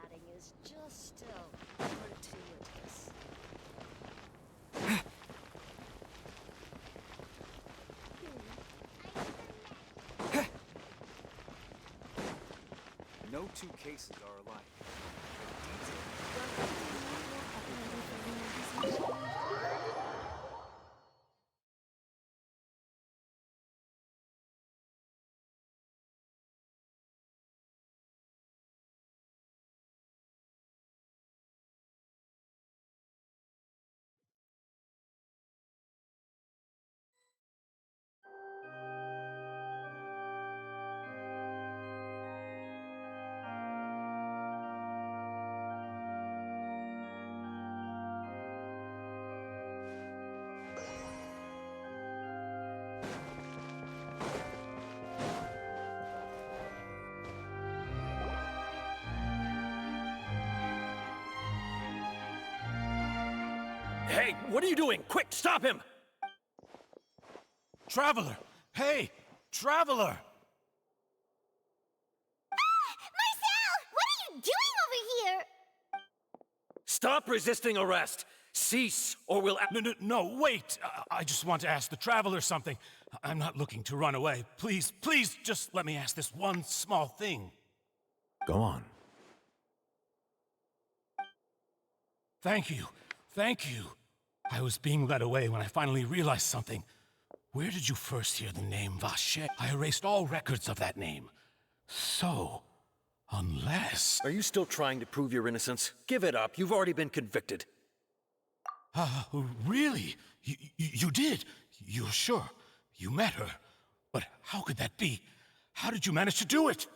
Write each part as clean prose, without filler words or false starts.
padding is just still gratuitous. No two cases are alike. Hey, what are you doing? Quick, stop him! Traveler! Hey! Traveler! Marcel! What are you doing over here? Stop resisting arrest! Cease, or we'll... No, wait! I just want to ask the Traveler something. I'm not looking to run away. Please, please, just let me ask this one small thing. Go on. Thank you. Thank you. I was being led away when I finally realized something. Where did you first hear the name Vache? I erased all records of that name. So, unless... Are you still trying to prove your innocence? Give it up. You've already been convicted. Really? You did? You're sure? You met her? But how could that be? How did you manage to do it?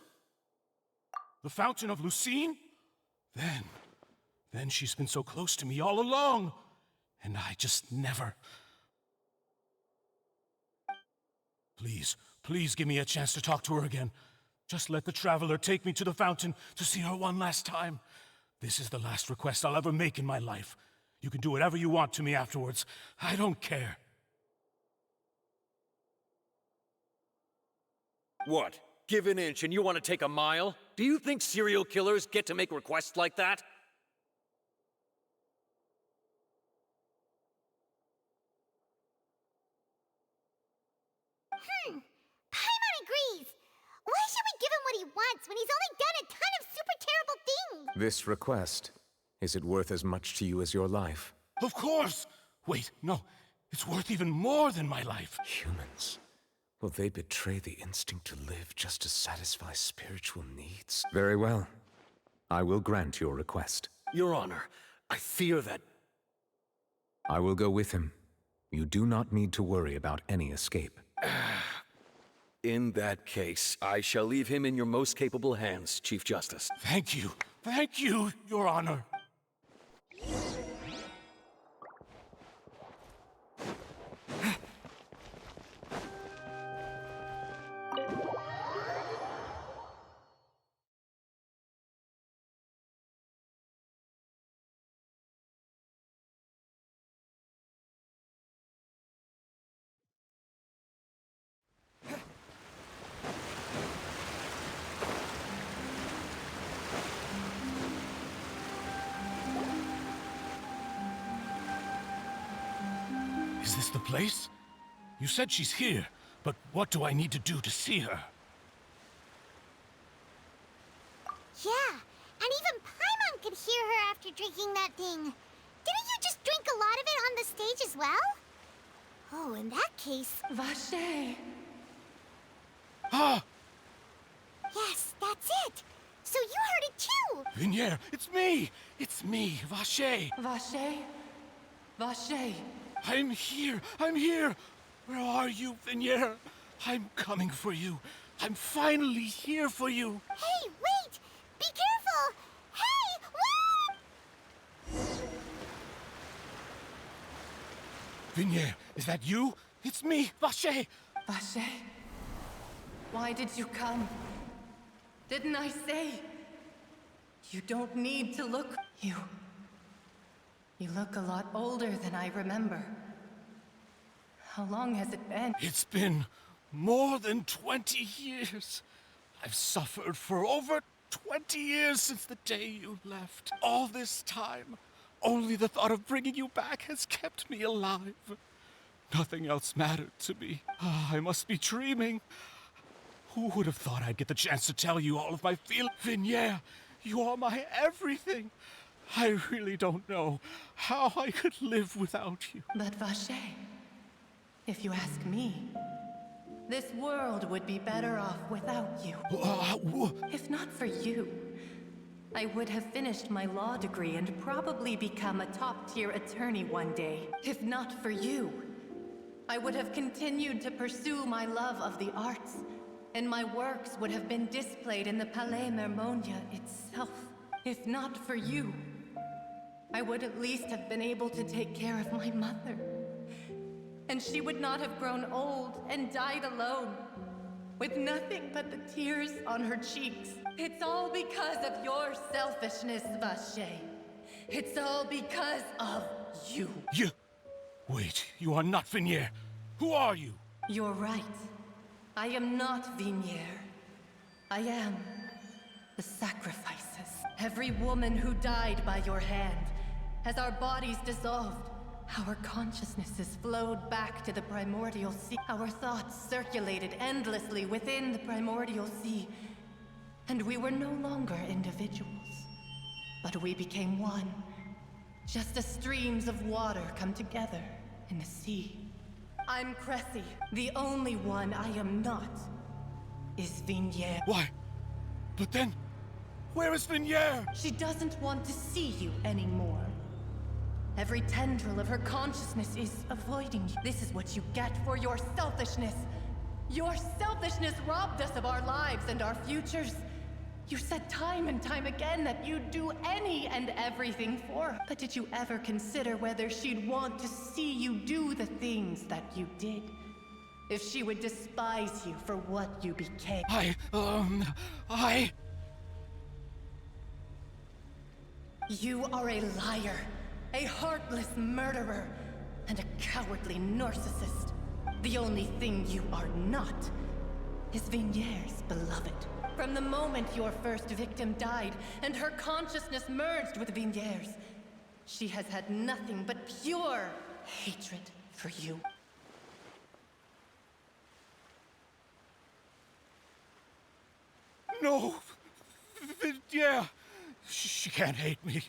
The Fountain of Lucine? Then she's been so close to me all along. And I just never... Please, please give me a chance to talk to her again. Just let the Traveler take me to the fountain to see her one last time. This is the last request I'll ever make in my life. You can do whatever you want to me afterwards. I don't care. What? Give an inch and you want to take a mile? Do you think serial killers get to make requests like that? Paimon agrees. Why should we give him what he wants when he's only done a ton of super terrible things? This request, is it worth as much to you as your life? Of course! Wait, no. It's worth even more than my life. Humans. Will they betray the instinct to live just to satisfy spiritual needs? Very well. I will grant your request. Your Honor, I fear that... I will go with him. You do not need to worry about any escape. In that case, I shall leave him in your most capable hands, Chief Justice. Thank you. Thank you, Your Honor. Is this the place? You said she's here, but what do I need to do to see her? Yeah, and even Paimon could hear her after drinking that thing. Didn't you just drink a lot of it on the stage as well? Oh, in that case... Vache! Ah! Yes, that's it! So you heard it too! Vignier, it's me! It's me, Vache! Vache? Vache! I'm here! I'm here! Where are you, Vignier? I'm coming for you. I'm finally here for you. Hey, wait! Be careful! Hey, wait! Vignier, is that you? It's me, Vache! Vache? Why did you come? Didn't I say? You don't need to look... You look a lot older than I remember. How long has it been? It's been more than 20 years. I've suffered for over 20 years since the day you left. All this time, only the thought of bringing you back has kept me alive. Nothing else mattered to me. I must be dreaming. Who would have thought I'd get the chance to tell you all of my feelings? Vignere, you are my everything. I really don't know how I could live without you. But Vache, if you ask me, this world would be better off without you. If not for you, I would have finished my law degree and probably become a top-tier attorney one day. If not for you, I would have continued to pursue my love of the arts, and my works would have been displayed in the Palais Mermonia itself. If not for you, I would at least have been able to take care of my mother. And she would not have grown old and died alone, with nothing but the tears on her cheeks. It's all because of your selfishness, Vache. It's all because of you. You... Wait, you are not Vignere. Who are you? You're right. I am not Vignere. I am the sacrifices. Every woman who died by your hand, as our bodies dissolved, our consciousnesses flowed back to the primordial sea. Our thoughts circulated endlessly within the primordial sea, and we were no longer individuals, but we became one, just as streams of water come together in the sea. I'm Cressy. The only one I am not is Vignere. Why? But then, where is Vignere? She doesn't want to see you anymore. Every tendril of her consciousness is avoiding you. This is what you get for your selfishness. Your selfishness robbed us of our lives and our futures. You said time and time again that you'd do any and everything for her. But did you ever consider whether she'd want to see you do the things that you did? If she would despise you for what you became? You are a liar, a heartless murderer, and a cowardly narcissist. The only thing you are not is Vignere's beloved. From the moment your first victim died and her consciousness merged with Vignere's, she has had nothing but pure hatred for you. No! Vignere! She can't hate me.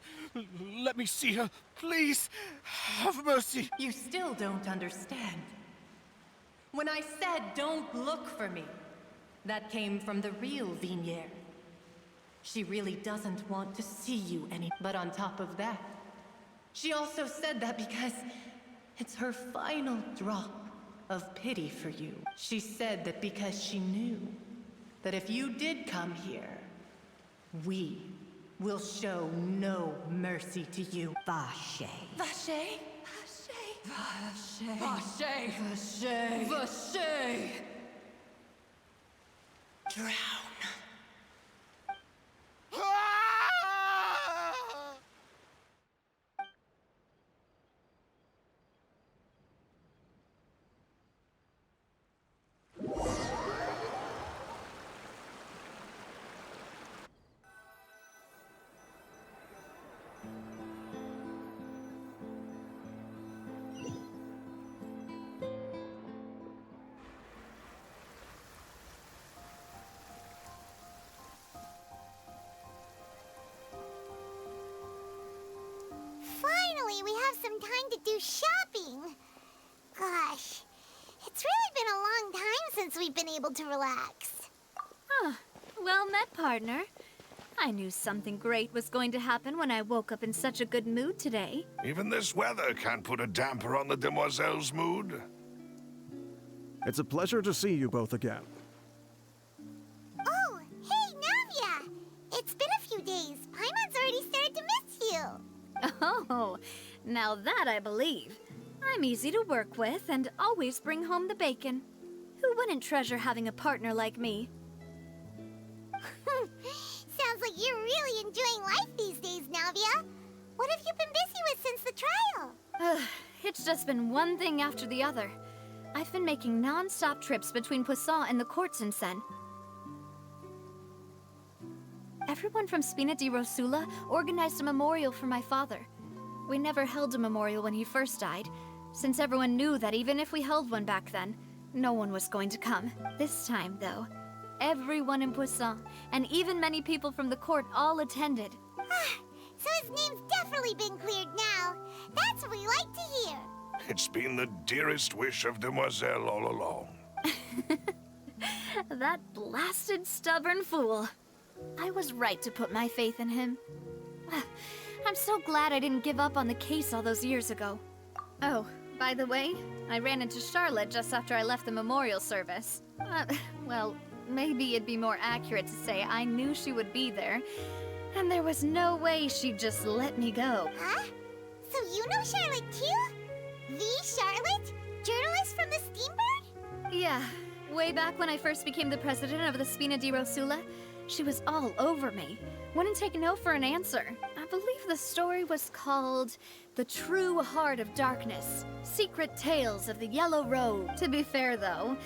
Let me see her. Please, have mercy. You still don't understand. When I said don't look for me, that came from the real Vignere. She really doesn't want to see you any. But on top of that, she also said that because it's her final drop of pity for you. She said that because she knew that if you did come here, we will show no mercy to you. Vache. Vache? Vache. Vache. Vache. Vache. Drown. Finally, we have some time to do shopping. Gosh, it's really been a long time since we've been able to relax. Well met, partner. I knew something great was going to happen when I woke up in such a good mood today. Even this weather can't put a damper on the demoiselle's mood. It's a pleasure to see you both again. Oh, hey, Navia! It's been a few days. Paimon's already started to miss you. Oh, now that I believe. I'm easy to work with and always bring home the bacon. Who wouldn't treasure having a partner like me? Sounds like you're really enjoying life these days, Navia. What have you been busy with since the trial? It's just been one thing after the other. I've been making non-stop trips between Poisson and the courts in Seine. everyone from Spina di Rosula organized a memorial for my father. We never held a memorial when he first died, since everyone knew that even if we held one back then, no one was going to come. This time, though, everyone in Poisson, and even many people from the court, all attended. So his name's definitely been cleared now. That's what we like to hear. It's been the dearest wish of Demoiselle all along. That blasted stubborn fool. I was right to put my faith in him. I'm so glad I didn't give up on the case all those years ago. Oh, by the way, I ran into Charlotte just after I left the memorial service. Well, maybe it'd be more accurate to say I knew she would be there, and there was no way she'd just let me go. Huh? So you know Charlotte too? The Charlotte? Journalist from the Steambird? Yeah, way back when I first became the president of the Spina di Rosula, she was all over me. Wouldn't take no for an answer. I believe the story was called The True Heart of Darkness, Secret Tales of the Yellow Road. To be fair though,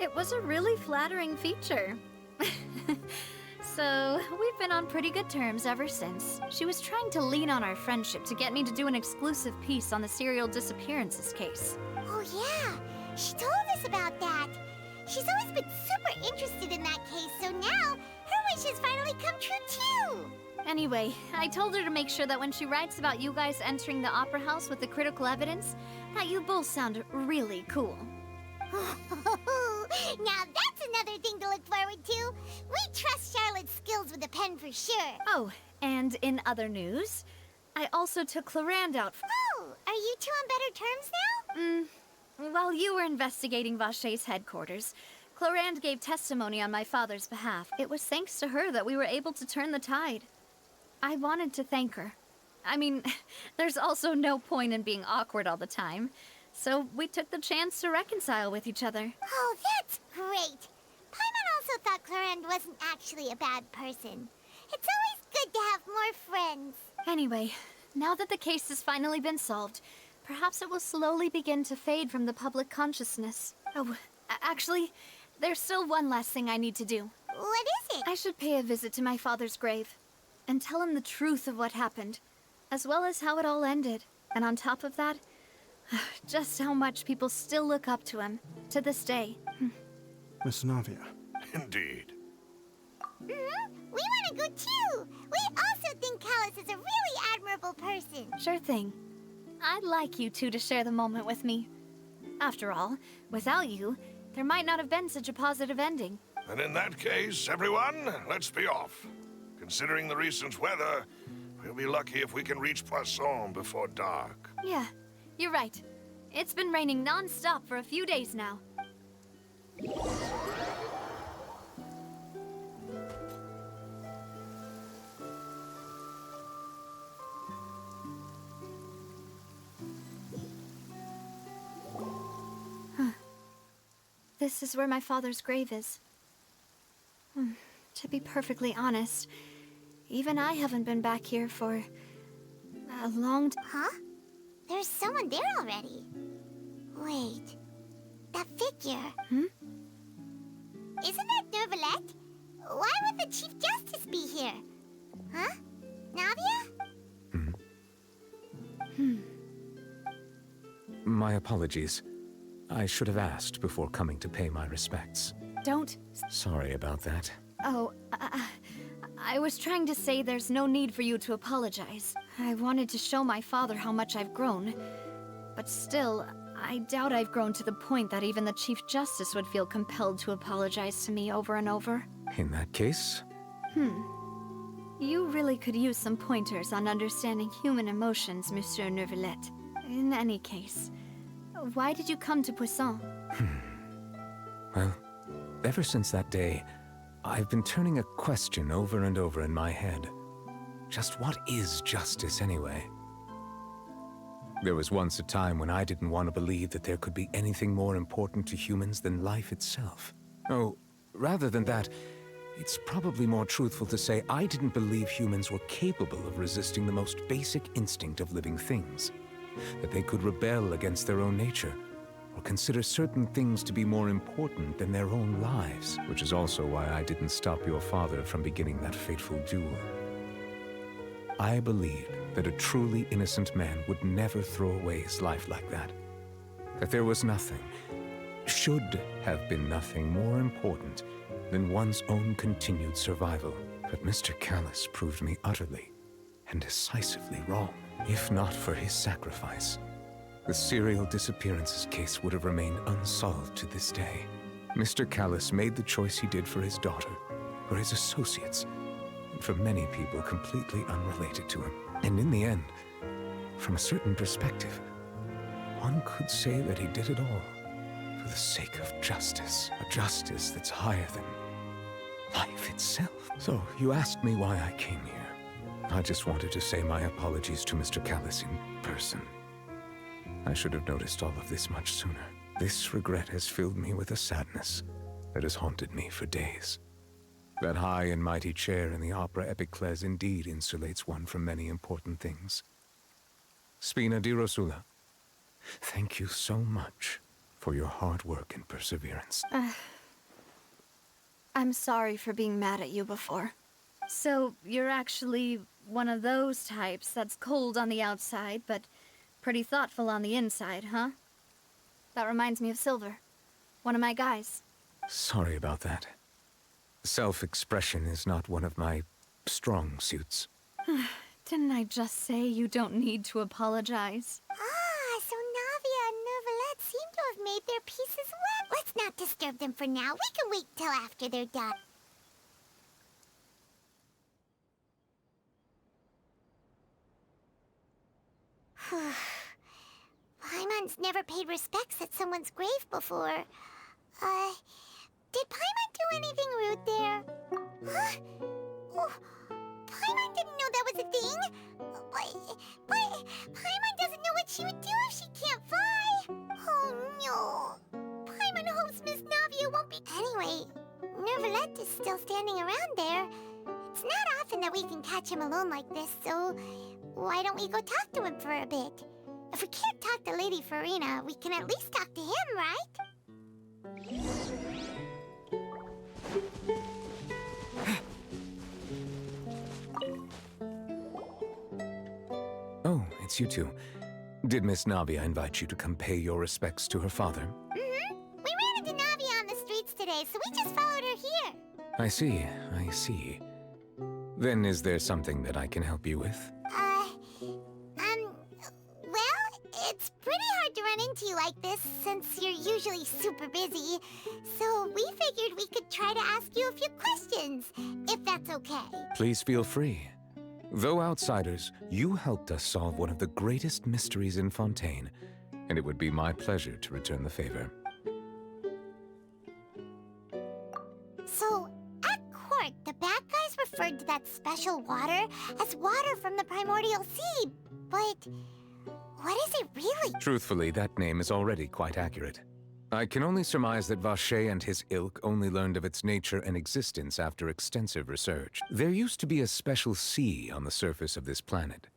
it was a really flattering feature. So, we've been on pretty good terms ever since. She was trying to lean on our friendship to get me to do an exclusive piece on the serial disappearances case. Oh yeah, she told us about that. She's always been super interested in that case, so now her wish has finally come true too. Anyway, I told her to make sure that when she writes about you guys entering the opera house with the critical evidence, that you both sound really cool. Now that's another thing to look forward to. We trust Charlotte's skills with a pen for sure. Oh, and in other news, I also took Clarand out. Oh, are you two on better terms now? While you were investigating Vaché's headquarters, Clarand gave testimony on my father's behalf. It was thanks to her that we were able to turn the tide. I wanted to thank her. I mean, there's also no point in being awkward all the time. So we took the chance to reconcile with each other. Oh, that's great. Paimon also thought Clarand wasn't actually a bad person. It's always good to have more friends. Anyway, now that the case has finally been solved, perhaps it will slowly begin to fade from the public consciousness. Oh, actually, there's still one last thing I need to do. What is it? I should pay a visit to my father's grave and tell him the truth of what happened, as well as how it all ended. And on top of that, just how much people still look up to him, to this day. Miss Navia. Indeed. We want to go too. We also think Callus is a really admirable person. Sure thing. I'd like you two to share the moment with me. After all, without you, there might not have been such a positive ending. And in that case, everyone, let's be off. Considering the recent weather, we'll be lucky if we can reach Poisson before dark. Yeah, you're right. It's been raining non-stop for a few days now. This is where my father's grave is. To be perfectly honest, even I haven't been back here for a long time. Huh? There's someone there already. Wait. That figure. Isn't that Neuvillette? Why would the Chief Justice be here? Huh? Navia? My apologies. I should have asked before coming to pay my respects. Don't... Sorry about that. Oh, I was trying to say there's no need for you to apologize. I wanted to show my father how much I've grown. But still, I doubt I've grown to the point that even the Chief Justice would feel compelled to apologize to me over and over. In that case, You really could use some pointers on understanding human emotions, Monsieur Neuvillette. In any case, why did you come to Poisson? well, ever since that day, I've been turning a question over and over in my head. Just what is justice anyway? There was once a time when I didn't want to believe that there could be anything more important to humans than life itself. Oh, rather than that, it's probably more truthful to say I didn't believe humans were capable of resisting the most basic instinct of living things. That they could rebel against their own nature, or consider certain things to be more important than their own lives, which is also why I didn't stop your father from beginning that fateful duel. I believed that a truly innocent man would never throw away his life like that. That there was nothing, should have been nothing more important than one's own continued survival. But Mr. Callus proved me utterly and decisively wrong. If not for his sacrifice, the serial disappearances case would have remained unsolved to this day. Mr. Callus made the choice he did for his daughter, for his associates, and for many people completely unrelated to him. And in the end, from a certain perspective, one could say that he did it all for the sake of justice. A justice that's higher than life itself. So, you asked me why I came here. I just wanted to say my apologies to Mr. Callus in person. I should have noticed all of this much sooner. This regret has filled me with a sadness that has haunted me for days. That high and mighty chair in the opera Epiclese indeed insulates one from many important things. Spina di Rosula, thank you so much for your hard work and perseverance. I'm sorry for being mad at you before. So, you're actually one of those types that's cold on the outside, but pretty thoughtful on the inside, huh? That reminds me of Silver, one of my guys. Sorry about that. Self-expression is not one of my strong suits. Didn't I just say you don't need to apologize? Ah, so Navia and Neuvillette seem to have made their peace as well. Let's not disturb them for now. We can wait till after they're done. Paimon's never paid respects at someone's grave before. Did Paimon do anything rude there? Huh? Oh, Paimon didn't know that was a thing. But Paimon doesn't know what she would do if she can't fly. Oh no. Paimon hopes Miss Navia won't be... Anyway, Neuvillette is still standing around there. It's not often that we can catch him alone like this, so why don't we go talk to him for a bit? If we can't talk to Lady Farina, we can at least talk to him, right? Oh, it's you two. Did Miss Navia invite you to come pay your respects to her father? Mm-hmm. We ran into Navia on the streets today, so we just followed her here. I see, I see. Then is there something that I can help you with? Well, it's pretty hard to run into you like this since you're usually super busy. So we figured we could try to ask you a few questions, if that's okay. Please feel free. Though outsiders, you helped us solve one of the greatest mysteries in Fontaine, and it would be my pleasure to return the favor. So, at court, the bad guys referred to that special water as water from the primordial sea, but what is it really? Truthfully, that name is already quite accurate. I can only surmise that Vacher and his ilk only learned of its nature and existence after extensive research. There used to be a special sea on the surface of this planet.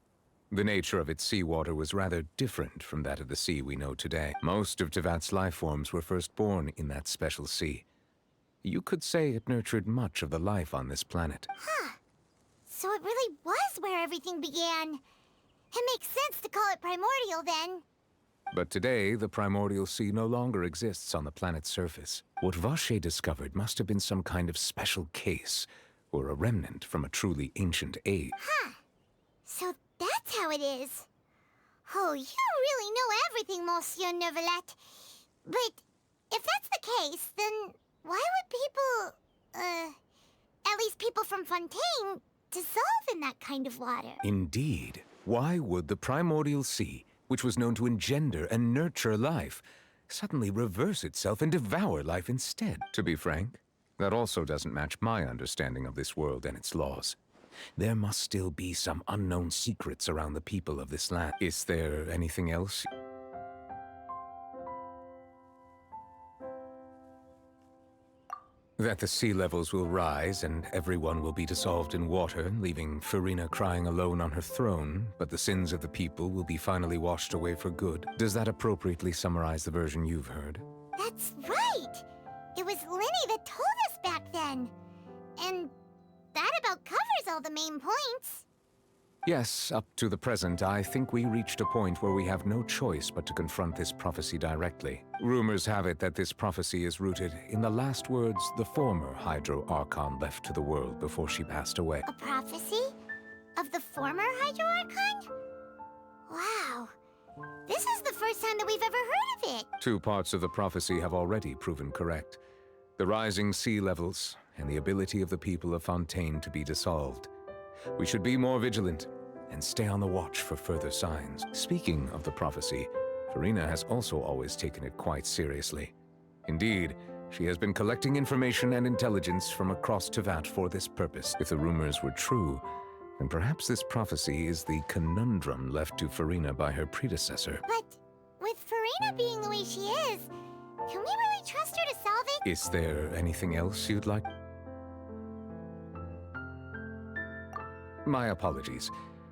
The nature of its seawater was rather different from that of the sea we know today. Most of Tevat's life forms were first born in that special sea. You could say it nurtured much of the life on this planet. Huh. So it really was where everything began. It makes sense to call it primordial then. But today, the primordial sea no longer exists on the planet's surface. What Vacher discovered must have been some kind of special case, or a remnant from a truly ancient age. Huh. So that's how it is. Oh, you really know everything, Monsieur Neuvillette. But if that's the case, then why would people, at least people from Fontaine, dissolve in that kind of water? Indeed. Why would the primordial sea, which was known to engender and nurture life, suddenly reverse itself and devour life instead? To be frank, that also doesn't match my understanding of this world and its laws. There must still be some unknown secrets around the people of this land. Is there anything else? That the sea levels will rise and everyone will be dissolved in water, leaving Farina crying alone on her throne, but the sins of the people will be finally washed away for good. Does that appropriately summarize the version you've heard? That's right! It was Lenny that told us back then. And that about covers all the main points. Yes, up to the present, I think we reached a point where we have no choice but to confront this prophecy directly. Rumors have it that this prophecy is rooted in the last words the former Hydro Archon left to the world before she passed away. A prophecy? Of the former Hydro Archon? Wow. This is the first time that we've ever heard of it. Two parts of the prophecy have already proven correct. The rising sea levels and the ability of the people of Fontaine to be dissolved. We should be more vigilant and stay on the watch for further signs. Speaking of the prophecy, Farina has also always taken it quite seriously. Indeed, she has been collecting information and intelligence from across Tevat for this purpose. If the rumors were true, then perhaps this prophecy is the conundrum left to Farina by her predecessor. But with Farina being the way she is, can we really trust her to solve it? Is there anything else you'd like? My apologies.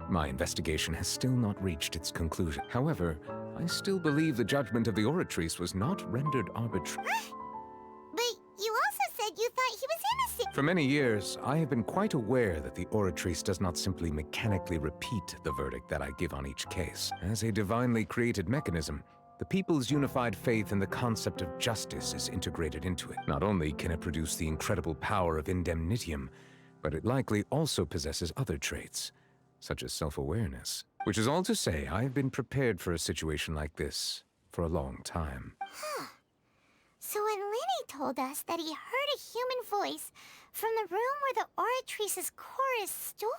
My investigation has still not reached its conclusion. However, I still believe the judgment of the Oratrice was not rendered arbitrary. But you also said you thought he was innocent. For many years, I have been quite aware that the Oratrice does not simply mechanically repeat the verdict that I give on each case. As a divinely created mechanism, the people's unified faith in the concept of justice is integrated into it. Not only can it produce the incredible power of indemnitium, but it likely also possesses other traits, such as self-awareness. Which is all to say, I have been prepared for a situation like this for a long time. Huh. So when Lenny told us that he heard a human voice from the room where the Oratrice's core is stored...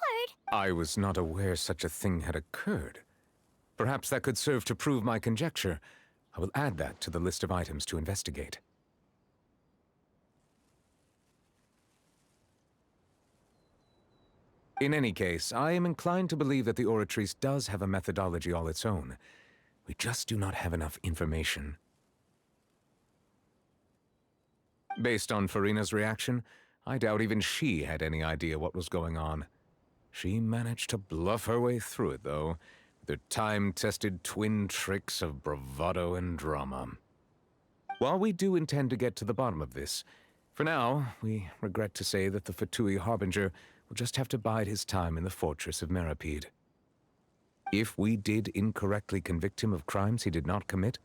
I was not aware such a thing had occurred. Perhaps that could serve to prove my conjecture. I will add that to the list of items to investigate. In any case, I am inclined to believe that the Oratrice does have a methodology all its own. We just do not have enough information. Based on Farina's reaction, I doubt even she had any idea what was going on. She managed to bluff her way through it, though, with her time-tested twin tricks of bravado and drama. While we do intend to get to the bottom of this, for now, we regret to say that the Fatui Harbinger will just have to bide his time in the fortress of Meripede. If we did incorrectly convict him of crimes he did not commit,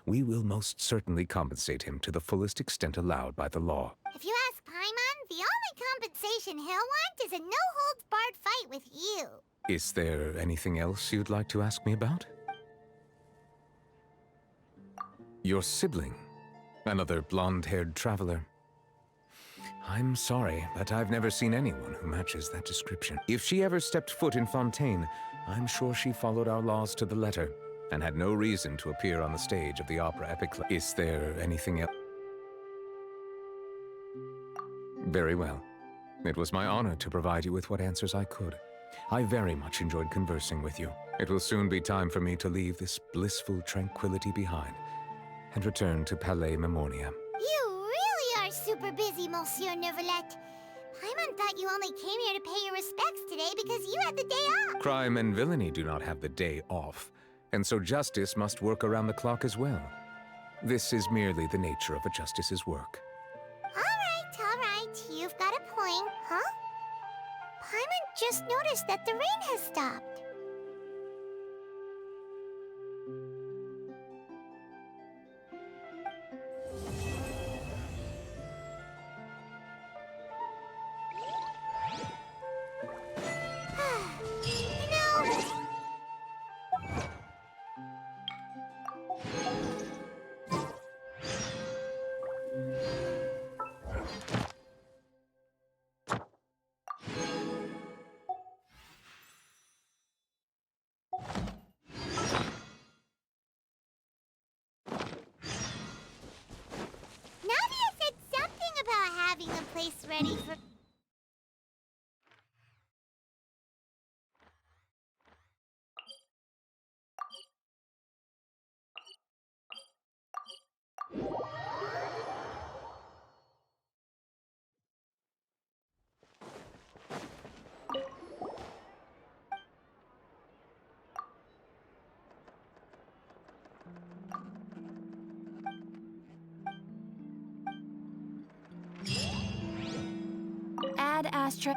we will most certainly compensate him to the fullest extent allowed by the law. If you ask Paimon, the only compensation he'll want is a no-holds-barred fight with you. Is there anything else you'd like to ask me about? Your sibling, another blonde-haired traveler. I'm sorry, but I've never seen anyone who matches that description. If she ever stepped foot in Fontaine, I'm sure she followed our laws to the letter, and had no reason to appear on the stage of the opera epic. Is there anything else? Very well. It was my honor to provide you with what answers I could. I very much enjoyed conversing with you. It will soon be time for me to leave this blissful tranquility behind, and return to Palais Memonia. You really are super busy, Monsieur Neuvillette. Paimon thought you only came here to pay your respects today because you had the day off. Crime and villainy do not have the day off, and so justice must work around the clock as well. This is merely the nature of a justice's work. All right, you've got a point, huh? Paimon just noticed that the rain has stopped. Ad Astra.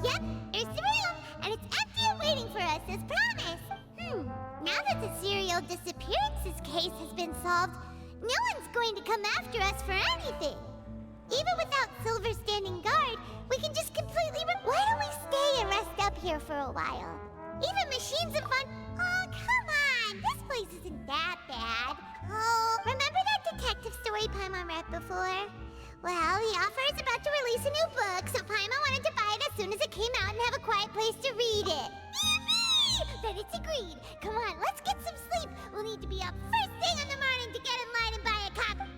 Yep, here's the room, and it's empty and waiting for us as promised. Now that the serial disappearances case has been solved, no one's going to come after us for anything. Even without Silver standing guard, we can just completely Why don't we stay and rest up here for a while? Even machines and fun. Oh, come on! This place isn't that bad. Oh, remember that detective story Paimon read before? Well, the author is about to release a new book, so Paimon wanted to buy it as soon as it came out and have a quiet place to read it. Yippee! Then it's agreed. Come on, let's get some sleep. We'll need to be up first thing in the morning to get in line and buy a copy.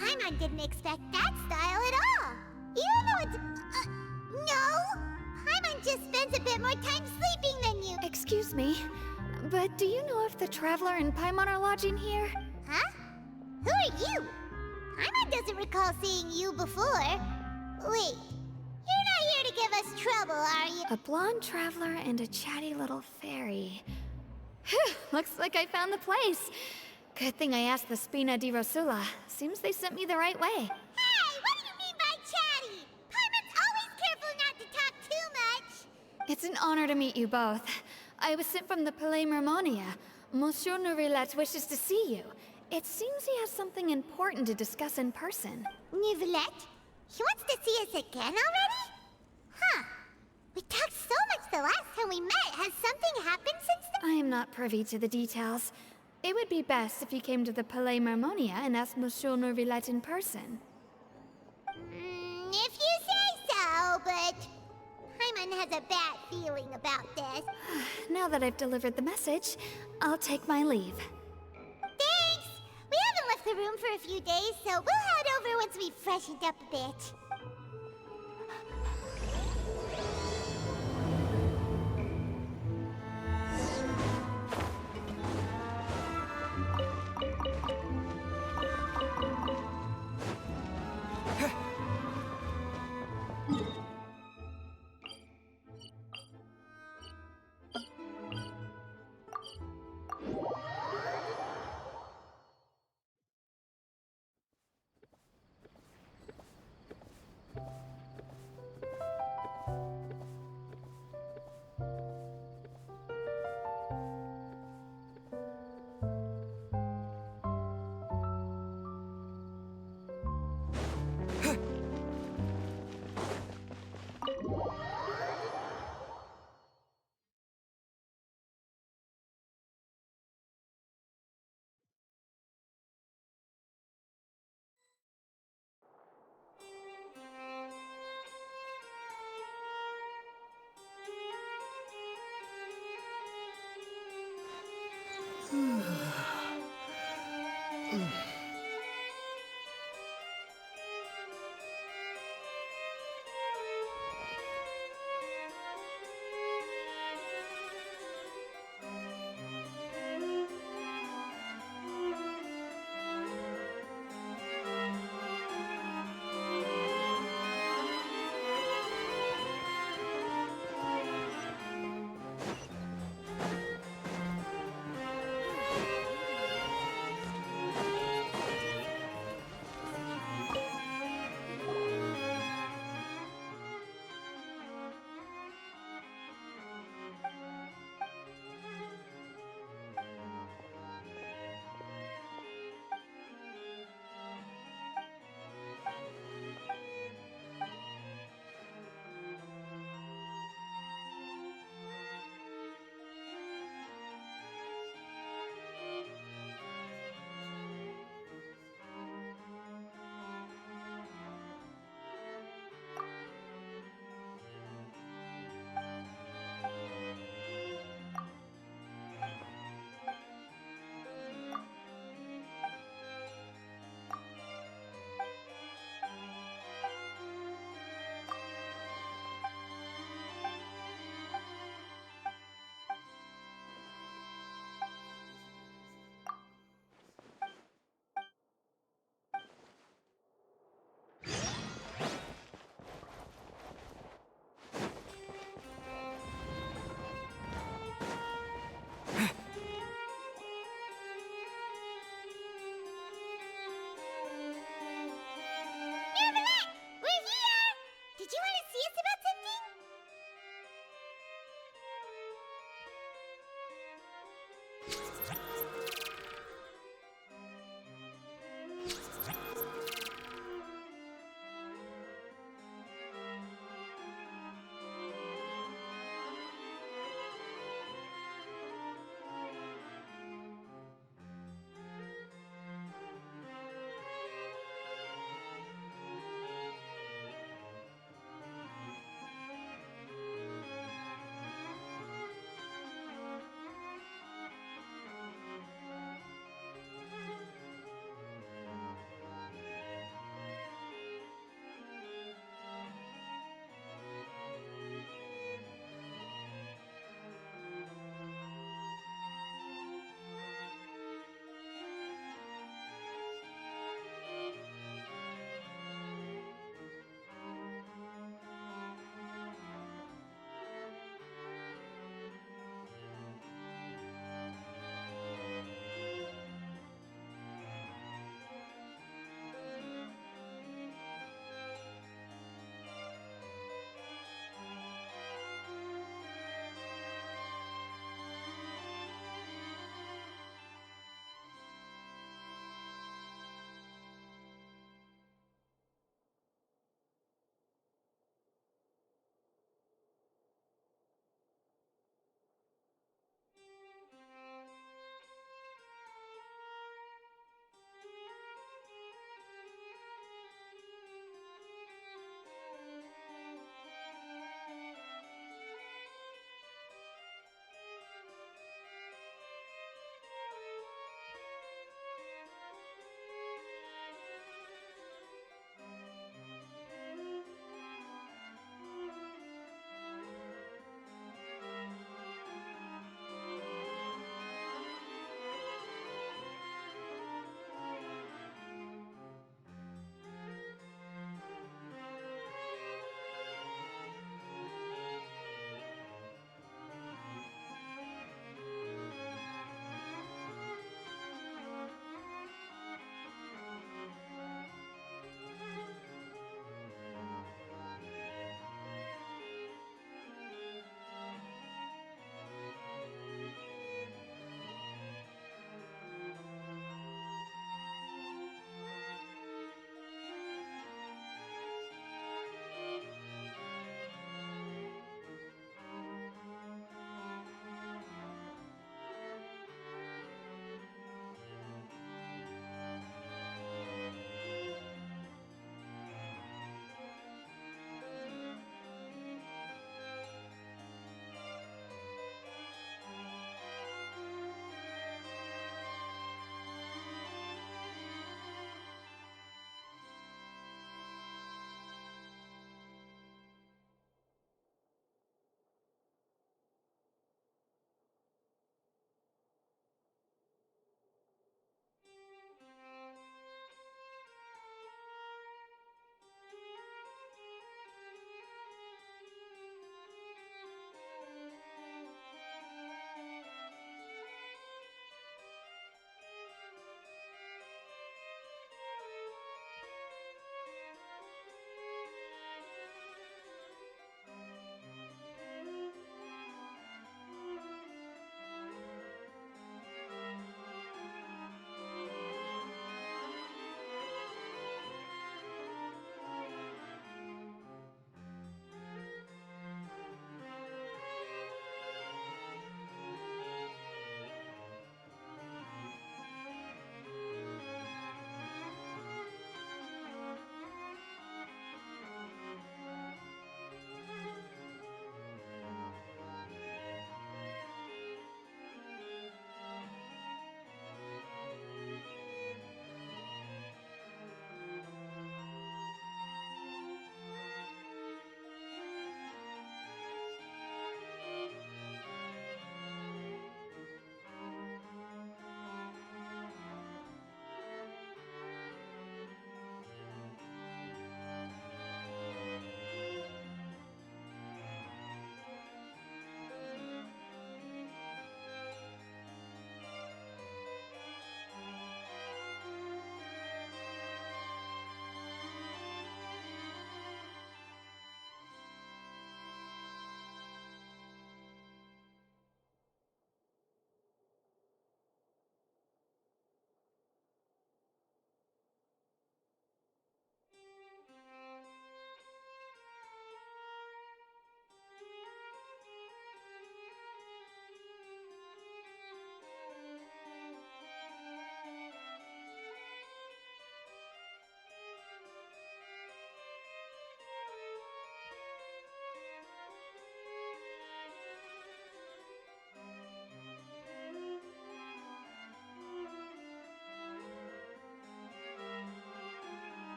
Paimon didn't expect that style at all. Even though it's... no! Paimon just spends a bit more time sleeping than you. Excuse me, but do you know if the Traveler and Paimon are lodging here? Huh? Who are you? Paimon doesn't recall seeing you before. Wait, you're not here to give us trouble, are you? A blonde traveler and a chatty little fairy. Phew, looks like I found the place. Good thing I asked the Spina di Rosula. Seems they sent me the right way. Hey, what do you mean by chatty? Paimon's always careful not to talk too much. It's an honor to meet you both. I was sent from the Palais Mermonia. Monsieur Nourilette wishes to see you. It seems he has something important to discuss in person. Nourilette? He wants to see us again already? Huh. We talked so much the last time we met. Has something happened since then? I am not privy to the details. It would be best if you came to the Palais Mermonia and asked Monsieur Nourilette in person. If you say so, but Paimon has a bad feeling about this. Now that I've delivered the message, I'll take my leave. Thanks! We haven't left the room for a few days, so we'll head over once we've freshened up a bit.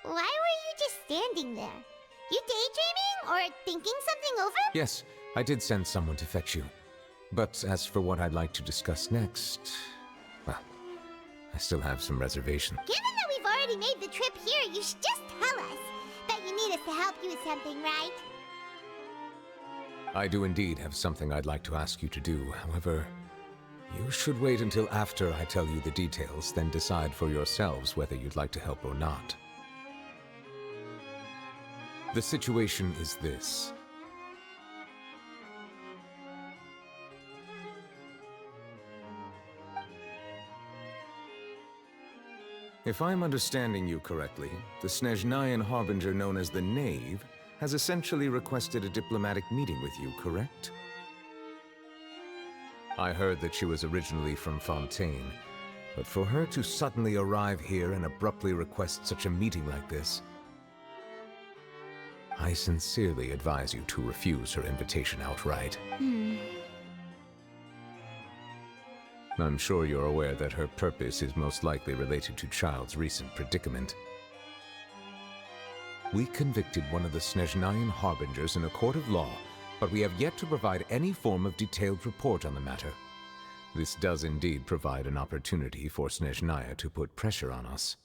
Why were you just standing there? You daydreaming or thinking something over? Yes, I did send someone to fetch you. But as for what I'd like to discuss next, well, I still have some reservations. Given that we've already made the trip here, you should just tell us. Bet you need us to help you with something, right? I do indeed have something I'd like to ask you to do. However, you should wait until after I tell you the details, then decide for yourselves whether you'd like to help or not. The situation is this. If I'm understanding you correctly, the Snezhnayan Harbinger known as the Knave has essentially requested a diplomatic meeting with you, correct? I heard that she was originally from Fontaine, but for her to suddenly arrive here and abruptly request such a meeting like this, I sincerely advise you to refuse her invitation outright. I'm sure you're aware that her purpose is most likely related to Child's recent predicament. We convicted one of the Snezhnayan Harbingers in a court of law, but we have yet to provide any form of detailed report on the matter. This does indeed provide an opportunity for Snezhnaya to put pressure on us.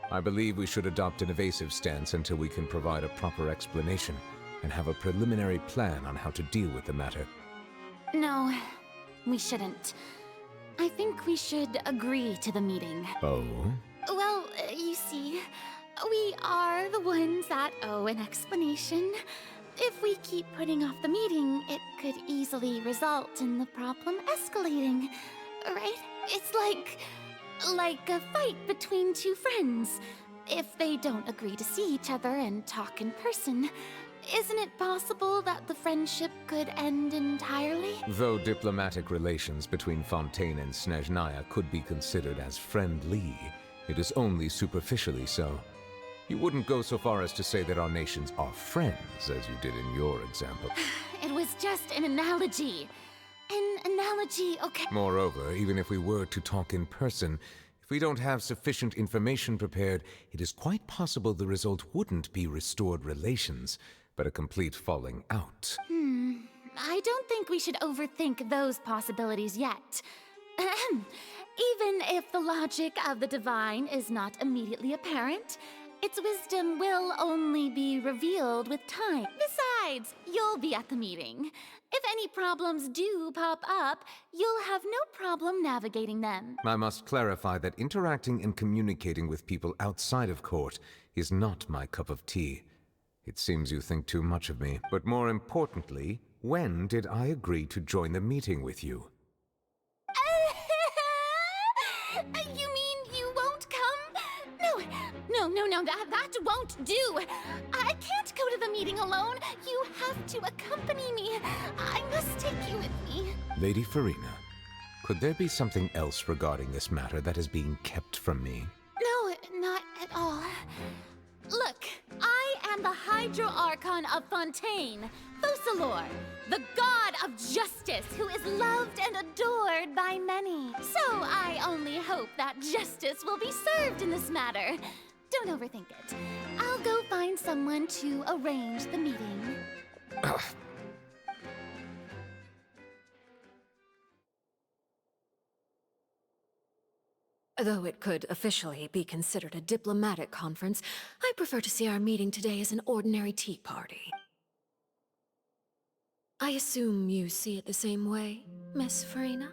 I believe we should adopt an evasive stance until we can provide a proper explanation and have a preliminary plan on how to deal with the matter. No, we shouldn't. I think we should agree to the meeting. Oh? Well, you see, we are the ones that owe an explanation. If we keep putting off the meeting, it could easily result in the problem escalating, right? It's like a fight between two friends. If they don't agree to see each other and talk in person, isn't it possible that the friendship could end entirely? Though diplomatic relations between Fontaine and Snezhnaya could be considered as friendly, it is only superficially so. You wouldn't go so far as to say that our nations are friends, as you did in your example. It was just an analogy. An analogy, okay? Moreover, even if we were to talk in person, if we don't have sufficient information prepared, it is quite possible the result wouldn't be restored relations, but a complete falling out. I don't think we should overthink those possibilities yet. Ahem. Even if the logic of the divine is not immediately apparent, its wisdom will only be revealed with time. Besides, you'll be at the meeting. If any problems do pop up, you'll have no problem navigating them. I must clarify that interacting and communicating with people outside of court is not my cup of tea. It seems you think too much of me. But more importantly, when did I agree to join the meeting with you? You mean you won't come? No, that won't do. I can't go to the meeting alone. You have to accompany me. I must take you with me. Lady Farina, could there be something else regarding this matter that is being kept from me? No, not at all. Look, I am the Hydro-Archon of Fontaine, Focalor, the god of justice who is loved and adored by many. So I only hope that justice will be served in this matter. Don't overthink it. I'll go find someone to arrange the meeting. Though it could officially be considered a diplomatic conference, I prefer to see our meeting today as an ordinary tea party. I assume you see it the same way, Miss Farina?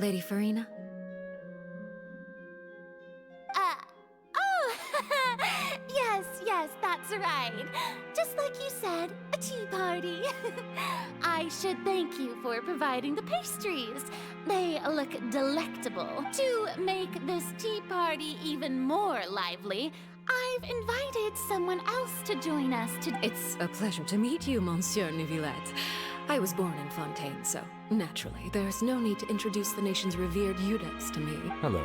Lady Farina? Oh! yes, that's right. Just like you said, a tea party. I should thank you for providing the pastries. They look delectable. To make this tea party even more lively, I've invited someone else to join us today. It's a pleasure to meet you, Monsieur Neuvillette. I was born in Fontaine, so naturally, there's no need to introduce the nation's revered Eudex to me. Hello.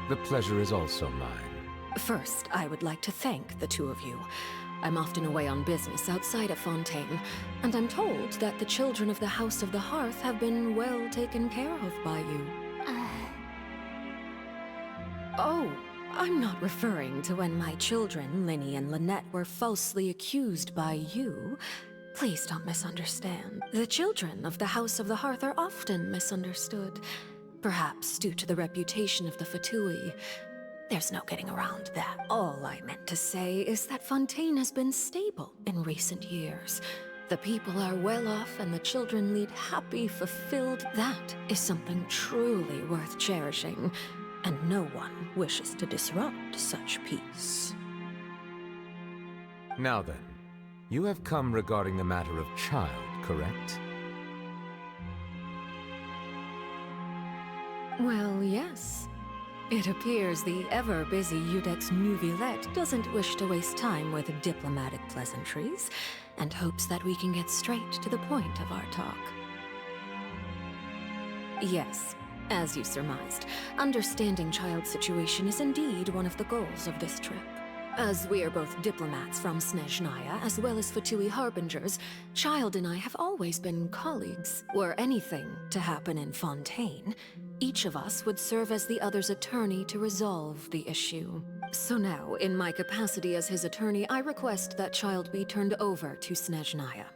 The pleasure is also mine. First, I would like to thank the two of you. I'm often away on business outside of Fontaine, and I'm told that the children of the House of the Hearth have been well taken care of by you. Oh, I'm not referring to when my children, Linny and Lynette, were falsely accused by you. Please don't misunderstand. The children of the House of the Hearth are often misunderstood, perhaps due to the reputation of the Fatui. There's no getting around that. All I meant to say is that Fontaine has been stable in recent years. The people are well off and the children lead happy, fulfilled. That is something truly worth cherishing, and no one wishes to disrupt such peace. Now then, you have come regarding the matter of child, correct? Well, yes. It appears the ever-busy Eudex Neuvillette doesn't wish to waste time with diplomatic pleasantries, and hopes that we can get straight to the point of our talk. Yes, as you surmised, understanding child's situation is indeed one of the goals of this trip. As we are both diplomats from Snezhnaya, as well as Fatui harbingers, Child and I have always been colleagues. Were anything to happen in Fontaine, each of us would serve as the other's attorney to resolve the issue. So now, in my capacity as his attorney, I request that Child be turned over to Snezhnaya.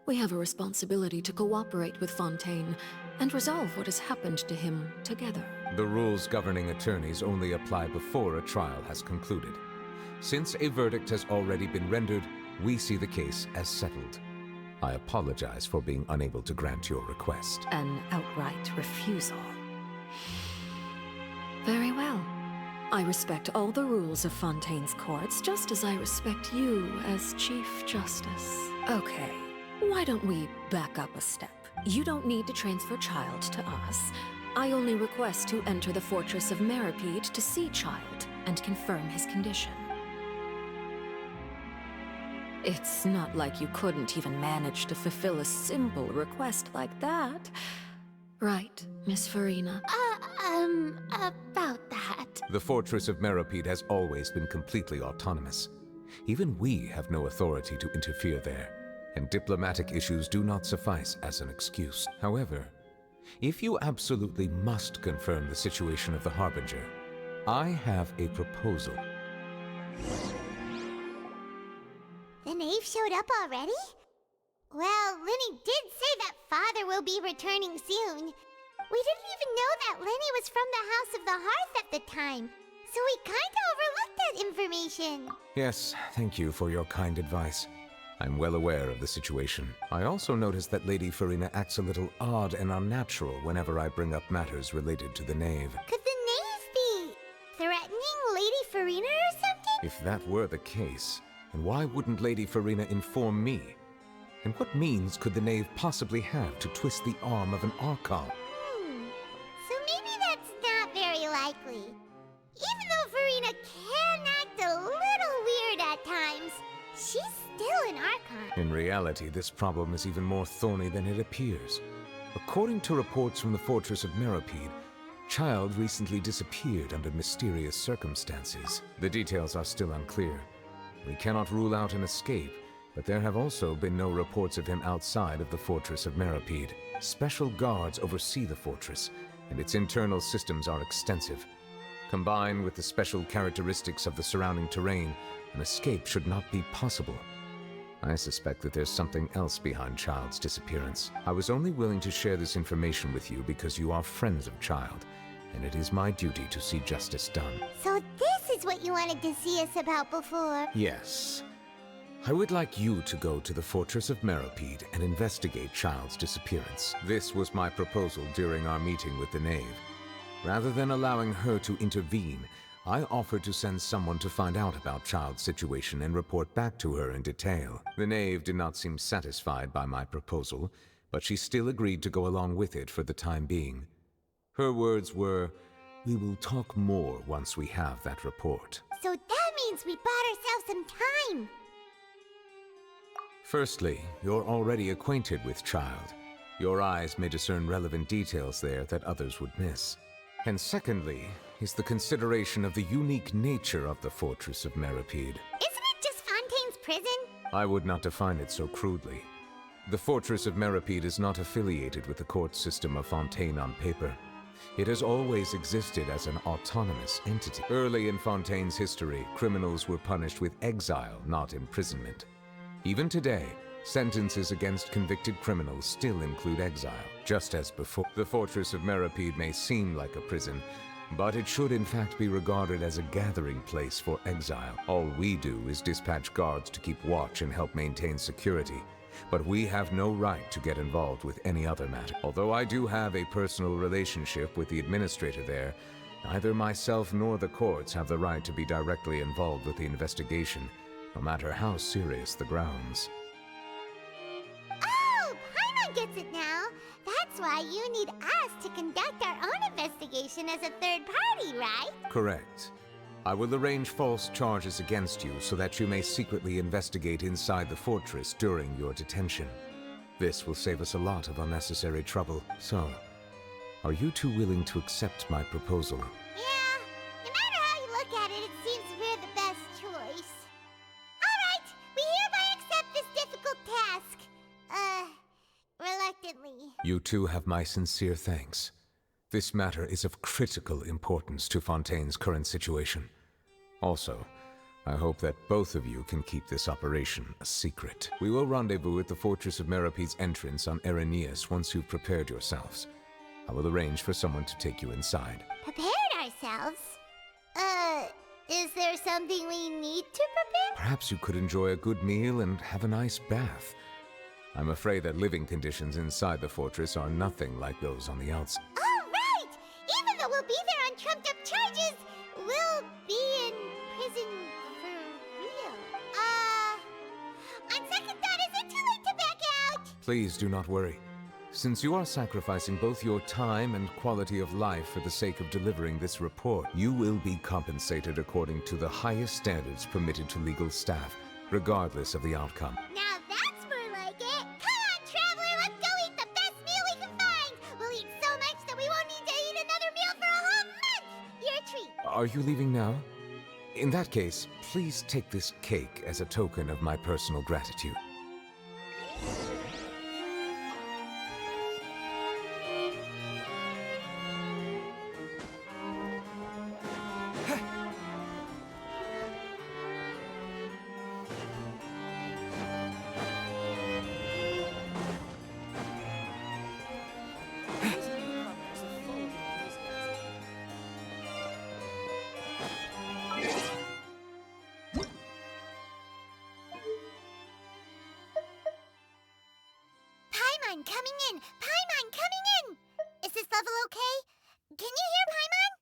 We have a responsibility to cooperate with Fontaine and resolve what has happened to him together. The rules governing attorneys only apply before a trial has concluded. Since a verdict has already been rendered, we see the case as settled. I apologize for being unable to grant your request. An outright refusal. Very well. I respect all the rules of Fontaine's courts, just as I respect you as Chief Justice. Okay, why don't we back up a step? You don't need to transfer Child to us. I only request to enter the Fortress of Meripede to see Child and confirm his condition. It's not like you couldn't even manage to fulfill a simple request like that. Right, Miss Farina? About that. The Fortress of Meripede has always been completely autonomous. Even we have no authority to interfere there, and diplomatic issues do not suffice as an excuse. However, if you absolutely must confirm the situation of the Harbinger, I have a proposal. The knave showed up already? Well, Linny did say that Father will be returning soon. We didn't even know that Linny was from the House of the Hearth at the time, so we kinda overlooked that information. Yes, thank you for your kind advice. I'm well aware of the situation. I also noticed that Lady Farina acts a little odd and unnatural whenever I bring up matters related to the knave. Could the knave be threatening Lady Farina or something? If that were the case, then why wouldn't Lady Farina inform me? And what means could the knave possibly have to twist the arm of an Archon? So maybe that's not very likely. Even though Farina can act a little weird at times, she's still an Archon. In reality, this problem is even more thorny than it appears. According to reports from the Fortress of Meripede, Child recently disappeared under mysterious circumstances. The details are still unclear. We cannot rule out an escape, but there have also been no reports of him outside of the Fortress of Meripede. Special guards oversee the fortress, and its internal systems are extensive. Combined with the special characteristics of the surrounding terrain, an escape should not be possible. I suspect that there's something else behind Child's disappearance. I was only willing to share this information with you because you are friends of Child, and it is my duty to see justice done. So this is what you wanted to see us about before. Yes. I would like you to go to the Fortress of Meropide and investigate Child's disappearance. This was my proposal during our meeting with the Knave. Rather than allowing her to intervene, I offered to send someone to find out about Child's situation and report back to her in detail. The Knave did not seem satisfied by my proposal, but she still agreed to go along with it for the time being. Her words were, "We will talk more once we have that report." So that means we bought ourselves some time. Firstly, you're already acquainted with Child. Your eyes may discern relevant details there that others would miss. And secondly, is the consideration of the unique nature of the Fortress of Meropide. Isn't it just Fontaine's prison? I would not define it so crudely. The Fortress of Meropide is not affiliated with the court system of Fontaine on paper. It has always existed as an autonomous entity. Early in Fontaine's history, criminals were punished with exile, not imprisonment. Even today, sentences against convicted criminals still include exile, just as before. The Fortress of Meropide may seem like a prison, but it should in fact be regarded as a gathering place for exile. All we do is dispatch guards to keep watch and help maintain security, but we have no right to get involved with any other matter. Although I do have a personal relationship with the administrator there, neither myself nor the courts have the right to be directly involved with the investigation, no matter how serious the grounds. Oh, Paimon gets it now. That's why you need us to conduct our own investigation as a third party, right? Correct. I will arrange false charges against you so that you may secretly investigate inside the fortress during your detention. This will save us a lot of unnecessary trouble. So, are you two willing to accept my proposal? Yeah, no matter how you look at it, it seems we're the best choice. Alright, we hereby accept this difficult task. Reluctantly. You two have my sincere thanks. This matter is of critical importance to Fontaine's current situation. Also, I hope that both of you can keep this operation a secret. We will rendezvous at the Fortress of Meropide's entrance on Erinius once you've prepared yourselves. I will arrange for someone to take you inside. Prepared ourselves? Is there something we need to prepare? Perhaps you could enjoy a good meal and have a nice bath. I'm afraid that living conditions inside the fortress are nothing like those on the outside. Oh, right! Even though we'll be there on trumped-up charges, we'll be in prison for real. On second thought, is it too late to back out? Please do not worry. Since you are sacrificing both your time and quality of life for the sake of delivering this report, you will be compensated according to the highest standards permitted to legal staff, regardless of the outcome. Now that's more like it. Come on, traveler, let's go eat the best meal we can find. We'll eat so much that we won't need to eat another meal for a whole month. Your treat. Are you leaving now? In that case, please take this cake as a token of my personal gratitude. Paimon coming in! Paimon coming in! Is this level okay? Can you hear Paimon?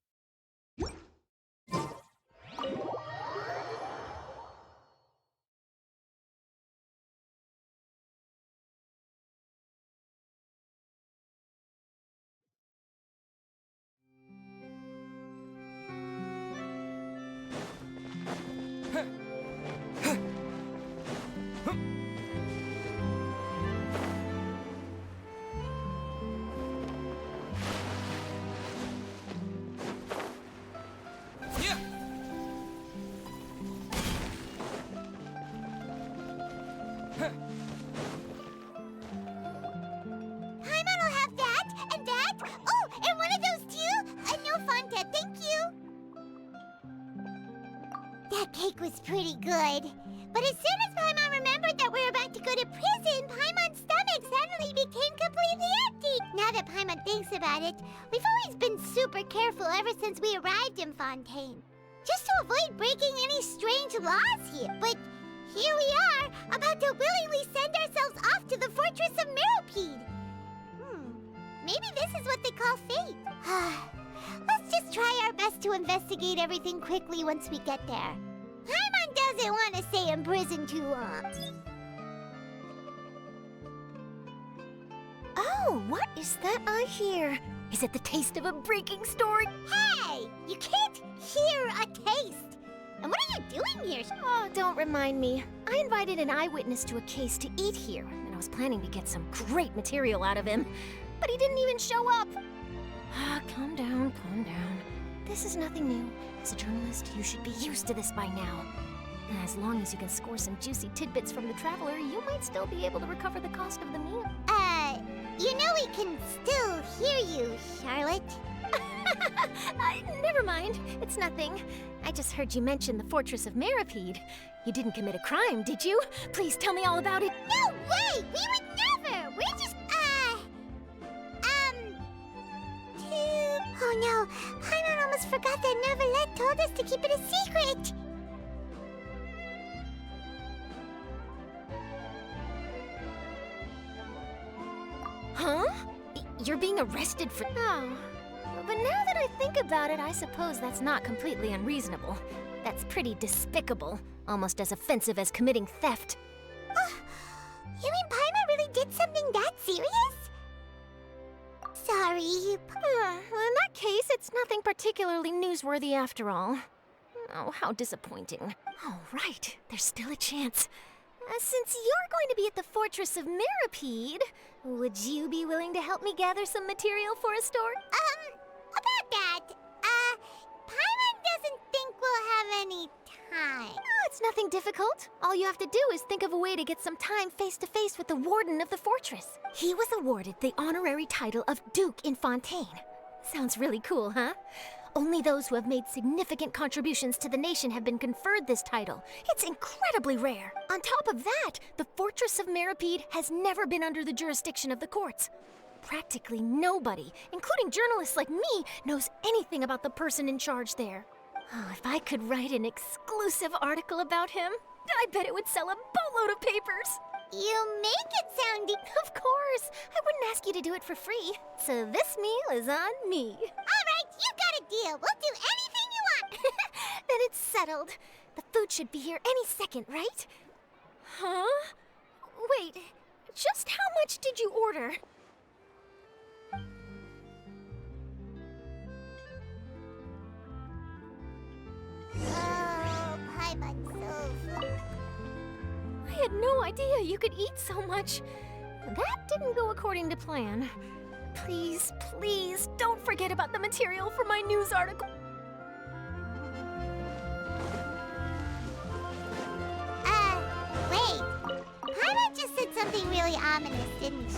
Paimon will have that, and that. Oh, and one of those too. No, Fontaine, thank you. That cake was pretty good. But as soon as Paimon remembered that we were about to go to prison, Paimon's stomach suddenly became completely empty. Now that Paimon thinks about it, we've always been super careful ever since we arrived in Fontaine. Just to avoid breaking any strange laws here. But Here we are, about to willingly send ourselves off to the Fortress of Meropide. Maybe this is what they call fate. Let's just try our best to investigate everything quickly once we get there. Paimon doesn't want to stay in prison too long. Oh, what is that I hear? Is it the taste of a breaking story? Hey! You can't hear a taste! And what are you doing here? Oh, don't remind me. I invited an eyewitness to a case to eat here, and I was planning to get some great material out of him. But he didn't even show up. Calm down, calm down. This is nothing new. As a journalist, you should be used to this by now. And as long as you can score some juicy tidbits from the Traveler, you might still be able to recover the cost of the meal. You know we can still hear you, Charlotte. Never mind. It's nothing. I just heard you mention the Fortress of Meropide. You didn't commit a crime, did you? Please tell me all about it. No way! We would never! We're just, Oh no, Paimon almost forgot that Neverlet told us to keep it a secret! Huh? You're being arrested for... Oh. But now that I think about it, I suppose that's not completely unreasonable. That's pretty despicable. Almost as offensive as committing theft. You mean Paimon really did something that serious? Sorry. Well, in that case, it's nothing particularly newsworthy after all. Oh, how disappointing. All right, there's still a chance. Since you're going to be at the Fortress of Meropide, would you be willing to help me gather some material for a story? About that, Paimon doesn't think we'll have any time. Oh, it's nothing difficult. All you have to do is think of a way to get some time face-to-face with the warden of the fortress. He was awarded the honorary title of Duke in Fontaine. Sounds really cool, huh? Only those who have made significant contributions to the nation have been conferred this title. It's incredibly rare. On top of that, the Fortress of Meropide has never been under the jurisdiction of the courts. Practically nobody, including journalists like me, knows anything about the person in charge there. Oh, if I could write an exclusive article about him, I bet it would sell a boatload of papers. You make it sound... Of course. I wouldn't ask you to do it for free. So this meal is on me. All right, you got a deal. We'll do anything you want. Then it's settled. The food should be here any second, right? Huh? Wait, just how much did you order? Oh, Paimon's so full. I had no idea you could eat so much. That didn't go according to plan. Please, please, don't forget about the material for my news article. Wait. Paimon just said something really ominous, didn't she?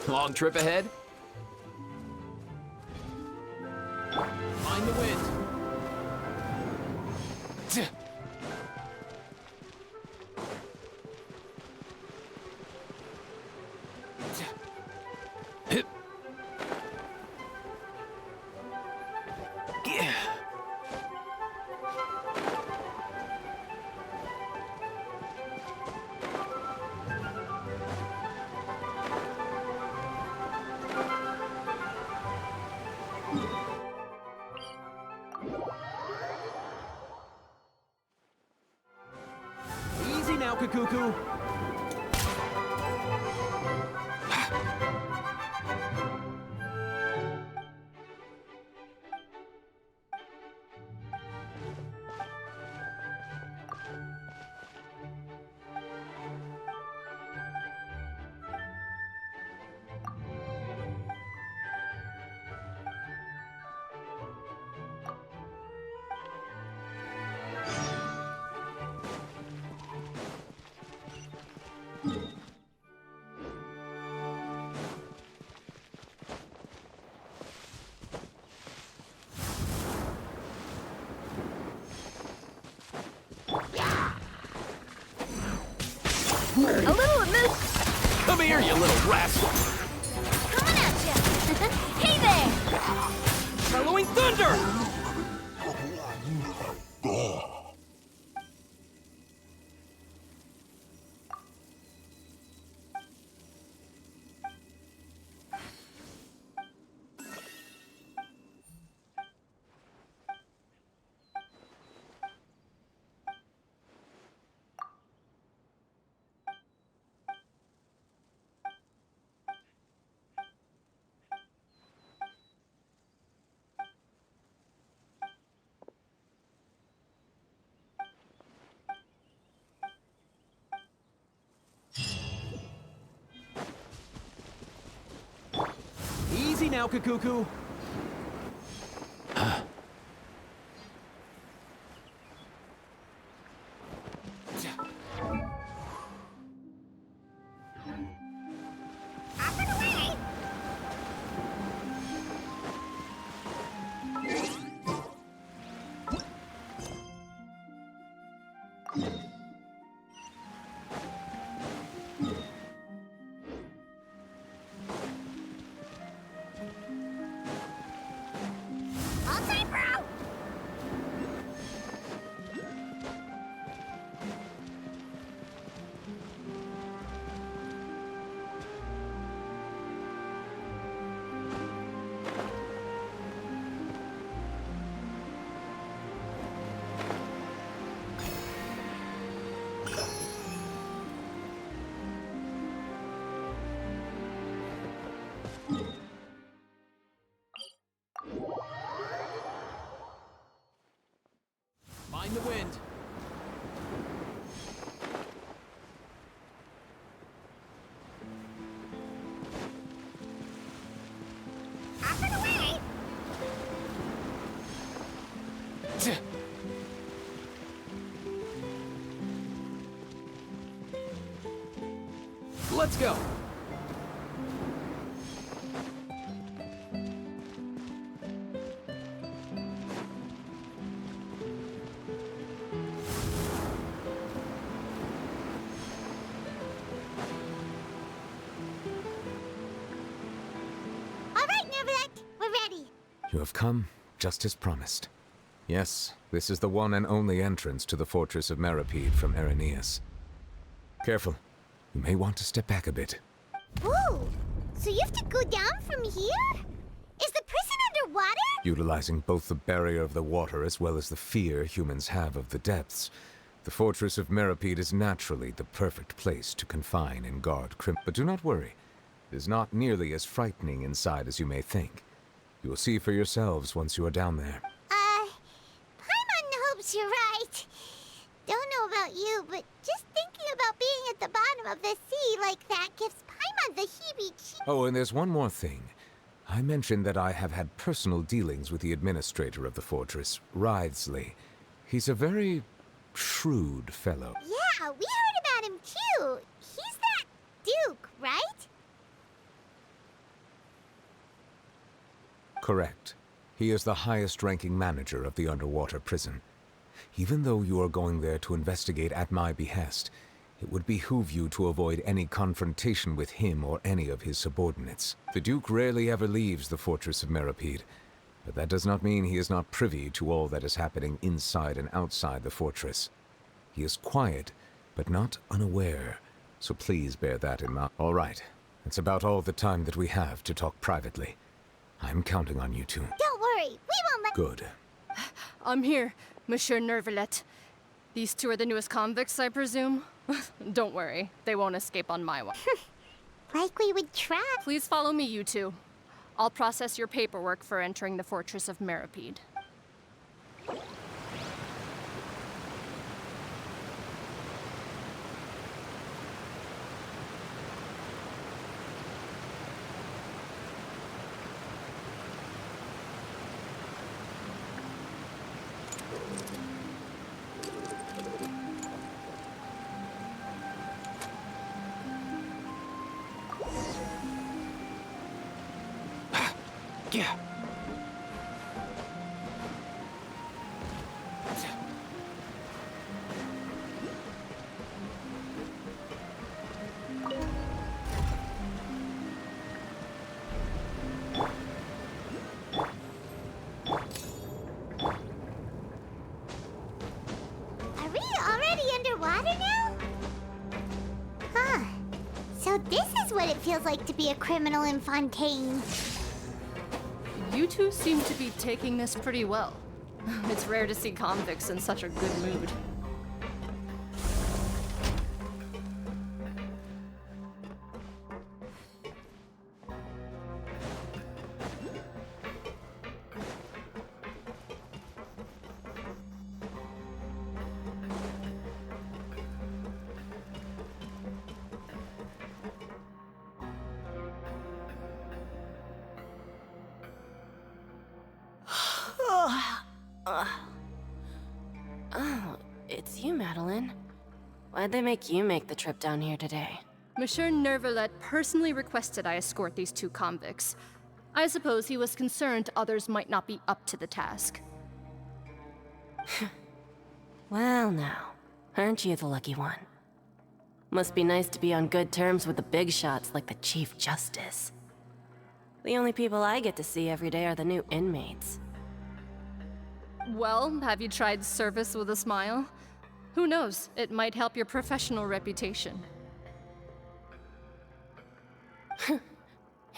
Long trip ahead? Mind the wind. Hip. Yeah. Easy now, Kakuku. here, you little rascal! Coming at ya! Hey there! Bellowing thunder! Easy now, Kakuku. All time, bro! Mind the wind. Off and away! Let's go. All right, Neverland, we're ready. You have come, just as promised. Yes, this is the one and only entrance to the fortress of Meripede from Irenaeus. Careful. You may want to step back a bit. Whoa! So you have to go down from here? Is the prison underwater? Utilizing both the barrier of the water as well as the fear humans have of the depths, the fortress of Meripede is naturally the perfect place to confine and guard But do not worry. It is not nearly as frightening inside as you may think. You will see for yourselves once you are down there. Paimon hopes you're right. Don't know about you, but just thinking about being at the bottom of the sea like that gives Paimon the heebie-jeebies. Oh, and there's one more thing. I mentioned that I have had personal dealings with the administrator of the fortress, Writhsley. He's a very shrewd fellow. Yeah, we heard about him too. He's that Duke, right? Correct. He is the highest-ranking manager of the underwater prison. Even though you are going there to investigate at my behest, it would behoove you to avoid any confrontation with him or any of his subordinates. The Duke rarely ever leaves the fortress of Meripede, but that does not mean he is not privy to all that is happening inside and outside the fortress. He is quiet, but not unaware, so please bear that in mind. All right, that's about all the time that we have to talk privately. I'm counting on you two. Don't worry, we won't let— Good. I'm here, Monsieur Nervalet. These two are the newest convicts, I presume? Don't worry, they won't escape on my watch. Like we would try. Please follow me, you two. I'll process your paperwork for entering the fortress of Meripede. Yeah. feels like to be a criminal in Fontaine. You two seem to be taking this pretty well. It's rare to see convicts in such a good mood. Oh, it's you, Madeline. Why'd they make you make the trip down here today? Monsieur Nervalet personally requested I escort these two convicts. I suppose he was concerned others might not be up to the task. Well now, aren't you the lucky one? Must be nice to be on good terms with the big shots like the Chief Justice. The only people I get to see every day are the new inmates. Well, have you tried service with a smile? Who knows, it might help your professional reputation.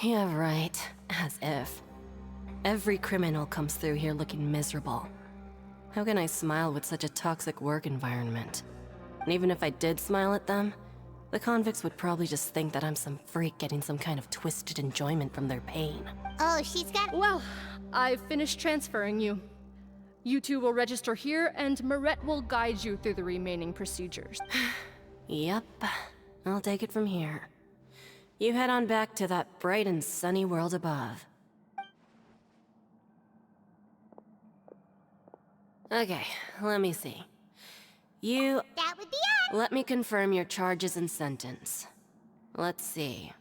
Yeah, right. As if. Every criminal comes through here looking miserable. How can I smile with such a toxic work environment? And even if I did smile at them, the convicts would probably just think that I'm some freak getting some kind of twisted enjoyment from their pain. Oh, she's got... Well, I've finished transferring you. You two will register here, and Marette will guide you through the remaining procedures. Yep, I'll take it from here. You head on back to that bright and sunny world above. Okay, let me see. That would be it! Let me confirm your charges and sentence. Let's see.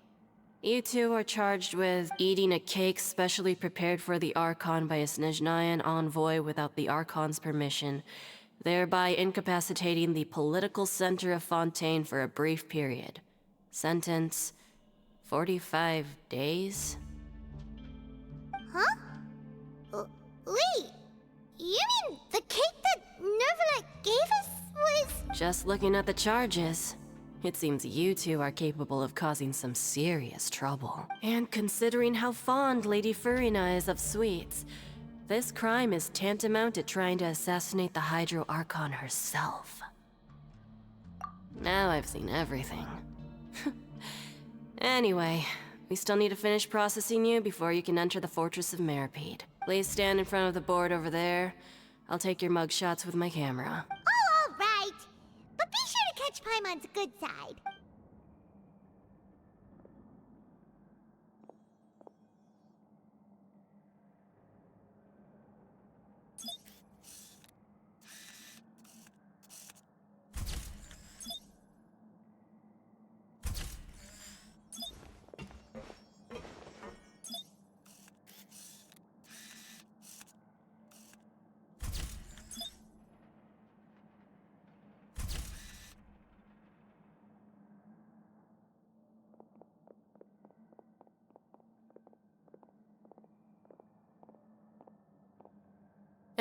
You two are charged with eating a cake specially prepared for the Archon by a Snezhnayan envoy without the Archon's permission, thereby incapacitating the political center of Fontaine for a brief period. Sentence: 45 days? Huh? Wait, you mean the cake that Nervalet gave us was... Just looking at the charges, it seems you two are capable of causing some serious trouble. And considering how fond Lady Furina is of sweets, this crime is tantamount to trying to assassinate the Hydro Archon herself. Now I've seen everything. Anyway, we still need to finish processing you before you can enter the Fortress of Meripede. Please stand in front of the board over there. I'll take your mugshots with my camera. Oh, all right. But be sure to catch Paimon's good side.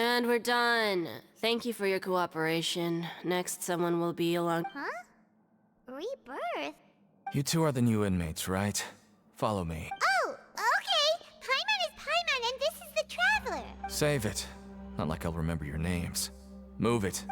And we're done. Thank you for your cooperation. Next, someone will be along. Huh? Rebirth? You two are the new inmates, right? Follow me. Oh, okay. Paimon is Paimon, and this is the Traveler. Save it. Not like I'll remember your names. Move it.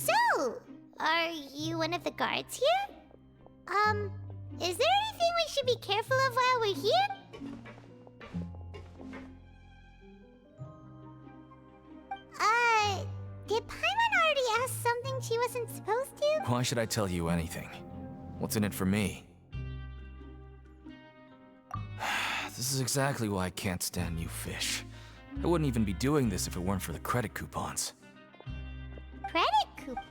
So, are you one of the guards here? Is there anything we should be careful of while we're here? Did Paimon already ask something she wasn't supposed to? Why should I tell you anything? What's in it for me? This is exactly why I can't stand you fish. I wouldn't even be doing this if it weren't for the credit coupons. credit coupon.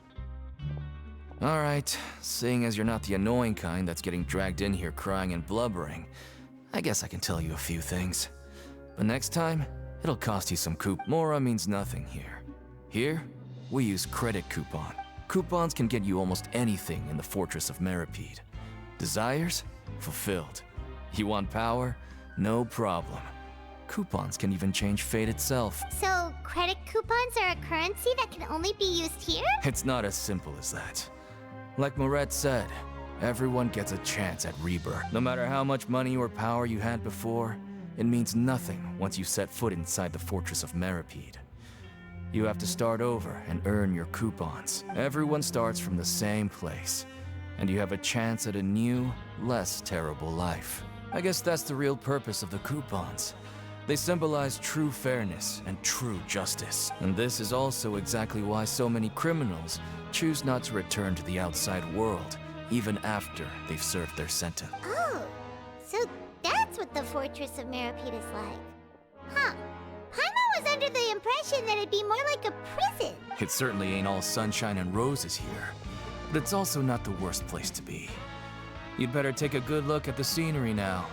Alright, seeing as you're not the annoying kind that's getting dragged in here crying and blubbering, I guess I can tell you a few things. But next time, it'll cost you some Mora means nothing here. Here, we use credit coupon. Coupons can get you almost anything in the Fortress of Meripede. Desires? Fulfilled. You want power? No problem. Coupons can even change fate itself. So, credit coupons are a currency that can only be used here? It's not as simple as that. Like Moret said, everyone gets a chance at rebirth. No matter how much money or power you had before, it means nothing once you set foot inside the Fortress of Meripede. You have to start over and earn your coupons. Everyone starts from the same place, and you have a chance at a new, less terrible life. I guess that's the real purpose of the coupons. They symbolize true fairness and true justice. And this is also exactly why so many criminals choose not to return to the outside world, even after they've served their sentence. Oh, so that's what the Fortress of Meripede is like. Huh. Paimon was under the impression that it'd be more like a prison. It certainly ain't all sunshine and roses here, but it's also not the worst place to be. You'd better take a good look at the scenery now.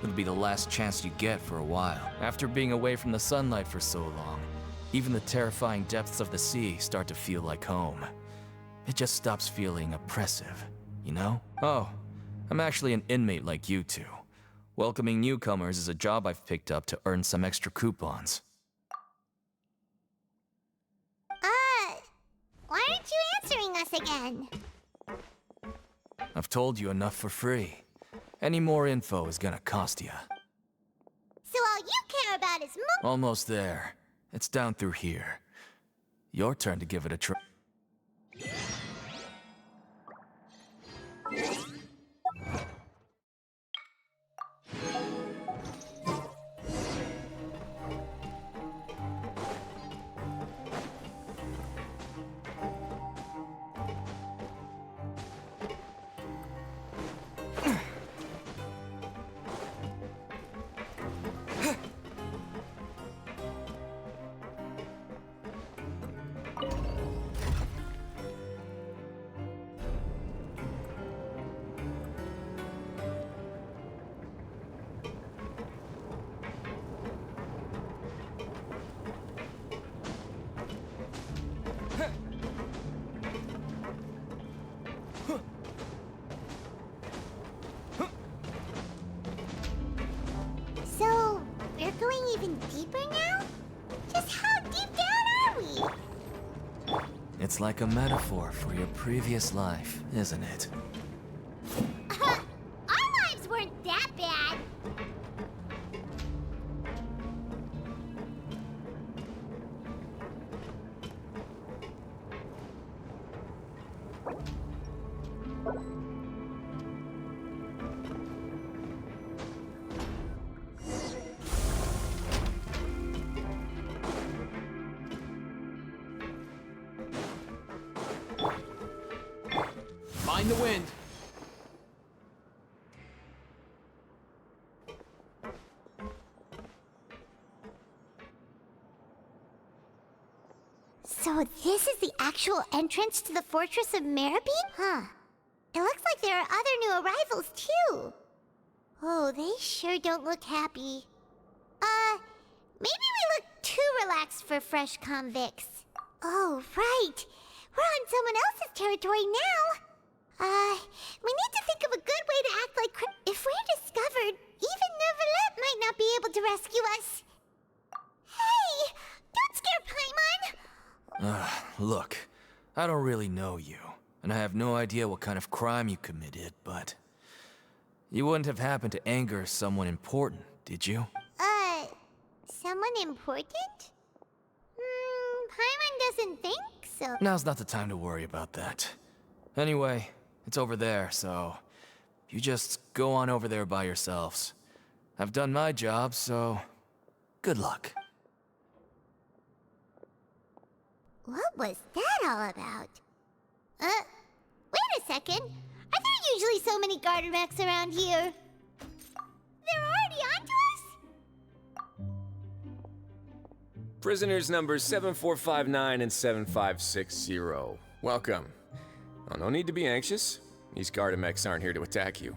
It'll be the last chance you get for a while. After being away from the sunlight for so long, even the terrifying depths of the sea start to feel like home. It just stops feeling oppressive, you know? Oh, I'm actually an inmate like you two. Welcoming newcomers is a job I've picked up to earn some extra coupons. Why aren't you answering us again? I've told you enough for free. Any more info is gonna cost you. So all you care about is Almost there. It's down through here. Your turn to give it a try. So, we're going even deeper now? Just how deep down are we? It's like a metaphor for your previous life, isn't it? Our lives weren't that bad. Mind the wind. So this is the actual entrance to the Fortress of Meripede? Huh. It looks like there are other new arrivals, too. Oh, they sure don't look happy. Maybe we look too relaxed for fresh convicts. Oh, right. We're on someone else's territory now. We need to think of a good way to act like if we're discovered, even Neuvillette might not be able to rescue us. Hey! Don't scare Paimon! Look, I don't really know you, and I have no idea what kind of crime you committed, but you wouldn't have happened to anger someone important, did you? Someone important? Paimon doesn't think so. Now's not the time to worry about that. Anyway, it's over there, so you just go on over there by yourselves. I've done my job, so good luck. What was that all about? Wait a second. Are there usually so many garter mechs around here? They're already onto us? Prisoners numbers 7459 and 7560. Welcome. Oh, no need to be anxious. These Gardamex aren't here to attack you.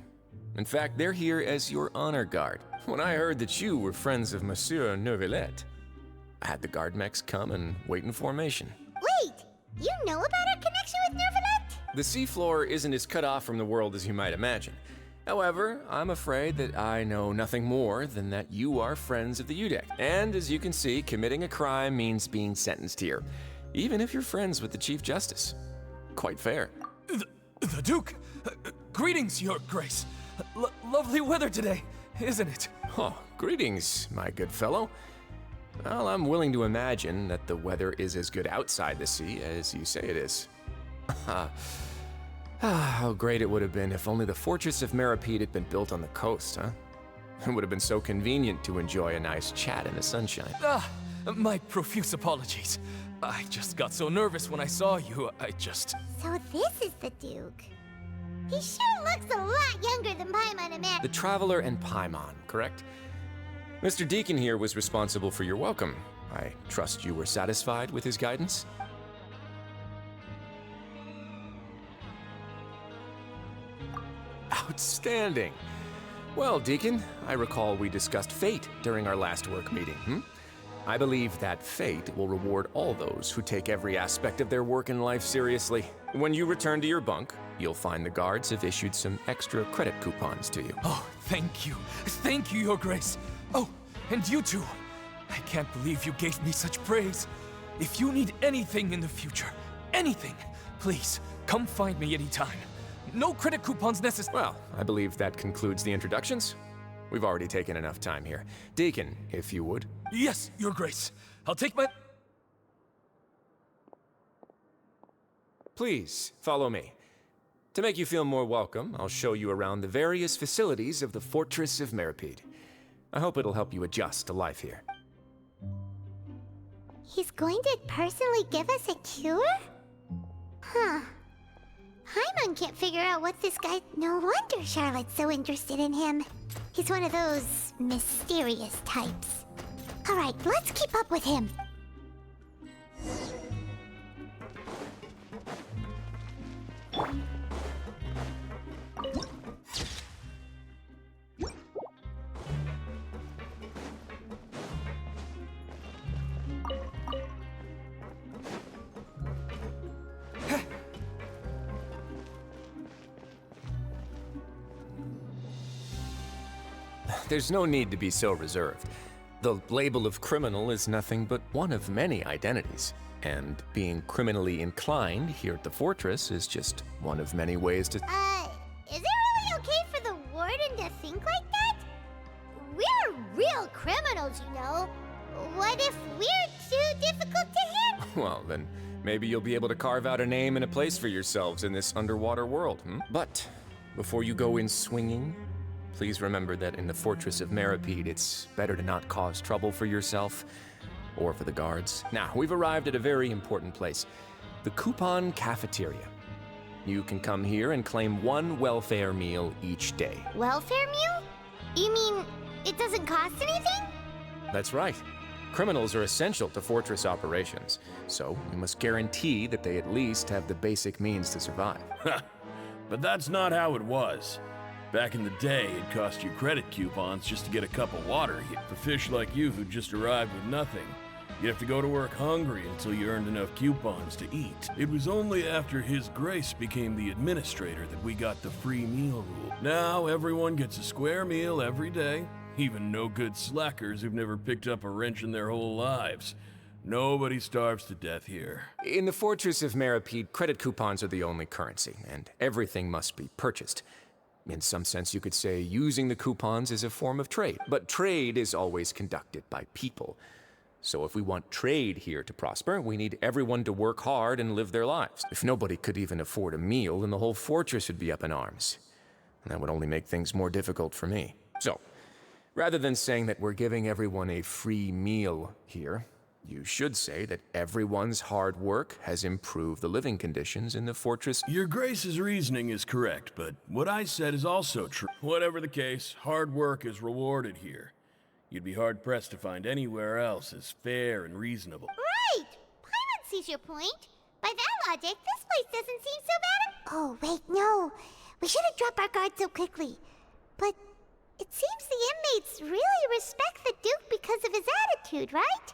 In fact, they're here as your honor guard. When I heard that you were friends of Monsieur Neuvillette, I had the Gardamex come and wait in formation. Wait, you know about our connection with Neuvillette? The seafloor isn't as cut off from the world as you might imagine. However, I'm afraid that I know nothing more than that you are friends of the UDEC. And as you can see, committing a crime means being sentenced here, even if you're friends with the Chief Justice. Quite fair. The Duke! Greetings, Your Grace. Lovely weather today, isn't it? Oh, greetings, my good fellow. Well, I'm willing to imagine that the weather is as good outside the sea as you say it is. How great it would have been if only the Fortress of Meripede had been built on the coast, huh? It would have been so convenient to enjoy a nice chat in the sunshine. My profuse apologies. I just got so nervous when I saw you, So this is the Duke. He sure looks a lot younger than Paimon and Matt. The Traveler and Paimon, correct? Mr. Deacon here was responsible for your welcome. I trust you were satisfied with his guidance? Outstanding. Well, Deacon, I recall we discussed fate during our last work meeting, I believe that fate will reward all those who take every aspect of their work in life seriously. When you return to your bunk, you'll find the guards have issued some extra credit coupons to you. Oh, thank you. Thank you, Your Grace. Oh, and you too. I can't believe you gave me such praise. If you need anything in the future, anything, please, come find me anytime. No credit coupons necessary. Well, I believe that concludes the introductions. We've already taken enough time here. Deacon, if you would. Yes, Your Grace. I'll take my... Please, follow me. To make you feel more welcome, I'll show you around the various facilities of the Fortress of Meripede. I hope it'll help you adjust to life here. He's going to personally give us a cure? Huh. Paimon can't figure out what this guy... No wonder Charlotte's so interested in him. He's one of those mysterious types. Alright, let's keep up with him. There's no need to be so reserved. The label of criminal is nothing but one of many identities. And being criminally inclined here at the Fortress is just one of many ways to... Is it really okay for the Warden to think like that? We're real criminals, you know. What if we're too difficult to hit? Well, then maybe you'll be able to carve out a name and a place for yourselves in this underwater world, But before you go in swinging, please remember that in the Fortress of Meripede, it's better to not cause trouble for yourself or for the guards. Now, we've arrived at a very important place, the Coupon Cafeteria. You can come here and claim one welfare meal each day. Welfare meal? You mean it doesn't cost anything? That's right. Criminals are essential to Fortress operations, so we must guarantee that they at least have the basic means to survive. But that's not how it was. Back in the day, it cost you credit coupons just to get a cup of water. For fish like you who just arrived with nothing, you'd have to go to work hungry until you earned enough coupons to eat. It was only after His Grace became the administrator that we got the free meal rule. Now everyone gets a square meal every day, even no-good slackers who've never picked up a wrench in their whole lives. Nobody starves to death here. In the Fortress of Meripede, credit coupons are the only currency, and everything must be purchased. In some sense, you could say using the coupons is a form of trade. But trade is always conducted by people. So if we want trade here to prosper, we need everyone to work hard and live their lives. If nobody could even afford a meal, then the whole fortress would be up in arms. And that would only make things more difficult for me. So, rather than saying that we're giving everyone a free meal here, you should say that everyone's hard work has improved the living conditions in the fortress. Your Grace's reasoning is correct, but what I said is also true. Whatever the case, hard work is rewarded here. You'd be hard-pressed to find anywhere else as fair and reasonable. Right! Paimon sees your point. By that logic, this place doesn't seem so bad. Oh, wait, no. We shouldn't drop our guard so quickly. But it seems the inmates really respect the Duke because of his attitude, right?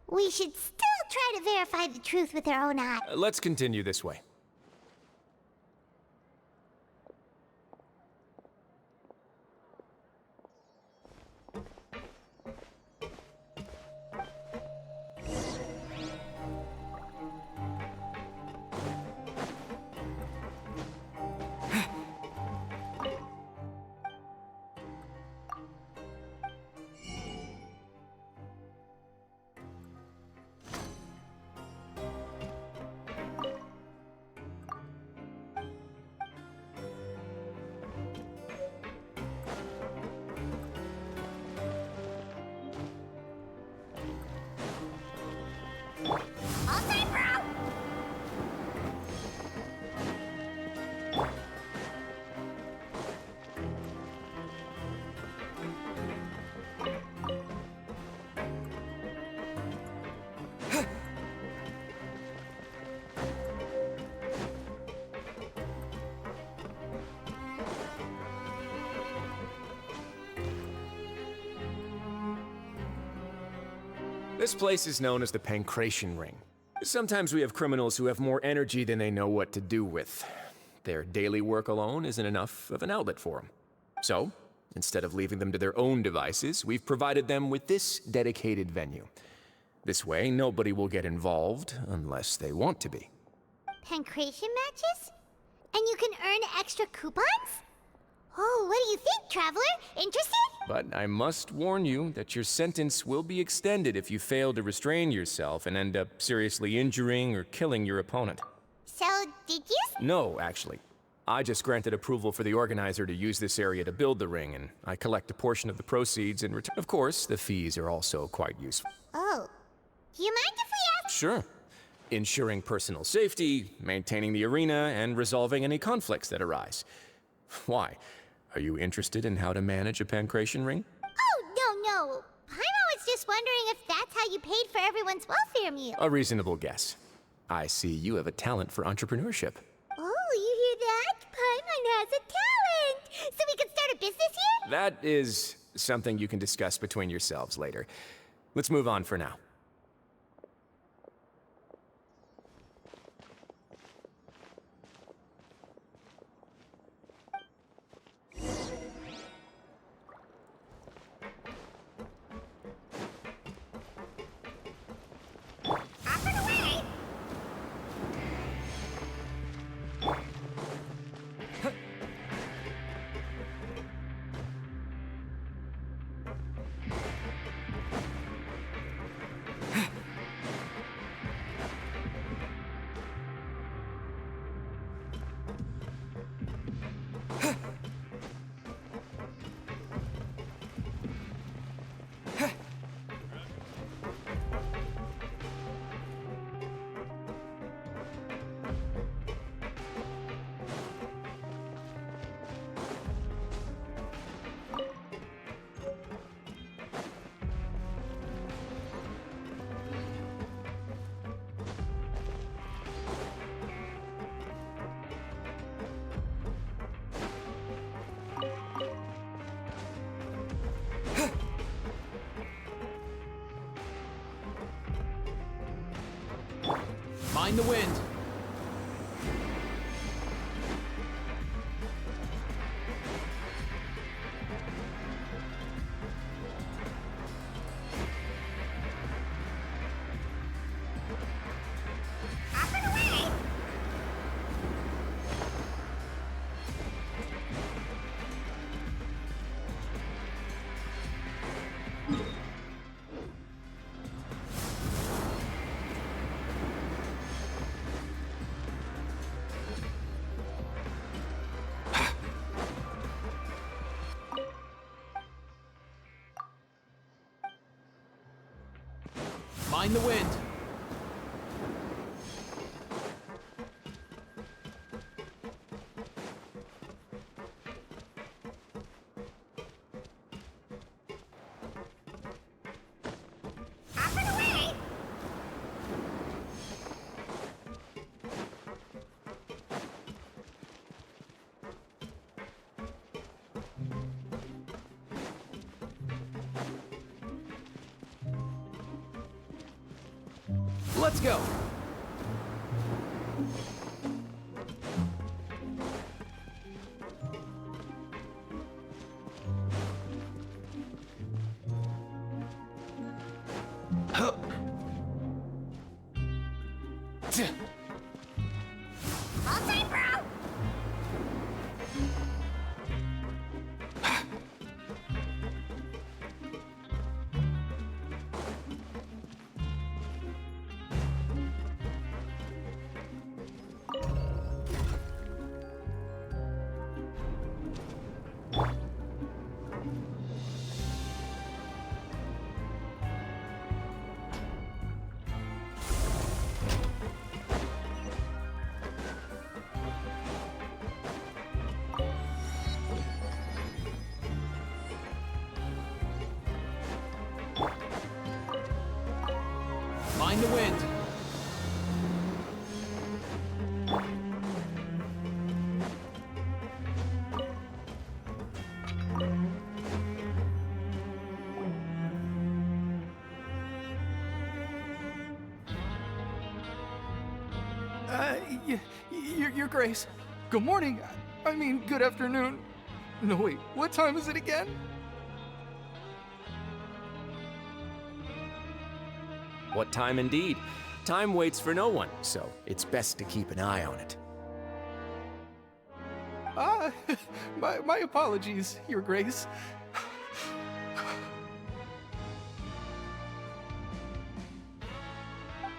We should still try to verify the truth with our own eyes. Let's continue this way. This place is known as the Pancration Ring. Sometimes we have criminals who have more energy than they know what to do with. Their daily work alone isn't enough of an outlet for them. So, instead of leaving them to their own devices, we've provided them with this dedicated venue. This way, nobody will get involved unless they want to be. Pancration matches? And you can earn extra coupons? Oh, what do you think, Traveler? Interested? But I must warn you that your sentence will be extended if you fail to restrain yourself and end up seriously injuring or killing your opponent. So, did you? No, actually. I just granted approval for the organizer to use this area to build the ring, and I collect a portion of the proceeds in return. Of course, the fees are also quite useful. Oh. Do you mind if we ask? Sure. Ensuring personal safety, maintaining the arena, and resolving any conflicts that arise. Why? Are you interested in how to manage a pancration ring? Oh, no. Paimon was just wondering if that's how you paid for everyone's welfare meal. A reasonable guess. I see you have a talent for entrepreneurship. Oh, you hear that? Paimon has a talent! So we can start a business here? That is something you can discuss between yourselves later. Let's move on for now. Mind the wind. Mind the wind. Let's go! Fontaine, bro! Mind the wind! Your Grace. Good morning. I mean, good afternoon. No, wait, what time is it again? What time indeed? Time waits for no one, so it's best to keep an eye on it. My apologies, Your Grace.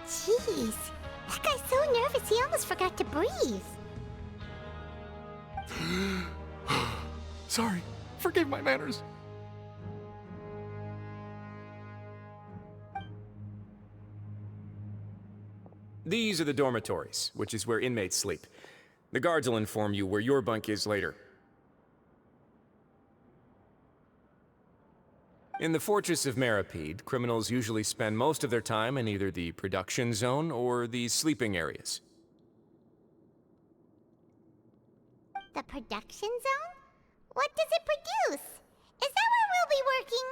Jeez, that guy's so nervous he almost forgot to breathe. Sorry, forgive my manners. These are the dormitories, which is where inmates sleep. The guards will inform you where your bunk is later. In the Fortress of Meripede, criminals usually spend most of their time in either the production zone or the sleeping areas. The production zone? What does it produce? Is that where we'll be working?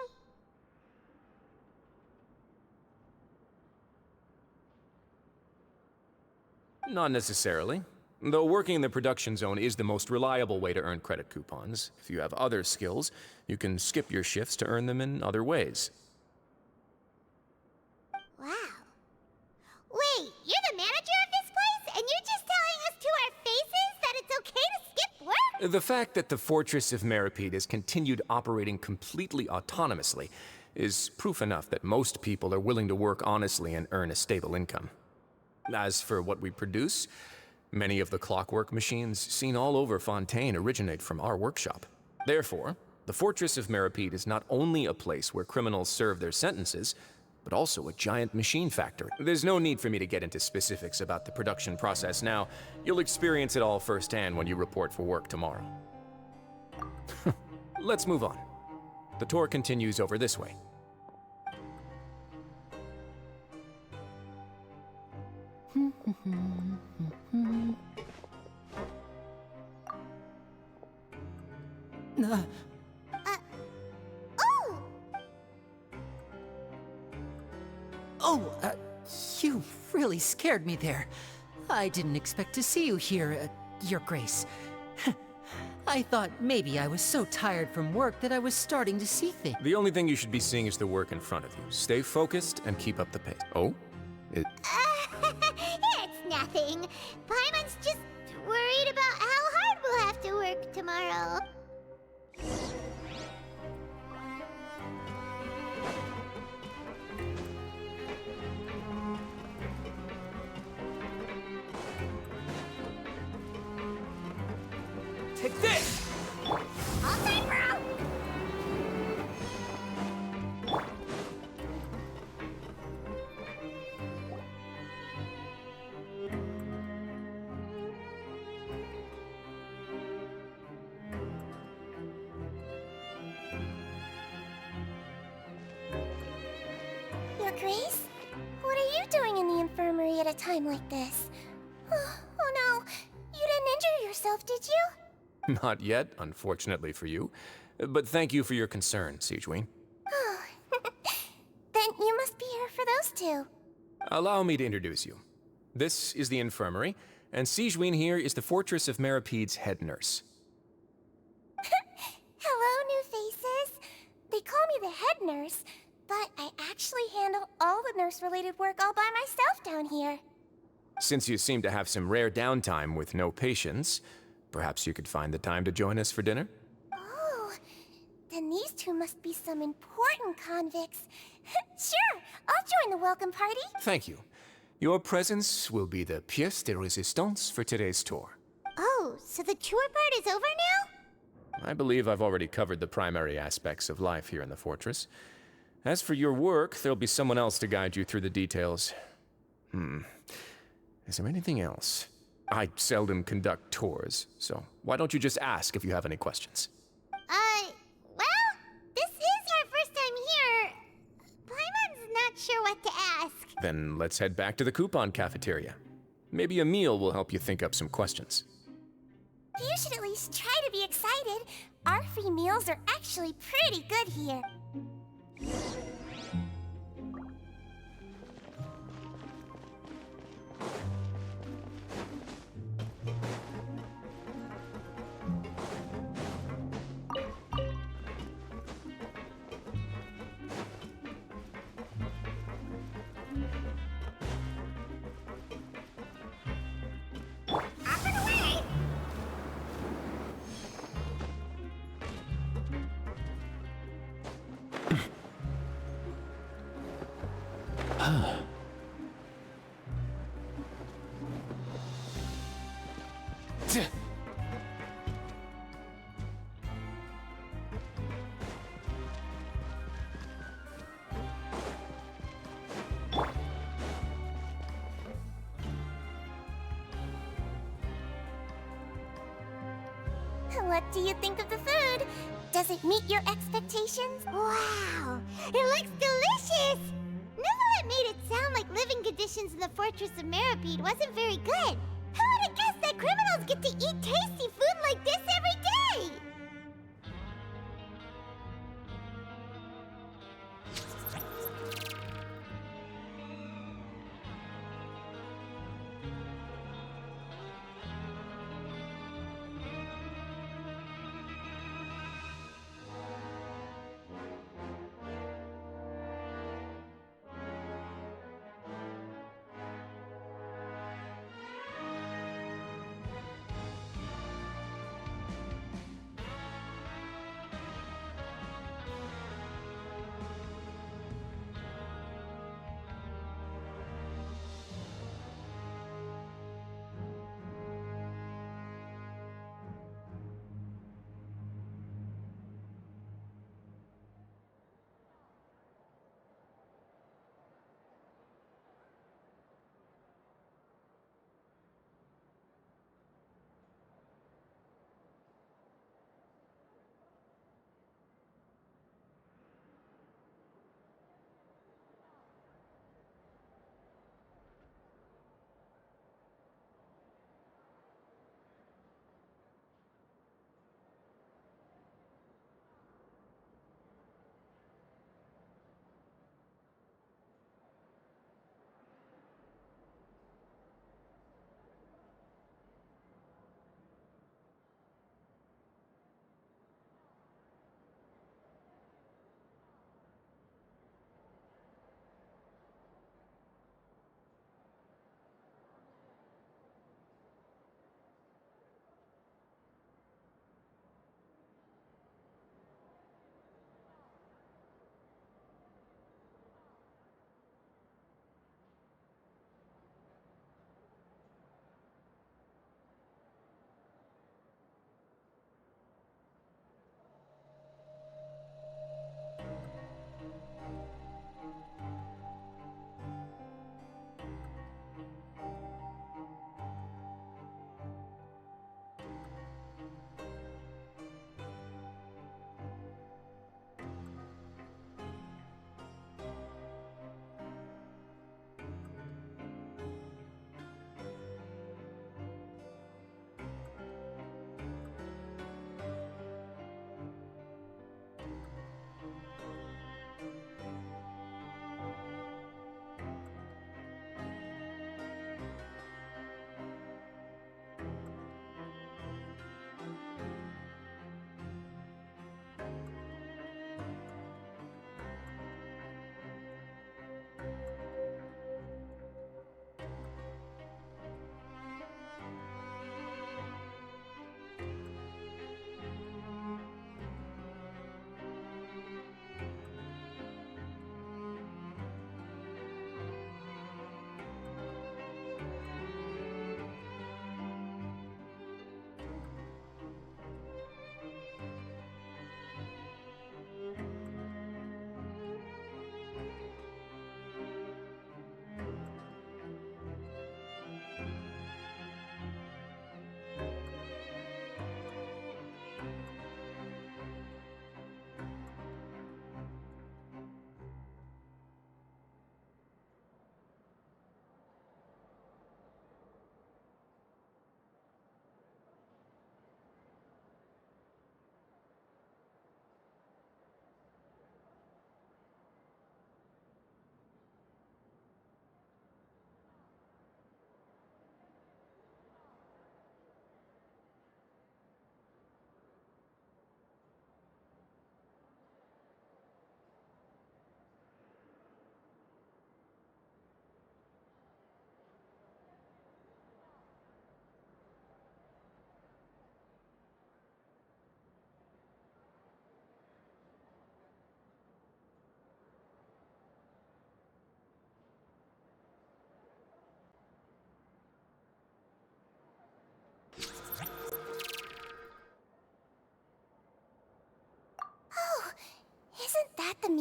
Not necessarily. Though working in the production zone is the most reliable way to earn credit coupons, if you have other skills, you can skip your shifts to earn them in other ways. Wow. Wait, you're the manager of this place, and you're just telling us to our faces that it's okay to skip work? The fact that the Fortress of Meripede has continued operating completely autonomously is proof enough that most people are willing to work honestly and earn a stable income. As for what we produce, many of the clockwork machines seen all over Fontaine originate from our workshop. Therefore, the Fortress of Meripede is not only a place where criminals serve their sentences, but also a giant machine factory. There's no need for me to get into specifics about the production process now. You'll experience it all firsthand when you report for work tomorrow. Let's move on. The tour continues over this way. You really scared me there. I didn't expect to see you here, Your Grace. I thought maybe I was so tired from work that I was starting to see things. The only thing you should be seeing is the work in front of you. Stay focused and keep up the pace. Oh? It's nothing. Paimon's just worried about how hard we'll have to work tomorrow. Take this! All time, bro! Your Grace? What are you doing in the infirmary at a time like this? Oh no, you didn't injure yourself, did you? Not yet, unfortunately for you. But thank you for your concern, Siegeween. Then you must be here for those two. Allow me to introduce you. This is the infirmary, and Sigewinne here is the Fortress of Merapede's head nurse. Hello, new faces. They call me the head nurse, but I actually handle all the nurse-related work all by myself down here. Since you seem to have some rare downtime with no patients, perhaps you could find the time to join us for dinner? Oh, then these two must be some important convicts. Sure, I'll join the welcome party. Thank you. Your presence will be the pièce de résistance for today's tour. Oh, so the tour part is over now? I believe I've already covered the primary aspects of life here in the fortress. As for your work, there'll be someone else to guide you through the details. Is there anything else? I seldom conduct tours, so why don't you just ask if you have any questions? Well, this is our first time here. Paimon's not sure what to ask. Then let's head back to the coupon cafeteria. Maybe a meal will help you think up some questions. You should at least try to be excited. Our free meals are actually pretty good here. What do you think of the food? Does it meet your expectations? Wow, it looks delicious! Neverlet made it sound like living conditions in the Fortress of Meripede wasn't very good. Who would have guessed that criminals get to eat tasty food like this every day?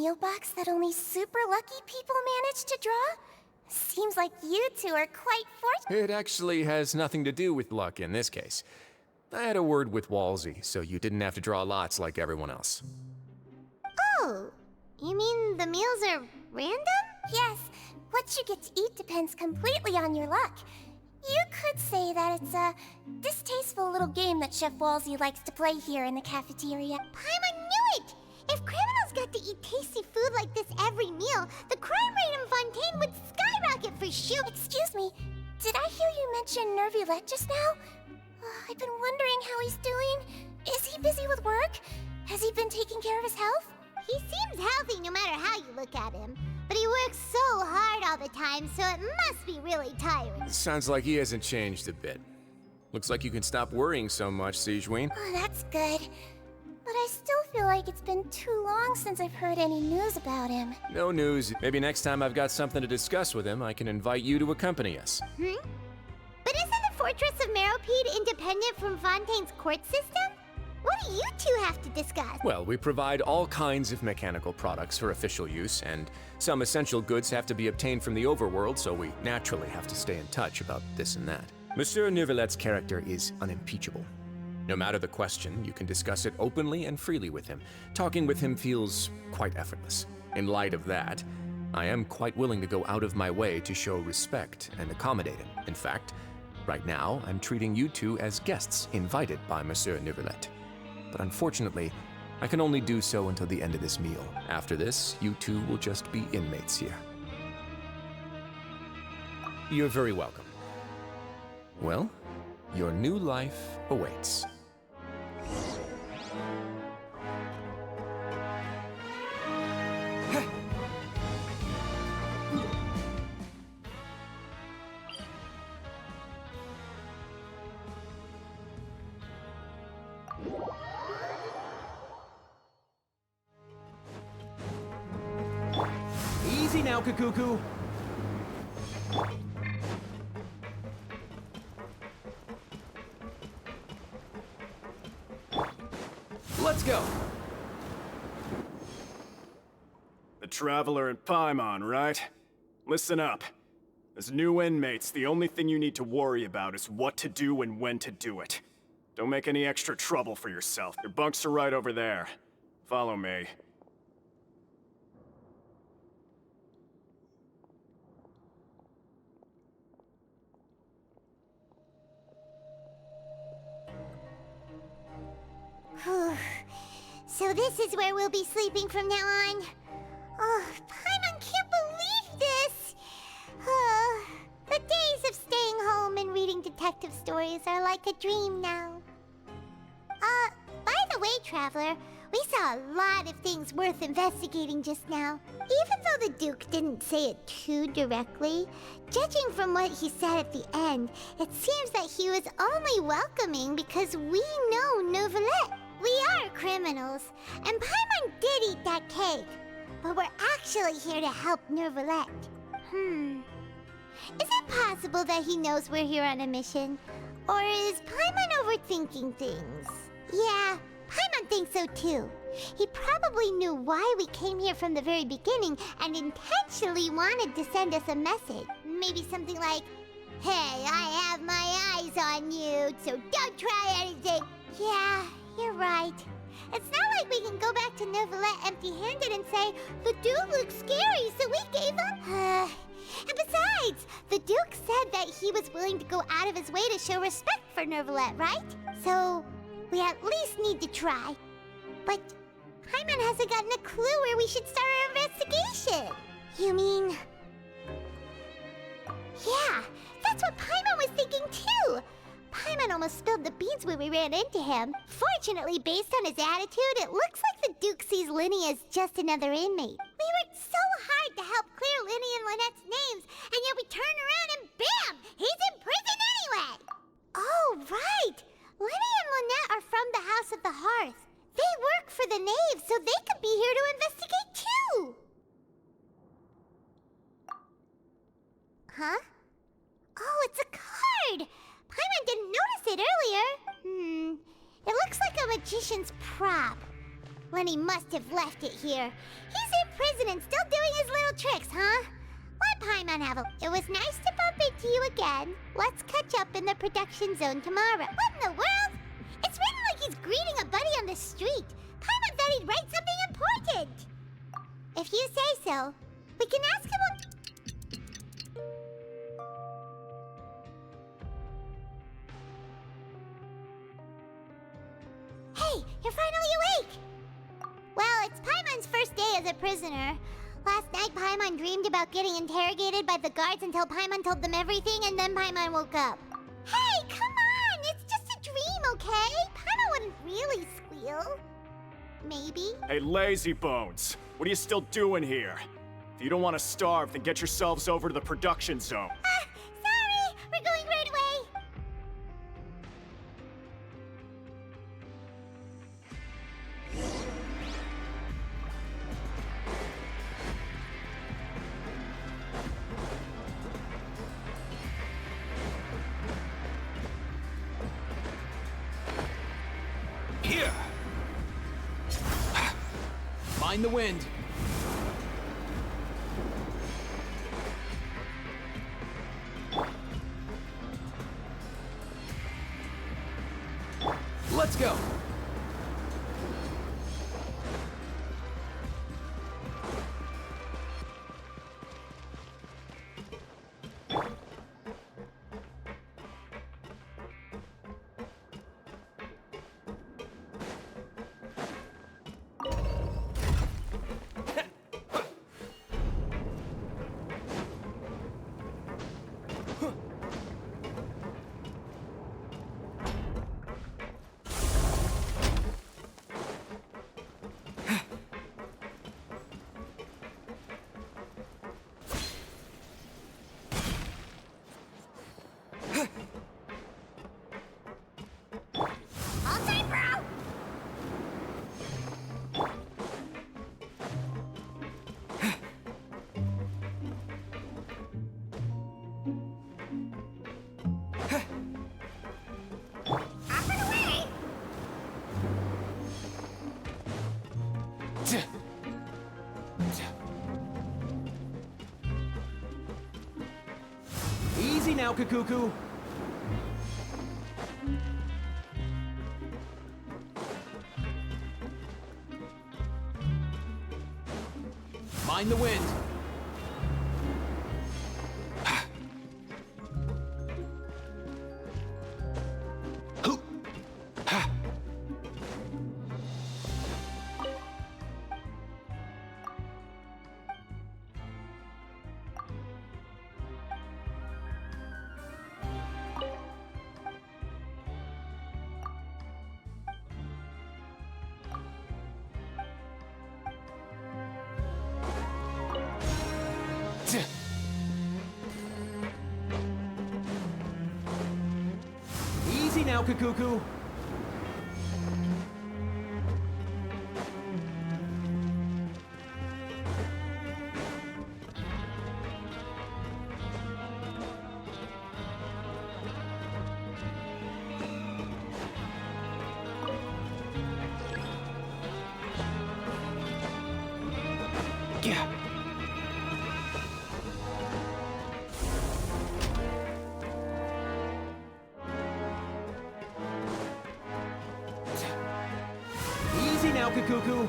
meal box that only super lucky people manage to draw? Seems like you two are quite fortunate. It actually has nothing to do with luck in this case. I had a word with Walsey, so you didn't have to draw lots like everyone else. Oh, you mean the meals are random? Yes, what you get to eat depends completely on your luck. You could say that it's a distasteful little game that Chef Walsey likes to play here in the cafeteria. Paimon knew it! If criminals got to eat tasty food like this every meal, the crime rate in Fontaine would skyrocket for sure. Excuse me, did I hear you mention Nervulette just now? I've been wondering how he's doing. Is he busy with work? Has he been taking care of his health? He seems healthy no matter how you look at him. But he works so hard all the time, so it must be really tiring. Sounds like he hasn't changed a bit. Looks like you can stop worrying so much, Sigewinne. Oh, that's good. But I still feel like it's been too long since I've heard any news about him. No news. Maybe next time I've got something to discuss with him, I can invite you to accompany us. But isn't the Fortress of Meropide independent from Fontaine's court system? What do you two have to discuss? Well, we provide all kinds of mechanical products for official use, and some essential goods have to be obtained from the overworld, so we naturally have to stay in touch about this and that. Monsieur Nervulette's character is unimpeachable. No matter the question, you can discuss it openly and freely with him. Talking with him feels quite effortless. In light of that, I am quite willing to go out of my way to show respect and accommodate him. In fact, right now, I'm treating you two as guests invited by Monsieur Nervulette. But unfortunately, I can only do so until the end of this meal. After this, you two will just be inmates here. You're very welcome. Well, your new life awaits. Easy now, Kakuku. Let's go. The Traveler and Paimon, right? Listen up. As new inmates, the only thing you need to worry about is what to do and when to do it. Don't make any extra trouble for yourself. Your bunks are right over there. Follow me. So this is where we'll be sleeping from now on. Oh, Paimon can't believe this! The days of staying home and reading detective stories are like a dream now. By the way, Traveler, we saw a lot of things worth investigating just now. Even though the Duke didn't say it too directly, judging from what he said at the end, it seems that he was only welcoming because we know Nervulette. We are criminals, and Paimon did eat that cake, but we're actually here to help Nervulette. Is it possible that he knows we're here on a mission? Or is Paimon overthinking things? Yeah, Paimon thinks so too. He probably knew why we came here from the very beginning and intentionally wanted to send us a message. Maybe something like, "Hey, I have my eyes on you, so don't try anything." Yeah, you're right. It's not like we can go back to Nervulette empty-handed and say, "The Duke looks scary, so we gave up." And besides, the Duke said that he was willing to go out of his way to show respect for Nervulette, right? So, we at least need to try. But Paimon hasn't gotten a clue where we should start our investigation. You mean... Yeah, that's what Paimon was thinking too. Paimon almost spilled the beans when we ran into him. Fortunately, based on his attitude, it looks like the Duke sees Linny as just another inmate. We worked so hard to help clear Linny and Lynette's names, and yet we turn around and bam! He's in prison anyway! Oh, right! Linny and Lynette are from the House of the Hearth. They work for the Knave, so they could be here to investigate too! Huh? Oh, it's a card! Paimon didn't notice it earlier. It looks like a magician's prop. Lenny must have left it here. He's in prison and still doing his little tricks, huh? Let Paimon have a... It was nice to bump into you again. Let's catch up in the production zone tomorrow. What in the world? It's written like he's greeting a buddy on the street. Paimon thought he'd write something important. If you say so, we can ask him what... Hey, you're finally awake! Well, it's Paimon's first day as a prisoner. Last night, Paimon dreamed about getting interrogated by the guards until Paimon told them everything, and then Paimon woke up. Hey, come on! It's just a dream, okay? Paimon wouldn't really squeal. Maybe. Hey, lazy bones. What are you still doing here? If you don't want to starve, then get yourselves over to the production zone. Sorry! We're going right away! Here! Mind the wind. Let's go! Easy now, Kakuku. Mind the wind. Easy now, Kakuku. Yeah. Easy now, Kakuku.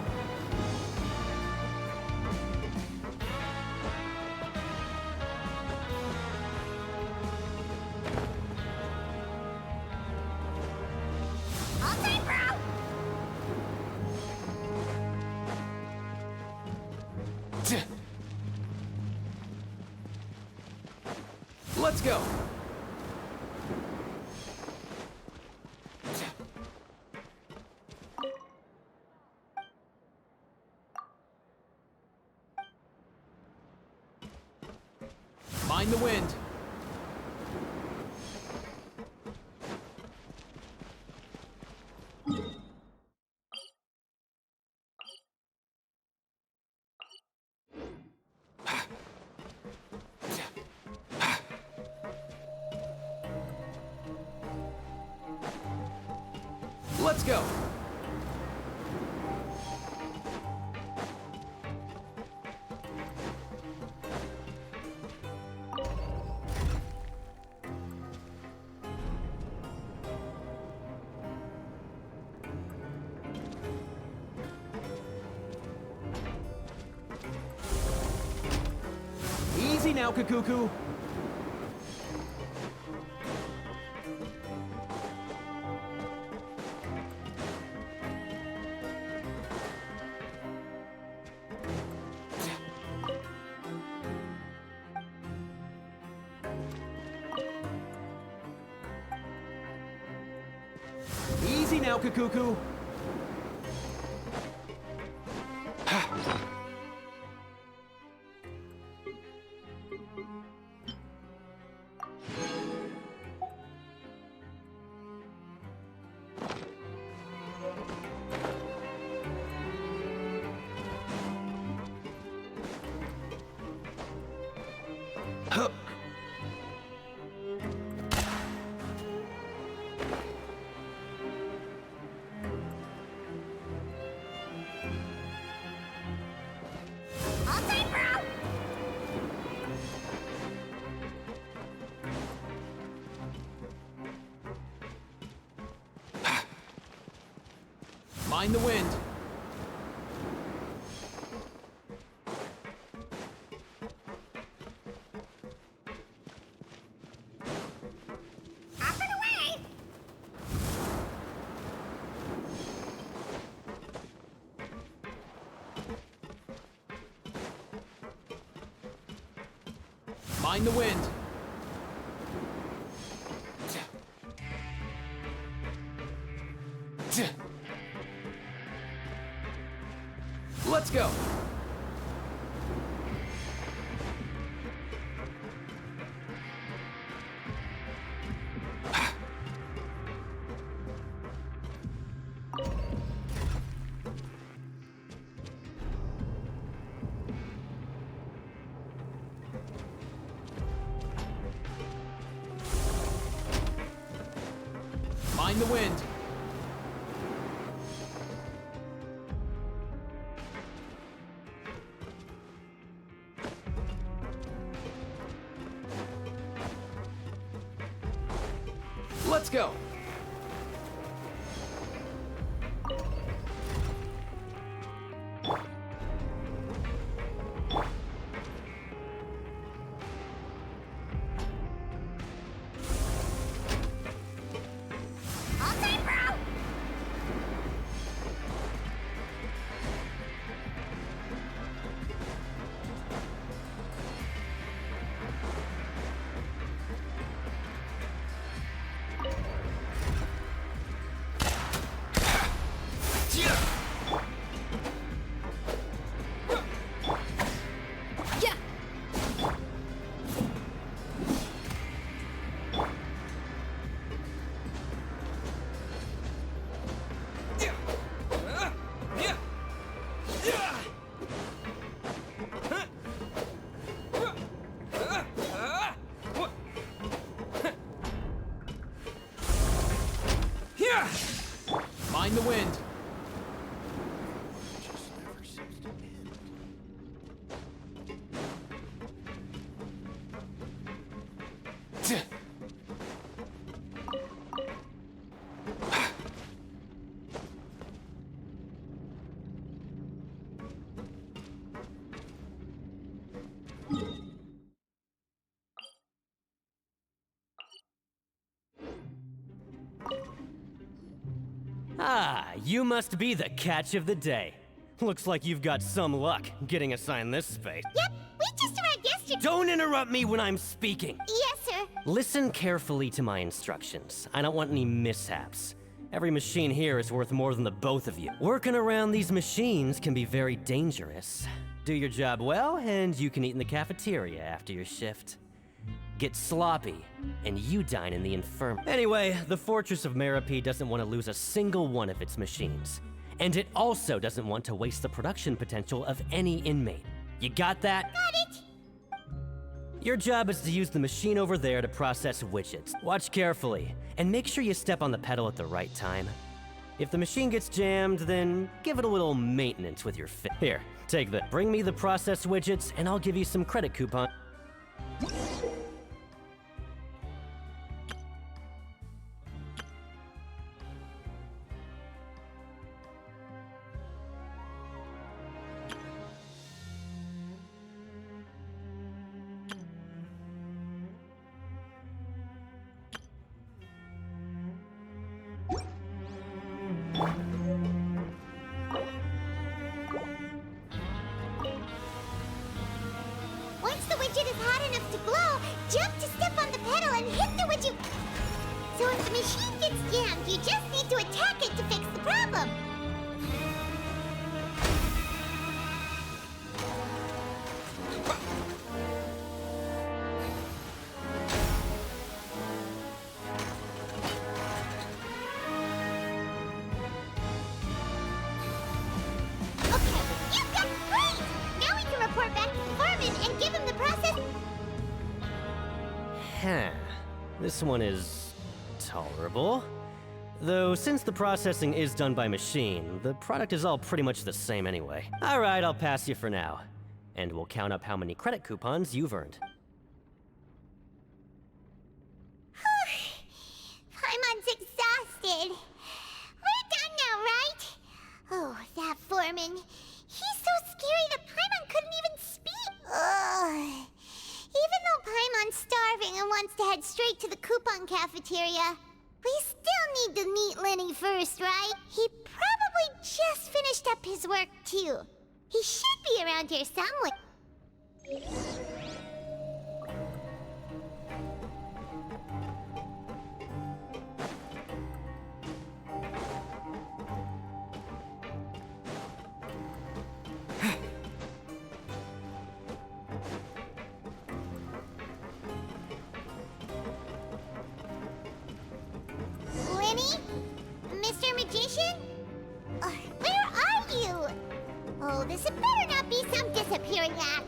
All time, bro! Let's go. Mind the wind. Let's go. Easy now, Kakuku. Easy now, Kakuku. Mind the wind. Up and away! Mind the wind. Let's go. Mind the wind. Let's go. All time, bro! Yeah. Mind the wind. Ah, you must be the catch of the day. Looks like you've got some luck getting assigned this space. Yep, we just arrived yesterday. Don't interrupt me when I'm speaking. Yes, sir. Listen carefully to my instructions. I don't want any mishaps. Every machine here is worth more than the both of you. Working around these machines can be very dangerous. Do your job well, and you can eat in the cafeteria after your shift. Get sloppy, and you dine in the infirmary. Anyway, the Fortress of Meripede doesn't want to lose a single one of its machines. And it also doesn't want to waste the production potential of any inmate. You got that? Got it. Your job is to use the machine over there to process widgets. Watch carefully, and make sure you step on the pedal at the right time. If the machine gets jammed, then give it a little maintenance with your fit. Here, take that. Bring me the processed widgets, and I'll give you some credit coupon. jump to step on the pedal and hit the widget. So if the machine gets jammed, you just need to attack it to fix the problem. Okay, you got great! Now we can report back to the foreman and give him the process. Huh. This one is tolerable. Though, since the processing is done by machine, the product is all pretty much the same anyway. Alright, I'll pass you for now. And we'll count up how many credit coupons you've earned. Paimon's exhausted. We're done now, right? Oh, that foreman. He's so scary that Paimon couldn't even speak. Ugh. Even though Paimon's starving and wants to head straight to the coupon cafeteria, we still need to meet Lenny first, right? He probably just finished up his work, too. He should be around here somewhere. Lenny? Mr. Magician? Where are you? Oh, this had better not be some disappearing act.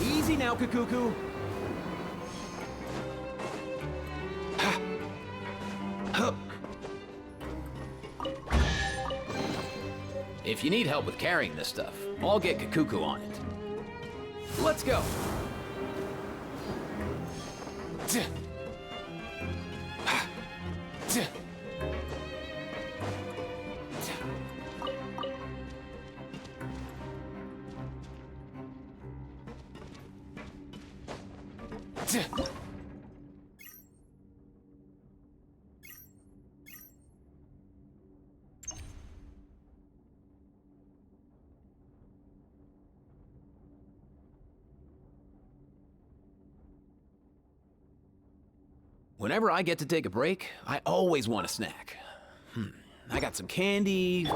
Easy now, Kakuku. If you need help with carrying this stuff, I'll get Kakuku on it. Let's go. Whenever I get to take a break, I always want a snack. I got some candy.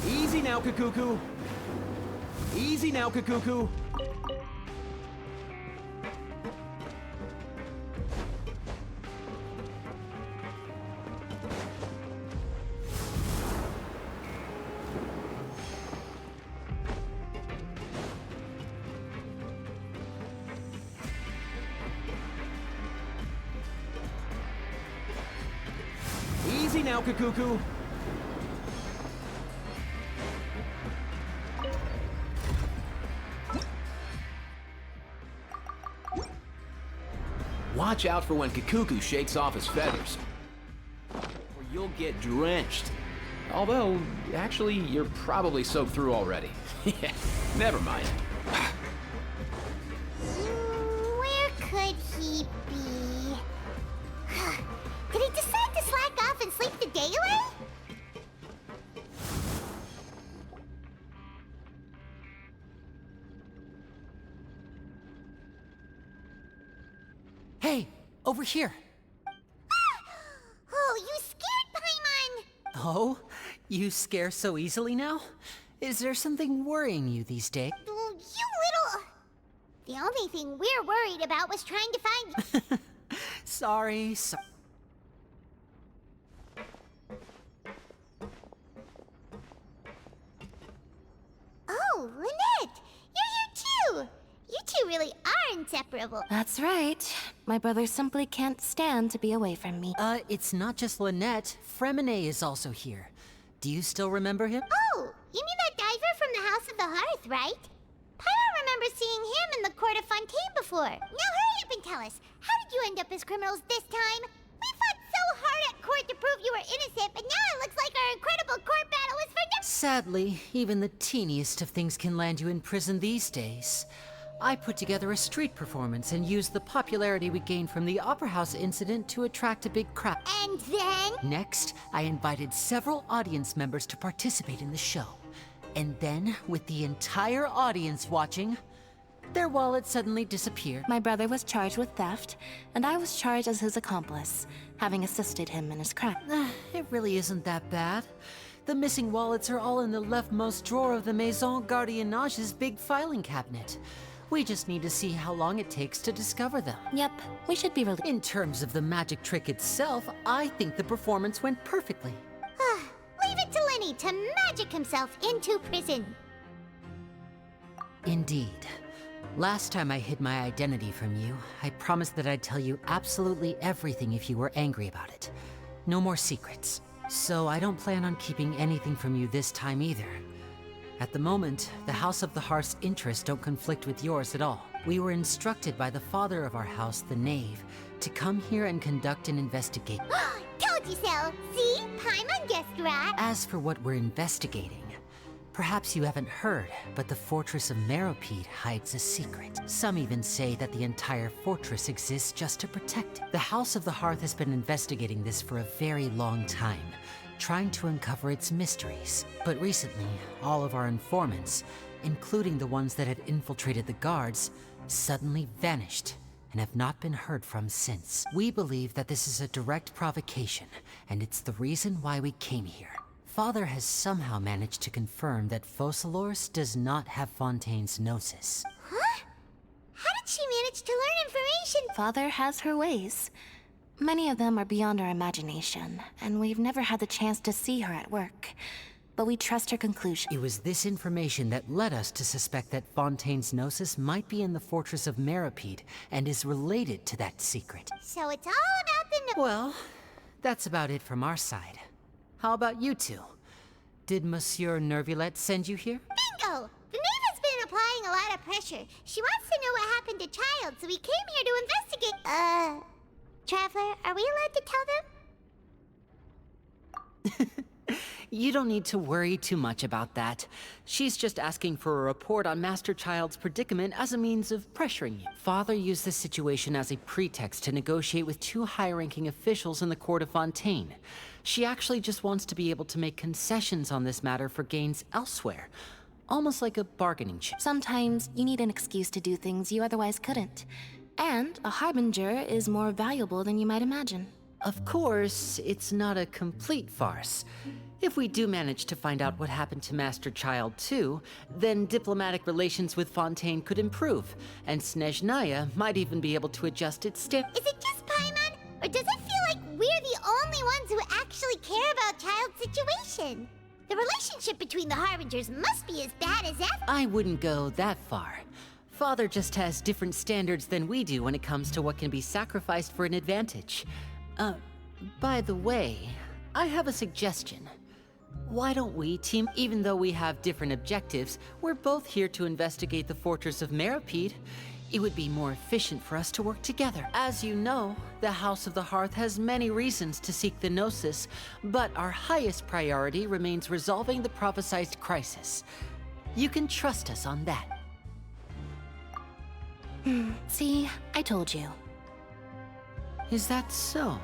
Easy now, Kakuku. Easy now, Kakuku. Easy now, Kakuku. Watch out for when Kakuku shakes off his feathers, or you'll get drenched. Although, actually, you're probably soaked through already. Yeah, never mind. Where could he be? Did he decide to slack off and sleep the day away? over here. Oh, you scared Paimon! Oh? You scare so easily now? Is there something worrying you these days? Oh, you little... The only thing we're worried about was trying to find... Sorry. Oh, Lynette! You're here too! You two really are inseparable. That's right. My brother simply can't stand to be away from me. It's not just Lynette. Fremine is also here. Do you still remember him? Oh, you mean that diver from the House of the Hearth, right? Paimon remembers seeing him in the court of Fontaine before. Now hurry up and tell us, how did you end up as criminals this time? We fought so hard at court to prove you were innocent, but now it looks like our incredible court battle was for nothing. Sadly, even the teeniest of things can land you in prison these days. I put together a street performance and used the popularity we gained from the Opera House incident to attract a big crowd. And then? Next, I invited several audience members to participate in the show. And then, with the entire audience watching, their wallet suddenly disappeared. My brother was charged with theft, and I was charged as his accomplice, having assisted him in his crime. It really isn't that bad. The missing wallets are all in the leftmost drawer of the Maison Gardiennage's big filing cabinet. We just need to see how long it takes to discover them. Yep, we should be In terms of the magic trick itself, I think the performance went perfectly. Leave it to Lenny to magic himself into prison. Indeed. Last time I hid my identity from you, I promised that I'd tell you absolutely everything if you were angry about it. No more secrets. So I don't plan on keeping anything from you this time either. At the moment, the House of the Hearth's interests don't conflict with yours at all. We were instructed by the father of our house, the Knave, to come here and conduct an investigation. Told you so! See? Paimon guessed right. As for what we're investigating, perhaps you haven't heard, but the fortress of Meropide hides a secret. Some even say that the entire fortress exists just to protect it. The House of the Hearth has been investigating this for a very long time, trying to uncover its mysteries. But recently, all of our informants, including the ones that had infiltrated the guards, suddenly vanished and have not been heard from since. We believe that this is a direct provocation, and it's the reason why we came here. Father has somehow managed to confirm that Focalors does not have Fontaine's Gnosis. Huh? How did she manage to learn information? Father has her ways. Many of them are beyond our imagination, and we've never had the chance to see her at work. But we trust her conclusion. It was this information that led us to suspect that Fontaine's Gnosis might be in the fortress of Meropide and is related to that secret. So it's all about the... Well, that's about it from our side. How about you two? Did Monsieur Nervulette send you here? Bingo! The Knave has been applying a lot of pressure. She wants to know what happened to Child, so we came here to investigate. Traveler, are we allowed to tell them? You don't need to worry too much about that. She's just asking for a report on Master Child's predicament as a means of pressuring you. Father used this situation as a pretext to negotiate with two high-ranking officials in the court of Fontaine. She actually just wants to be able to make concessions on this matter for gains elsewhere. Almost like a bargaining chip. Sometimes you need an excuse to do things you otherwise couldn't. And a harbinger is more valuable than you might imagine. Of course, it's not a complete farce. If we do manage to find out what happened to Master Child too, then diplomatic relations with Fontaine could improve, and Snezhnaya might even be able to adjust its step. Is it just Paimon? Or does it feel like we're the only ones who actually care about Child's situation? The relationship between the Harbingers must be as bad as ever. I wouldn't go that far. Father just has different standards than we do when it comes to what can be sacrificed for an advantage. By the way, I have a suggestion. Why don't we team? Even though we have different objectives, we're both here to investigate the fortress of Meropide. It would be more efficient for us to work together. As you know, the House of the Hearth has many reasons to seek the Gnosis, but our highest priority remains resolving the prophesized crisis. You can trust us on that. See, I told you. Is that so?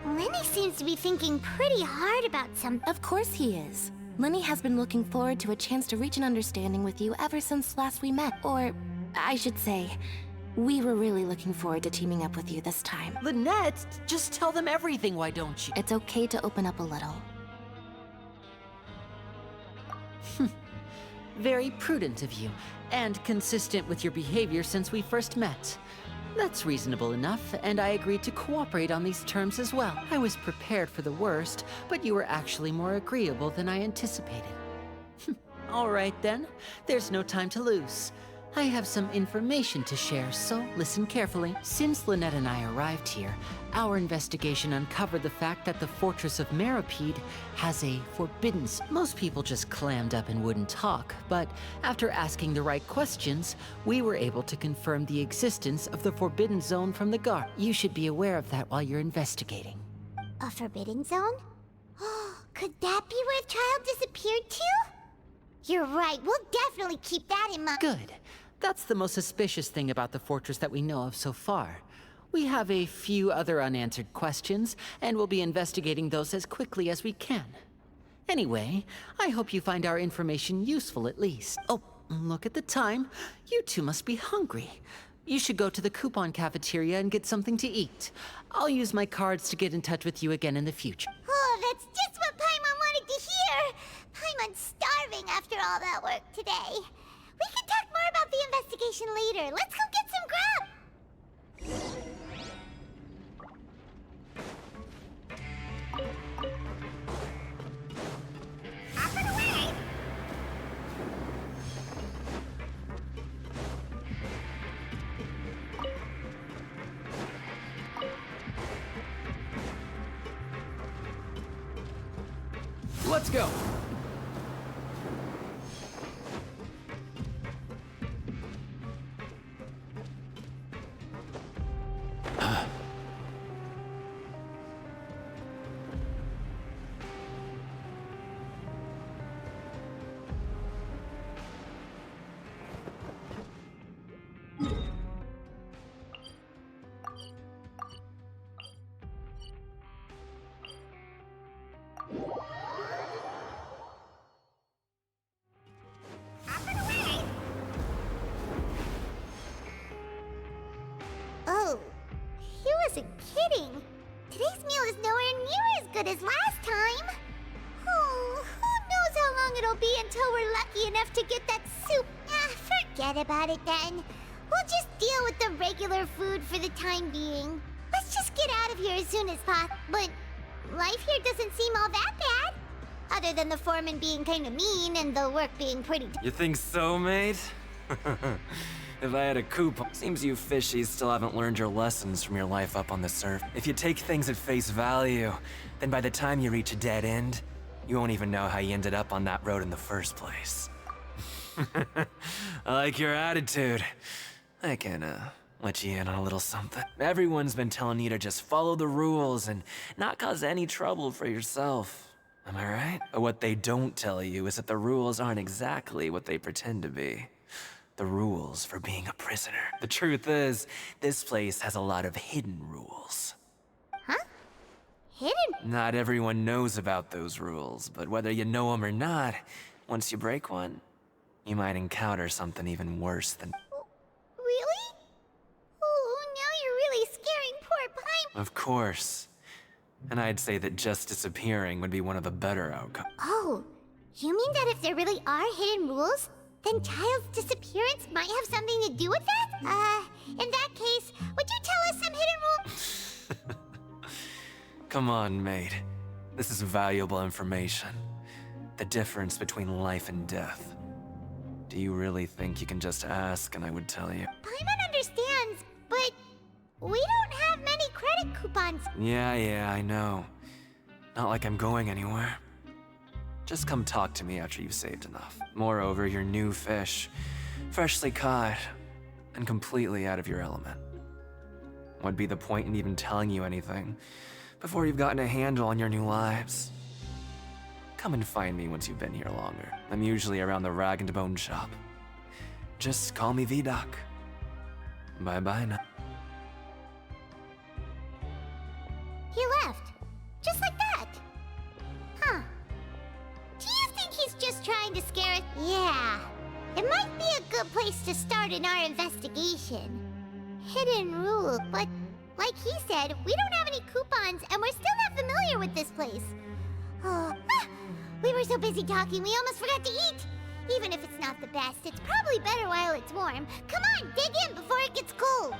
Lenny seems to be thinking pretty hard about something. Of course he is. Lenny has been looking forward to a chance to reach an understanding with you ever since last we met. Or, I should say, We were really looking forward to teaming up with you this time. Lynette, just tell them everything, why don't you? It's okay to open up a little. Very prudent of you, and consistent with your behavior since we first met. That's reasonable enough, and I agreed to cooperate on these terms as well. I was prepared for the worst, but you were actually more agreeable than I anticipated. All right then, there's no time to lose. I have some information to share, so listen carefully. Since Lynette and I arrived here, our investigation uncovered the fact that the Fortress of Meripede has a forbidden zone. Most people just clammed up and wouldn't talk, but after asking the right questions, we were able to confirm the existence of the Forbidden Zone from the guard. You should be aware of that while you're investigating. A forbidden zone? Could that be where the child disappeared to? You're right, we'll definitely keep that in mind. Good. That's the most suspicious thing about the fortress that we know of so far. We have a few other unanswered questions, and we'll be investigating those as quickly as we can. Anyway, I hope you find our information useful at least. Oh, look at the time. You two must be hungry. You should go to the coupon cafeteria and get something to eat. I'll use my cards to get in touch with you again in the future. Oh, that's just what Paimon wanted to hear! Paimon's starving after all that work today. We can talk more about the investigation later. Let's go get some grub! Off and away! Let's go! Oh, he wasn't kidding. Today's meal is nowhere near as good as last time. Oh, who knows how long it'll be until we're lucky enough to get that soup. Forget about it then. We'll just deal with the regular food for the time being. Let's just get out of here as soon as possible. But life here doesn't seem all that bad. Other than the foreman being kind of mean and the work being pretty... You think so, mate? If I had a coupon... Seems you fishies still haven't learned your lessons from your life up on the surf. If you take things at face value, then by the time you reach a dead end, you won't even know how you ended up on that road in the first place. I like your attitude. I can, let you in on a little something. Everyone's been telling you to just follow the rules and not cause any trouble for yourself. Am I right? But what they don't tell you is that the rules aren't exactly what they pretend to be. The rules for being a prisoner. The truth is, this place has a lot of hidden rules. Huh? Hidden? Not everyone knows about those rules, but whether you know them or not, once you break one, you might encounter something even worse than... Really? Oh, now you're really scaring poor Paimon. Of course. And I'd say that just disappearing would be one of the better outcomes. Oh, you mean that if there really are hidden rules, then Child's disappearance might have something to do with that? In that case, would you tell us some hidden rules? Come on, mate. This is valuable information. The difference between life and death. Do you really think you can just ask and I would tell you? Paimon understands, but we don't have many credit coupons. Yeah, I know. Not like I'm going anywhere. Just come talk to me after you've saved enough. Moreover, you're new fish, freshly caught, and completely out of your element. What'd be the point in even telling you anything before you've gotten a handle on your new lives? Come and find me once you've been here longer. I'm usually around the rag and bone shop. Just call me V-Doc. Bye-bye now. He left. Just like that. Huh. Do you think he's just trying to scare us? Yeah. It might be a good place to start in our investigation. hidden rule, but like he said, we don't have any coupons and we're still not familiar with this place. We were so busy talking, we almost forgot to eat. Even if it's not the best, it's probably better while it's warm. Come on, dig in before it gets cold.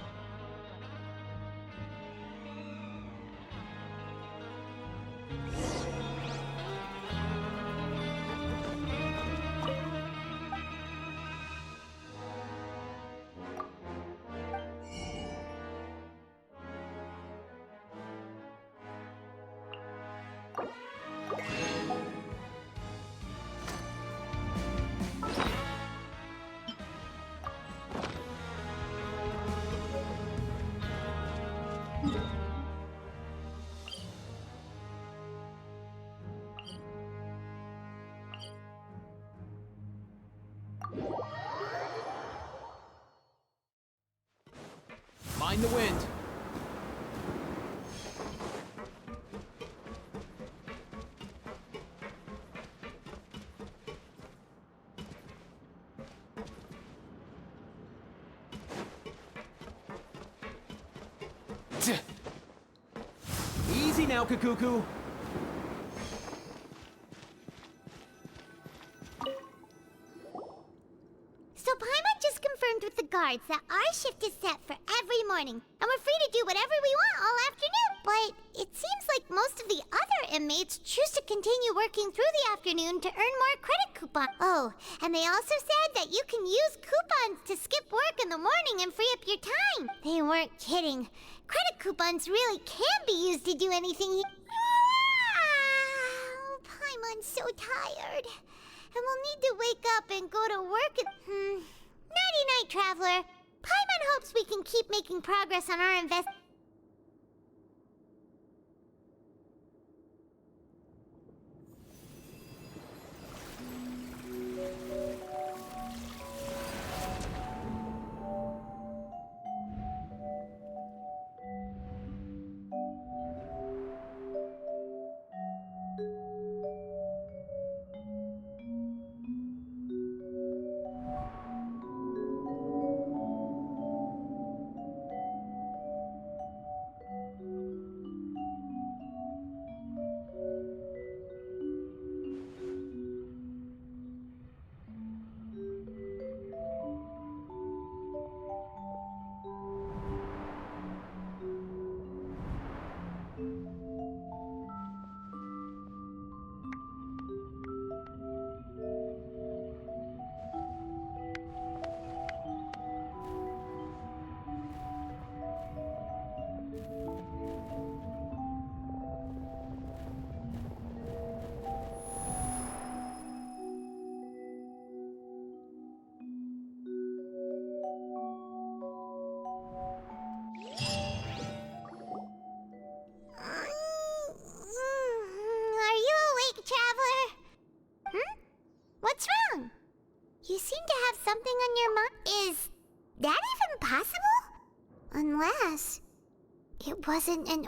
Mind the wind. Easy now, Kakuku. So Paimon just confirmed with the guards that our shift is set for every morning, and we're free to do whatever we want all afternoon. But it seems like most of the other inmates choose to continue working through the afternoon to earn more credit coupons. Oh, and they also said that you can use coupons to skip work in the morning and free up your time. They weren't kidding. Credit coupons really can be used to do anything. Paimon's so tired. And we'll need to wake up and go to work at... Nighty-night, Traveler. Paimon hopes we can keep making progress on our invest... Are you awake, Traveler? What's wrong? You seem to have something on your mind. Is that even possible? Unless it wasn't an...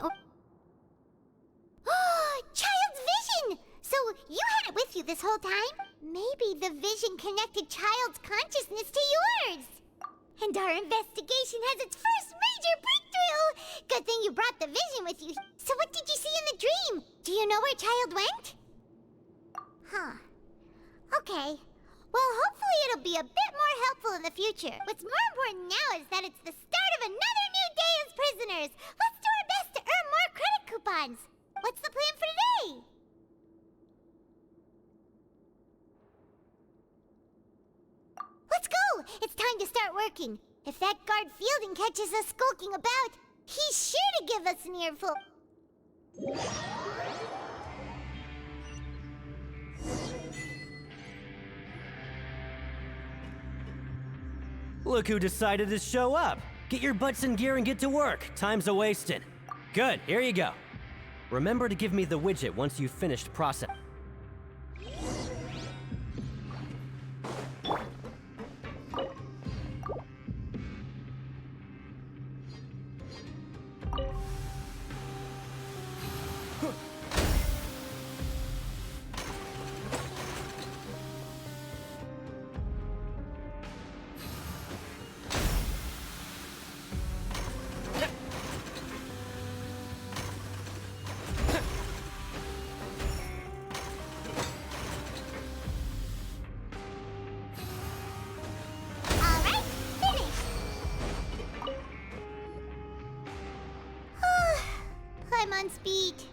Child's vision! So you had it with you this whole time? Maybe the vision connected Child's consciousness to yours. And our investigation has its first major breakthrough! Good thing you brought the vision with you. So what did you see in the dream? Do you know where Child went? Huh. Okay. Well, hopefully it'll be a bit more helpful in the future. What's more important now is that it's the start of another new day as prisoners. Let's do our best to earn more credit coupons. What's the plan for today? Let's go! It's time to start working. If that guard Fielding catches us skulking about, he's sure to give us an earful. Look who decided to show up. Get your butts in gear and get to work. Time's a-wasting. Good, here you go. Remember to give me the widget once you've finished processing. Paimon's beat.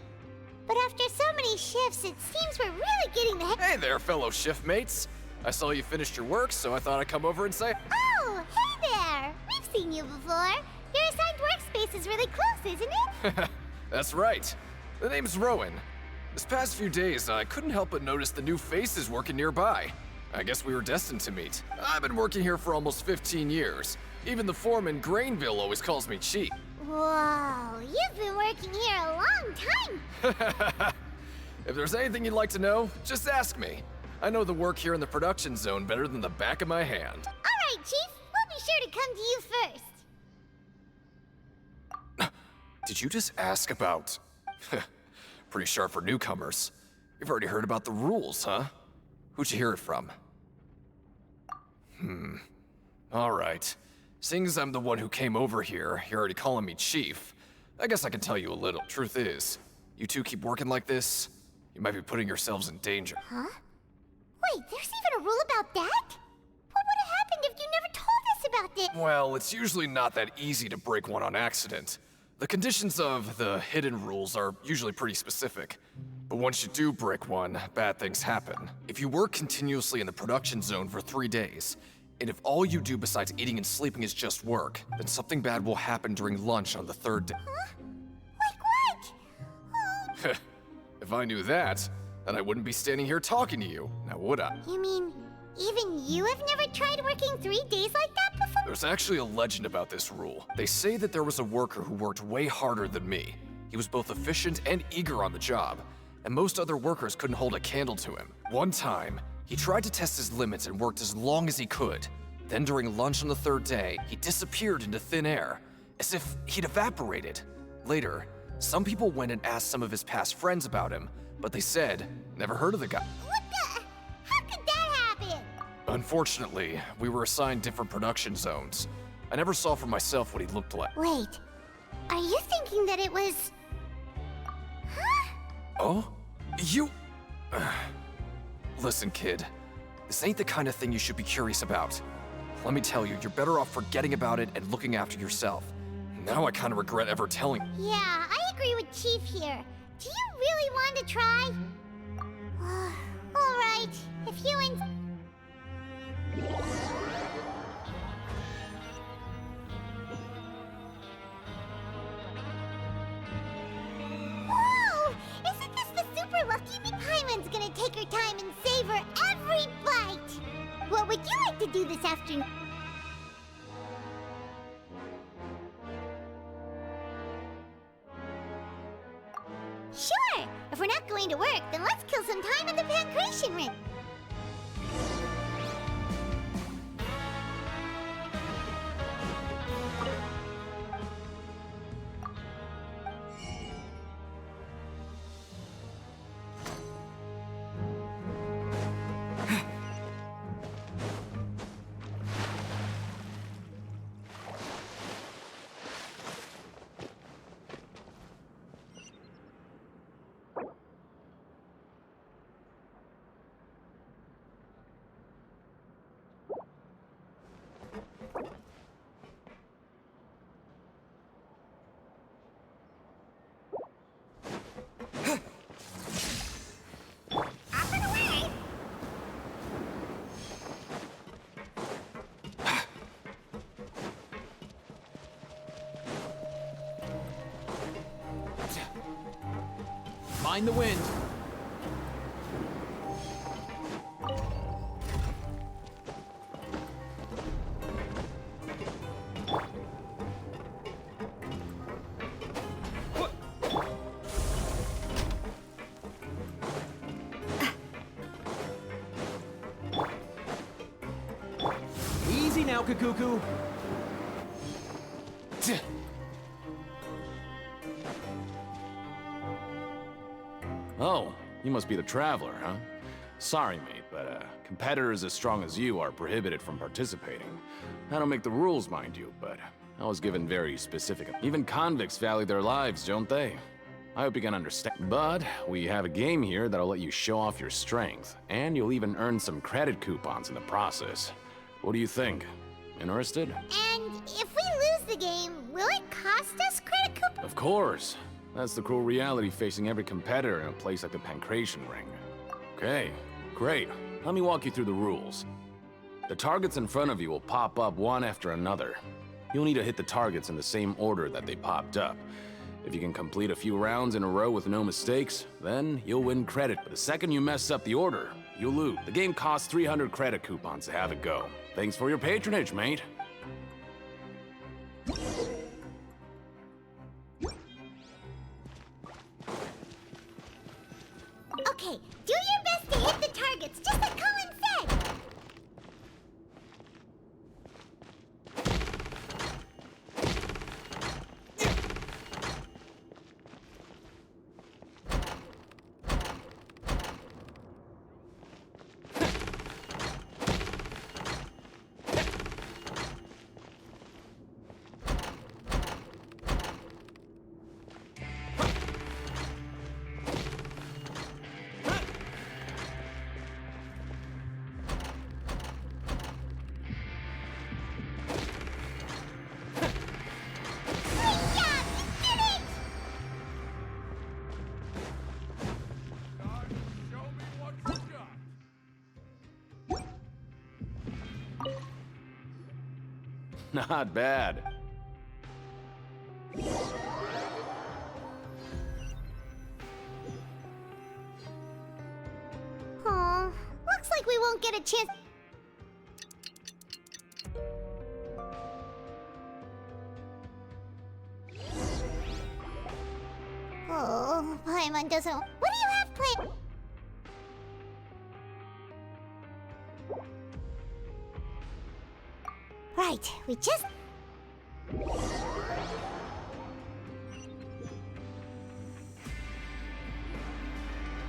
But after so many shifts, it seems we're really getting the Hey there, fellow shift mates. I saw you finished your work, so I thought I'd come over and say... Oh, hey there! We've seen you before. Your assigned workspace is really close, isn't it? That's right. The name's Rowan. This past few days, I couldn't help but notice the new faces working nearby. I guess we were destined to meet. I've been working here for almost 15 years. Even the foreman, Grainville, always calls me Chief. Whoa, you've been working here a long time. If there's anything you'd like to know, just ask me. I know the work here in the production zone better than the back of my hand. All right, Chief. We'll be sure to come to you first. Did you just ask about... Pretty sharp for newcomers. You've already heard about the rules, huh? Who'd you hear it from? Alright. Seeing as I'm the one who came over here, you're already calling me Chief. I guess I can tell you a little. Truth is, you two keep working like this, you might be putting yourselves in danger. Huh? Wait, there's even a rule about that? What would have happened if you never told us about it? Well, it's usually not that easy to break one on accident. The conditions of the hidden rules are usually pretty specific. But once you do break one, bad things happen. If you work continuously in the production zone for 3 days, and if all you do besides eating and sleeping is just work, then something bad will happen during lunch on the 3rd day. Huh? Like what? If I knew that, then I wouldn't be standing here talking to you, now would I? You mean, even you have never tried working 3 days like that before? There's actually a legend about this rule. They say that there was a worker who worked way harder than me. He was both efficient and eager on the job, and most other workers couldn't hold a candle to him. One time, he tried to test his limits and worked as long as he could. Then during lunch on the 3rd day, he disappeared into thin air, as if he'd evaporated. Later, some people went and asked some of his past friends about him, but they said, never heard of the guy. What the? How could that happen? Unfortunately, we were assigned different production zones. I never saw for myself what he looked like. Wait, are you thinking that it was... Huh? Oh? You... Listen, kid. This ain't the kind of thing you should be curious about. Let me tell you, you're better off forgetting about it and looking after yourself. Now I kind of regret ever telling you. Yeah, I agree with Chief here. Do you really want to try? All right, if you and... Whoa! Isn't this the super lucky me? Paimon's gonna take her time and savor every bite! What would you like to do this afternoon? Sure! If we're not going to work, then let's kill some time in the pancreation ring. Mind the wind. Easy now, Kakuku. Oh, you must be the Traveler, huh? Sorry, mate, but competitors as strong as you are prohibited from participating. I don't make the rules, mind you, but I was given very specific. Even convicts value their lives, don't they? I hope you can understand. But we have a game here that'll let you show off your strength, and you'll even earn some credit coupons in the process. What do you think? Interested? And if we lose the game, will it cost us credit coupons? Of course. That's the cruel reality facing every competitor in a place like the Pancration Ring. Okay, great. Let me walk you through the rules. The targets in front of you will pop up one after another. You'll need to hit the targets in the same order that they popped up. If you can complete a few rounds in a row with no mistakes, then you'll win credit. But the second you mess up the order, you'll lose. The game costs 300 credit coupons to have it go. Thanks for your patronage, mate. Okay, do your best to hit the targets, just like Colin said! Not bad. Aw, looks like we won't get a chance. Oh, Paimon doesn't. What do you have planned? Right, we just.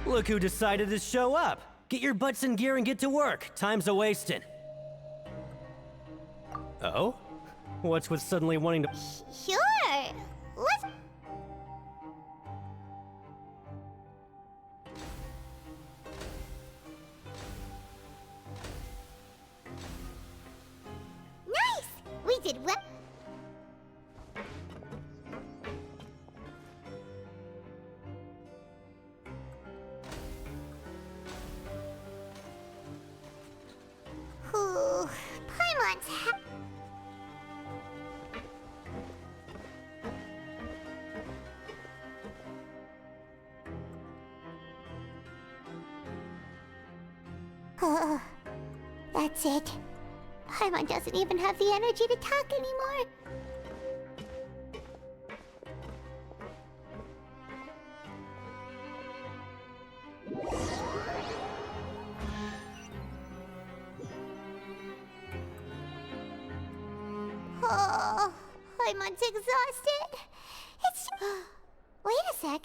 Look who decided to show up. Get your butts in gear and get to work. Time's a-wasting. Oh? What's with suddenly wanting to... Sure. Let's. Nice! We did well. Ooh, Paimon's that's it. Paimon doesn't even have the energy to talk anymore. Oh, Paimon's exhausted. It's. Wait a sec.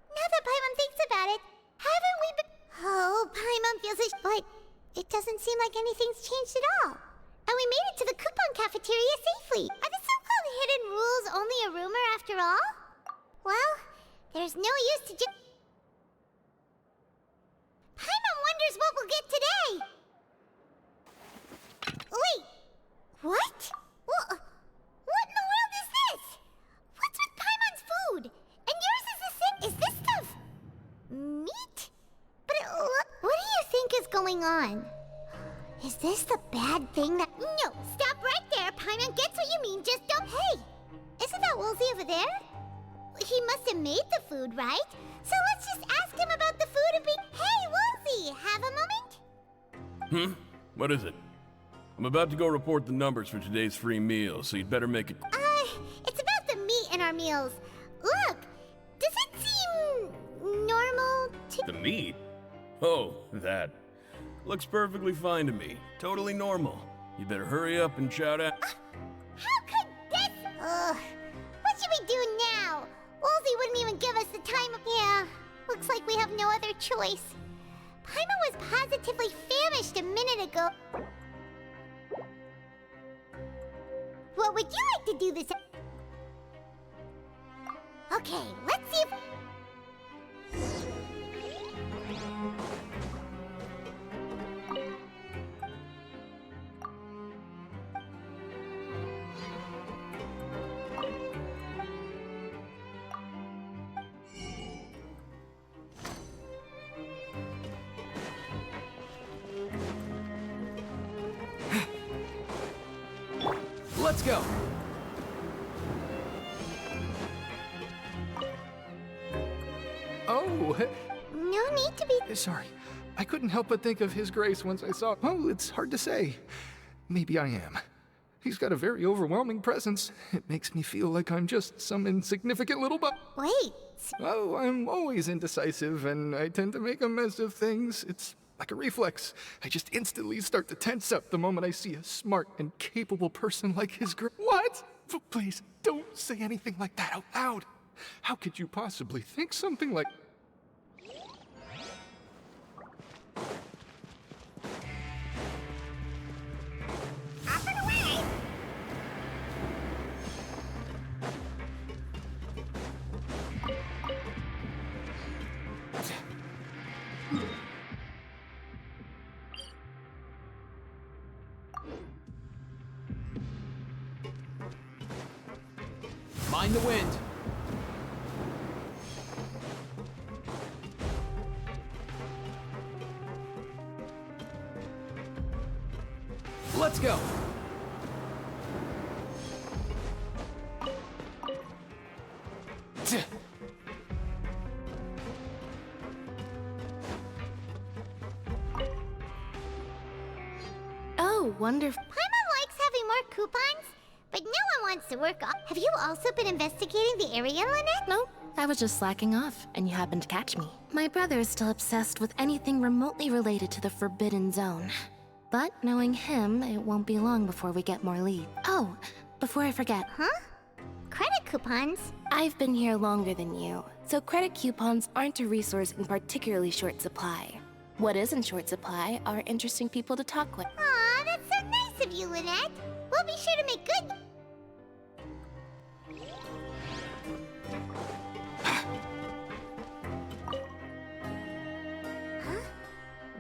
Now that Paimon thinks about it, haven't we been. Oh, Paimon feels it, but it doesn't seem like anything's changed at all. And we made it to the coupon cafeteria safely. Are the so-called hidden rules only a rumor after all? Well, there's no use to just. Paimon wonders what we'll get today. Wait, what? What in the world is this? What's with Paimon's food? And yours is the same. Is this stuff meat? But what do you think is going on? Is this the bad thing that... No, stop right there. Paimon gets what you mean, just don't... Hey, isn't that Woolsey over there? He must have made the food, right? So let's just ask him about the food and be... Hey, Woolsey, have a moment? What is it? I'm about to go report the numbers for today's free meal, so you'd better make it... It's about the meat in our meals. Look, does it seem normal to... The meat? Oh, that. Looks perfectly fine to me. Totally normal. You better hurry up and shout out. How could this... what should we do now? Woolsey wouldn't even give us the time of... Yeah, looks like we have no other choice. Paimon was positively famished a minute ago. What would you like to do this... Okay, let's see if... Let's go! Oh, No need to be. sorry. I couldn't help but think of His Grace once I saw. Oh, it's hard to say. Maybe I am. He's got a very overwhelming presence. It makes me feel like I'm just some insignificant little Wait. Oh, I'm always indecisive, and I tend to make a mess of things. It's like a reflex. I just instantly start to tense up the moment I see a smart and capable person like His Grace. What? Please, don't say anything like that out loud. How could you possibly think something like... Up and away! Mind the wind. Let's go. Oh, wonderful. Paimon likes having more coupons, but no one wants to work off. Have you also been investigating the area, Lynette? No, I was just slacking off, and you happened to catch me. My brother is still obsessed with anything remotely related to the Forbidden Zone. But knowing him, it won't be long before we get more leads. Oh, before I forget. Huh? Credit coupons? I've been here longer than you, so credit coupons aren't a resource in particularly short supply. What is in short supply are interesting people to talk with. Aw, that's so nice of you, Lynette. We'll be sure to make good.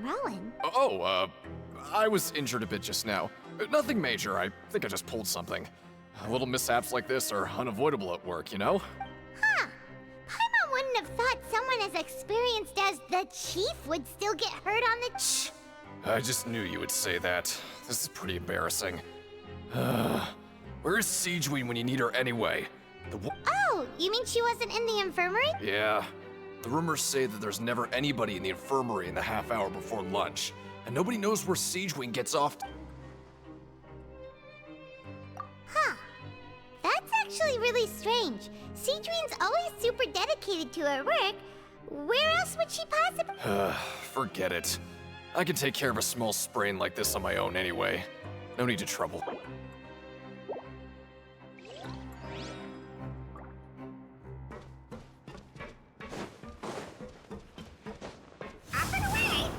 Rowan? Oh, I was injured a bit just now. Nothing major, I think I just pulled something. Little mishaps like this are unavoidable at work, you know? Huh. Paimon wouldn't have thought someone as experienced as the Chief would still get hurt on the Shh. I just knew you would say that. This is pretty embarrassing. Where's Siegeween when you need her anyway? Oh, you mean she wasn't in the infirmary? Yeah. The rumors say that there's never anybody in the infirmary in the half hour before lunch, and nobody knows where Siegeween gets off. Huh. That's actually really strange. Siegeween's always super dedicated to her work. Where else would she possibly... Forget it. I can take care of a small sprain like this on my own anyway. No need to trouble. Up and away!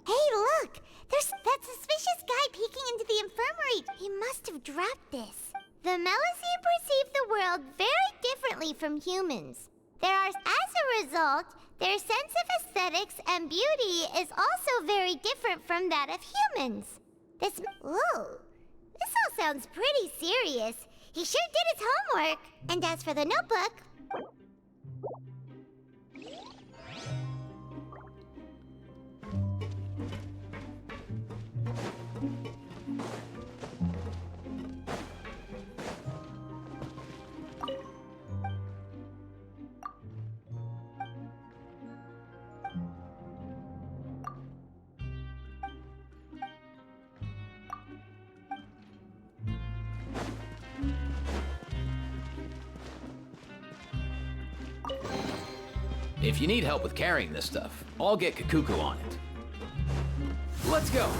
Hey, look! There's that suspicious guy peeking into the infirmary. He must have dropped this. The Melazine perceive the world very differently from humans. As a result, their sense of aesthetics and beauty is also very different from that of humans. This all sounds pretty serious. He sure did his homework. And as for the notebook... If you need help with carrying this stuff, I'll get Kikuku on it. Let's go!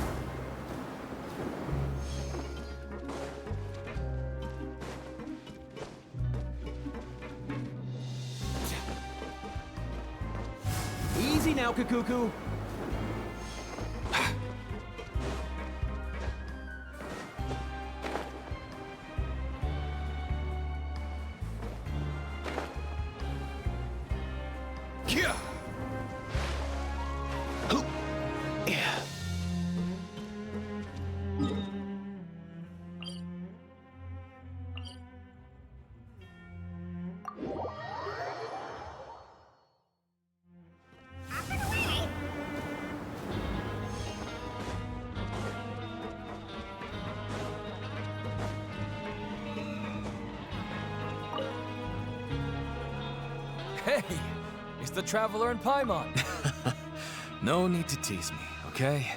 Easy now, Kikuku. Hey, it's the Traveler and Paimon. No need to tease me, okay?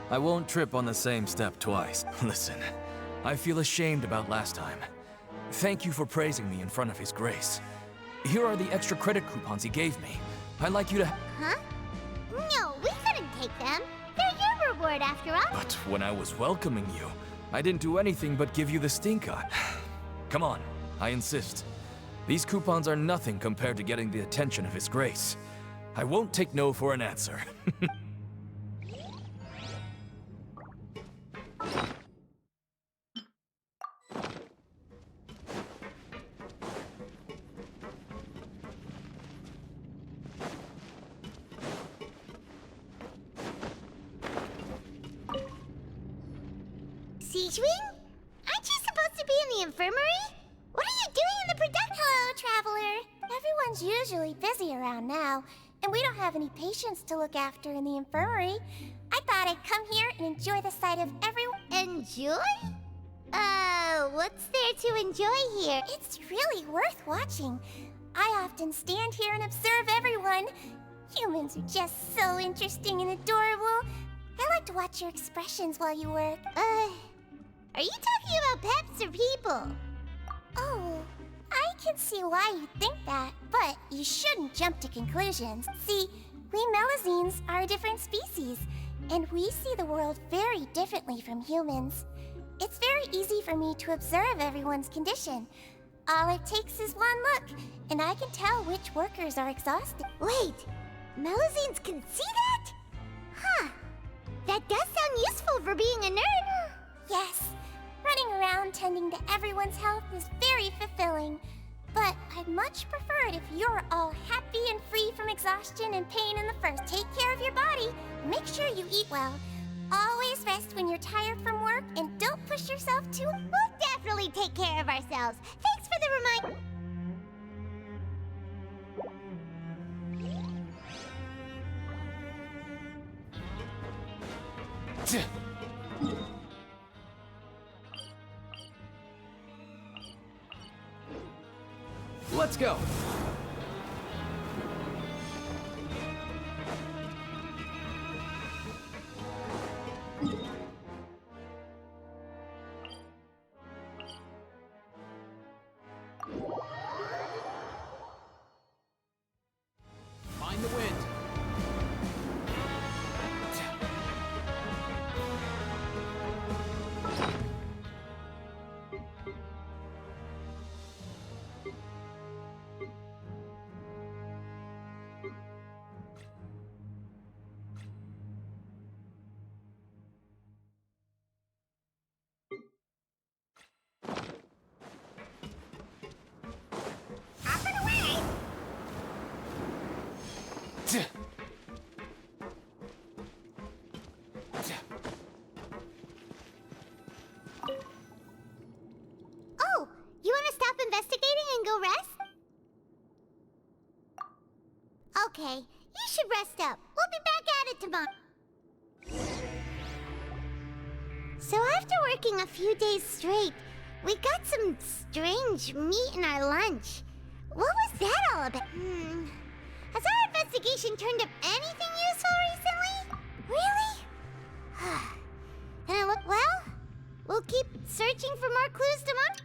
I won't trip on the same step twice. Listen, I feel ashamed about last time. Thank you for praising me in front of His Grace. Here are the extra credit coupons he gave me. I'd like you to... Huh? No, we couldn't take them. They're your reward after all. But when I was welcoming you, I didn't do anything but give you the stink eye. Come on, I insist. These coupons are nothing compared to getting the attention of His Grace. I won't take no for an answer. Siegewing? Aren't you supposed to be in the infirmary? What are you doing in the production? Hello, Traveler. Everyone's usually busy around now, and we don't have any patients to look after in the infirmary. I thought I'd come here and enjoy the sight of everyone. Enjoy? What's there to enjoy here? It's really worth watching. I often stand here and observe everyone. Humans are just so interesting and adorable. I like to watch your expressions while you work. Are you talking about pets or people? Oh, I can see why you think that, but you shouldn't jump to conclusions. See, we Melazines are a different species, and we see the world very differently from humans. It's very easy for me to observe everyone's condition. All it takes is one look, and I can tell which workers are exhausted. Wait, Melazines can see that? Huh. That does sound useful for being a nerd. Yes. Running around tending to everyone's health is very fulfilling. But I'd much prefer it if you're all happy and free from exhaustion and pain in the first. Take care of your body. Make sure you eat well. Always rest when you're tired from work, and don't push yourself too... We'll definitely take care of ourselves. Thanks for the reminder. Let's go. Mind the wind. Oh, you want to stop investigating and go rest? Okay, you should rest up. We'll be back at it tomorrow. So after working a few days straight, we got some strange meat in our lunch. What was that all about? Has our investigation turned up anything useful recently? Really? Can it look well? We'll keep searching for more clues tomorrow.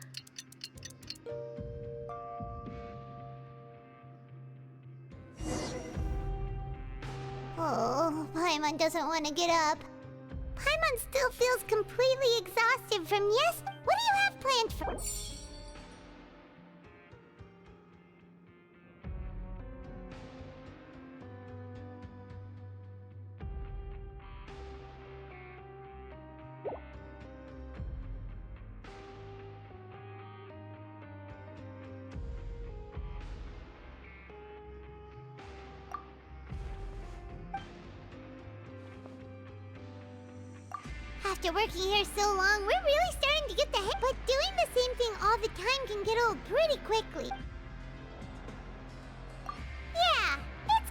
Oh, Paimon doesn't want to get up. Paimon still feels completely exhausted from yesterday. What do you have planned for... After working here so long, we're really starting to get the hang. But doing the same thing all the time can get old pretty quickly. Yeah, it's...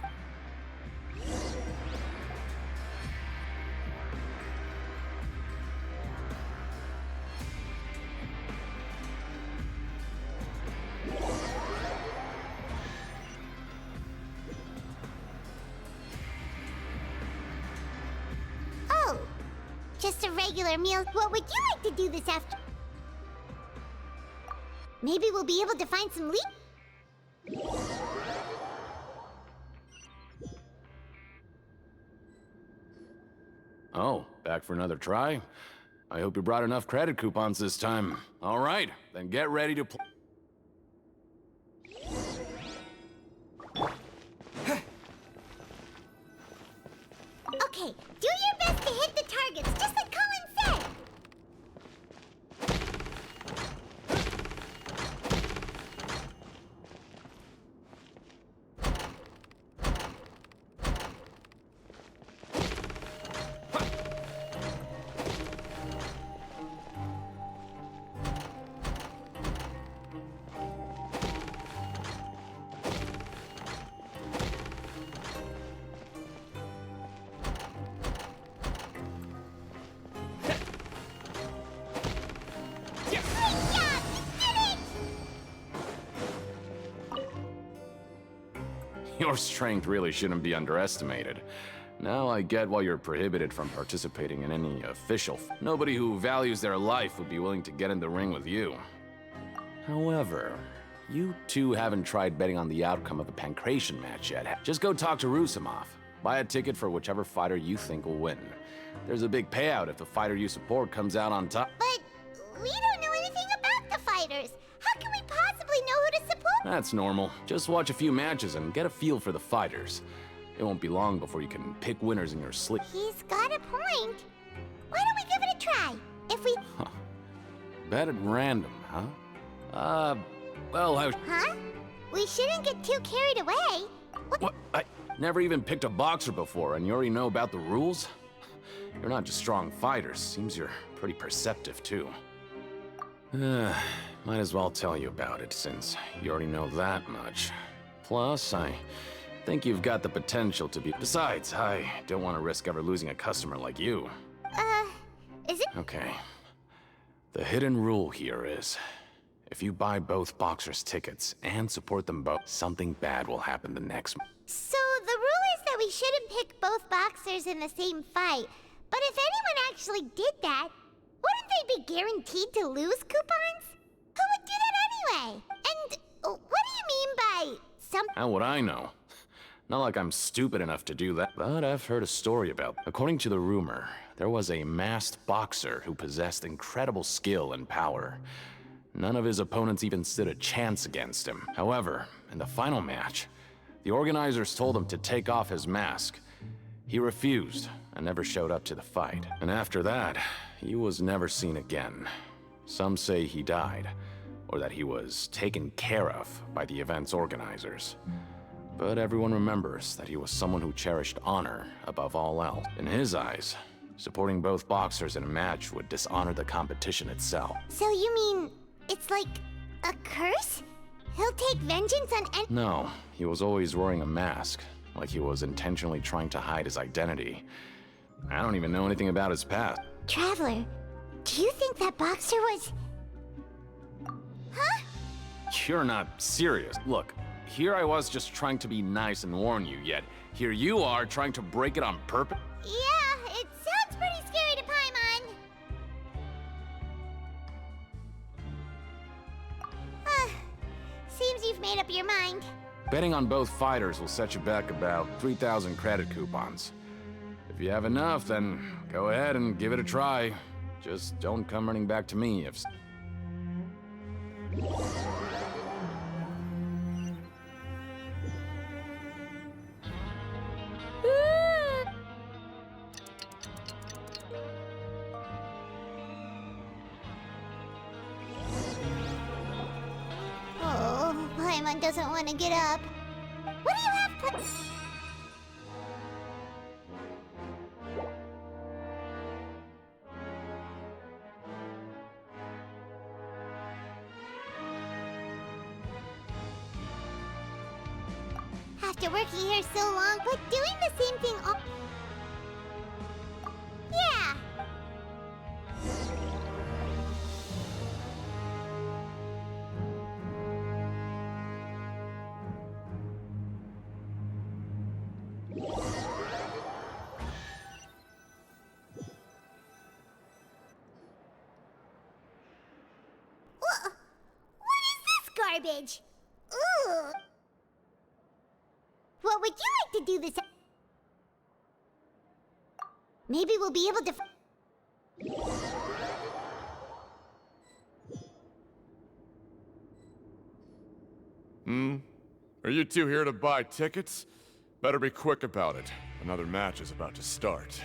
just a regular meal. What would you like to do this after? Maybe we'll be able to find some Oh, back for another try? I hope you brought enough credit coupons this time. All right, then get ready to play. Okay, do your best to hit the targets, just like Colin said. Your strength really shouldn't be underestimated. Now I get why you're prohibited from participating in any official Nobody who values their life would be willing to get in the ring with you. However, you two haven't tried betting on the outcome of a pancration match yet. Just go talk to Rusimov. Buy a ticket for whichever fighter you think will win. There's a big payout if the fighter you support comes out on top. But we don't know anything about the fighters. How can we possibly know who to support? That's normal. Just watch a few matches and get a feel for the fighters. It won't be long before you can pick winners in your sleep. He's got a point. Why don't we give it a try? If we... Bet at random, huh? Well, Huh? We shouldn't get too carried away. What? I never even picked a boxer before, and you already know about the rules? You're not just strong fighters. Seems you're pretty perceptive, too. Might as well tell you about it, since you already know that much. Plus, I think you've got the potential to be... Besides, I don't want to risk ever losing a customer like you. Is it? Okay. The hidden rule here is, if you buy both boxers' tickets and support them both, something bad will happen the next... So the rule is that we shouldn't pick both boxers in the same fight. But if anyone actually did that, wouldn't they be guaranteed to lose coupons? Who would do that anyway? And what do you mean by some... How would I know? Not like I'm stupid enough to do that, but I've heard a story about... According to the rumor, there was a masked boxer who possessed incredible skill and power. None of his opponents even stood a chance against him. However, in the final match, the organizers told him to take off his mask. He refused and never showed up to the fight. And after that, he was never seen again. Some say he died, or that he was taken care of by the event's organizers. But everyone remembers that he was someone who cherished honor above all else. In his eyes, supporting both boxers in a match would dishonor the competition itself. So you mean it's like a curse? He'll take vengeance on any... No, he was always wearing a mask, like he was intentionally trying to hide his identity. I don't even know anything about his past. Traveler, do you think that boxer was... Huh? You're not serious. Look, here I was just trying to be nice and warn you, yet here you are trying to break it on purpose? Yeah, it sounds pretty scary to Paimon. Seems you've made up your mind. Betting on both fighters will set you back about 3,000 credit coupons. If you have enough, then go ahead and give it a try. Just don't come running back to me if... Oh, Paimon doesn't want to get up. What do you have After working here so long, but doing the same thing all... Yeah! garbage. Ooh. What would you like to do this? Maybe we'll be able to. Are you two here to buy tickets? Better be quick about it. Another match is about to start.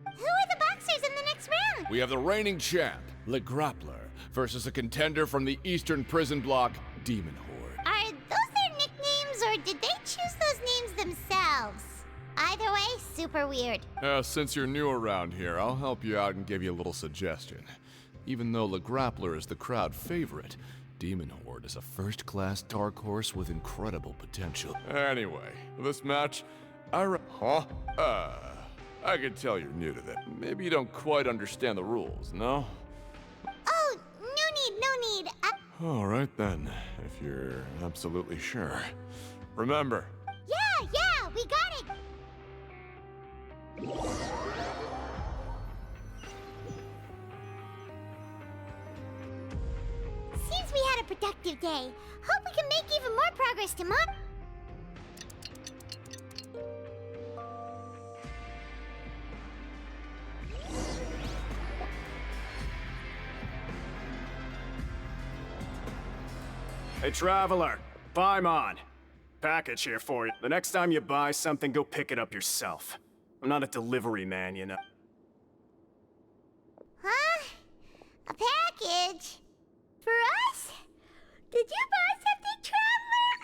Who are the boxers in the next round? We have the reigning champ, Le Grappler, versus a contender from the Eastern Prison Block, Demon Horde. Are those their nicknames, or did they choose those names themselves? Either way, super weird. Since you're new around here, I'll help you out and give you a little suggestion. Even though Le Grappler is the crowd favorite, Demon Horde is a first-class dark horse with incredible potential. Anyway, this match, I can tell you're new to that. Maybe you don't quite understand the rules, no? Oh, no need. All right then, if you're absolutely sure. Remember. Yeah, we got it. Seems we had a productive day. Hope we can make even more progress tomorrow. Hey, Traveler. Paimon. Package here for you. The next time you buy something, go pick it up yourself. I'm not a delivery man, you know. Huh? A package? For us? Did you buy something, Traveler?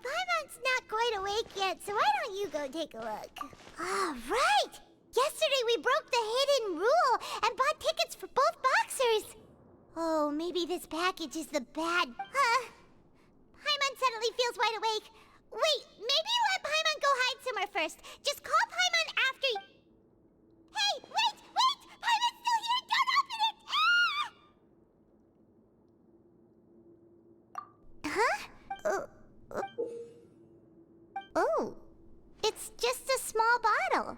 Paimon's not quite awake yet, so why don't you go take a look? All right! Yesterday we broke the hidden rule and bought tickets for both boxers. Oh, maybe this package is the bad... Paimon suddenly feels wide awake. Wait, maybe let Paimon go hide somewhere first. Just call Paimon after you... Hey, wait! Paimon's still here! Don't open it! Huh? Oh, it's just a small bottle.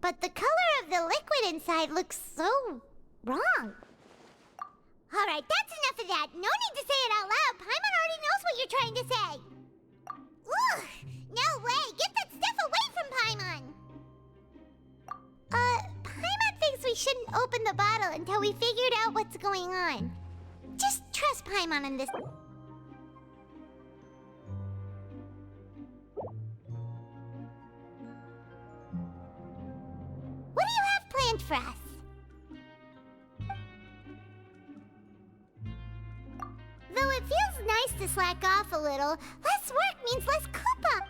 But the color of the liquid inside looks so wrong. All right, that's enough of that. No need to say it out loud. Paimon already knows what you're trying to say. Ugh, no way. Get that stuff away from Paimon. Paimon thinks we shouldn't open the bottle until we figured out what's going on. Just trust Paimon on this. What do you have planned for us? Though it feels nice to slack off a little, less work means less Koopa.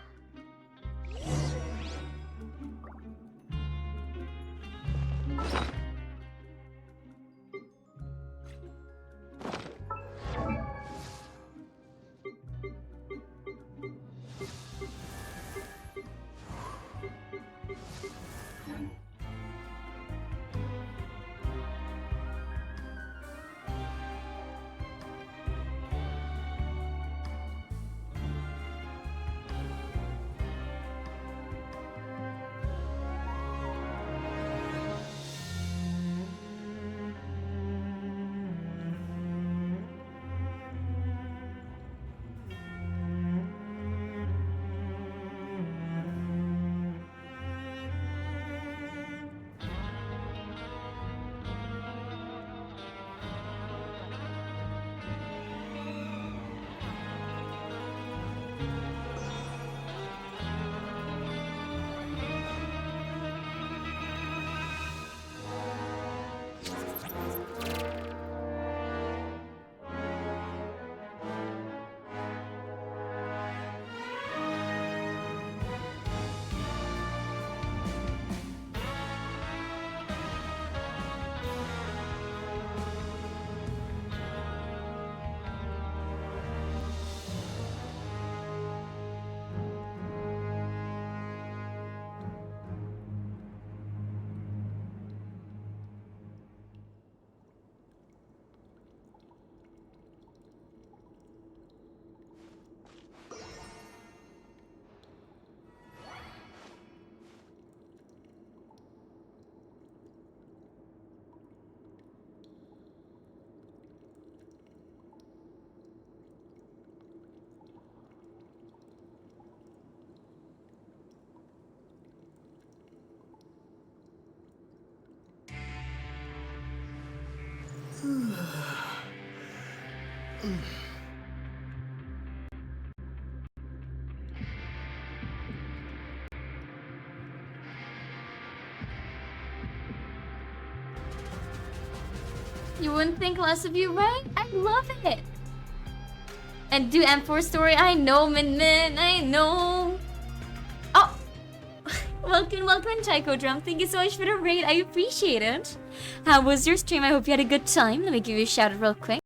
You wouldn't think less of you, right? I love it. And do M4 story. I know, Min Min. I know. Oh, welcome, Tycho Drum. Thank you so much for the raid. I appreciate it. How was your stream? I hope you had a good time. Let me give you a shout out real quick.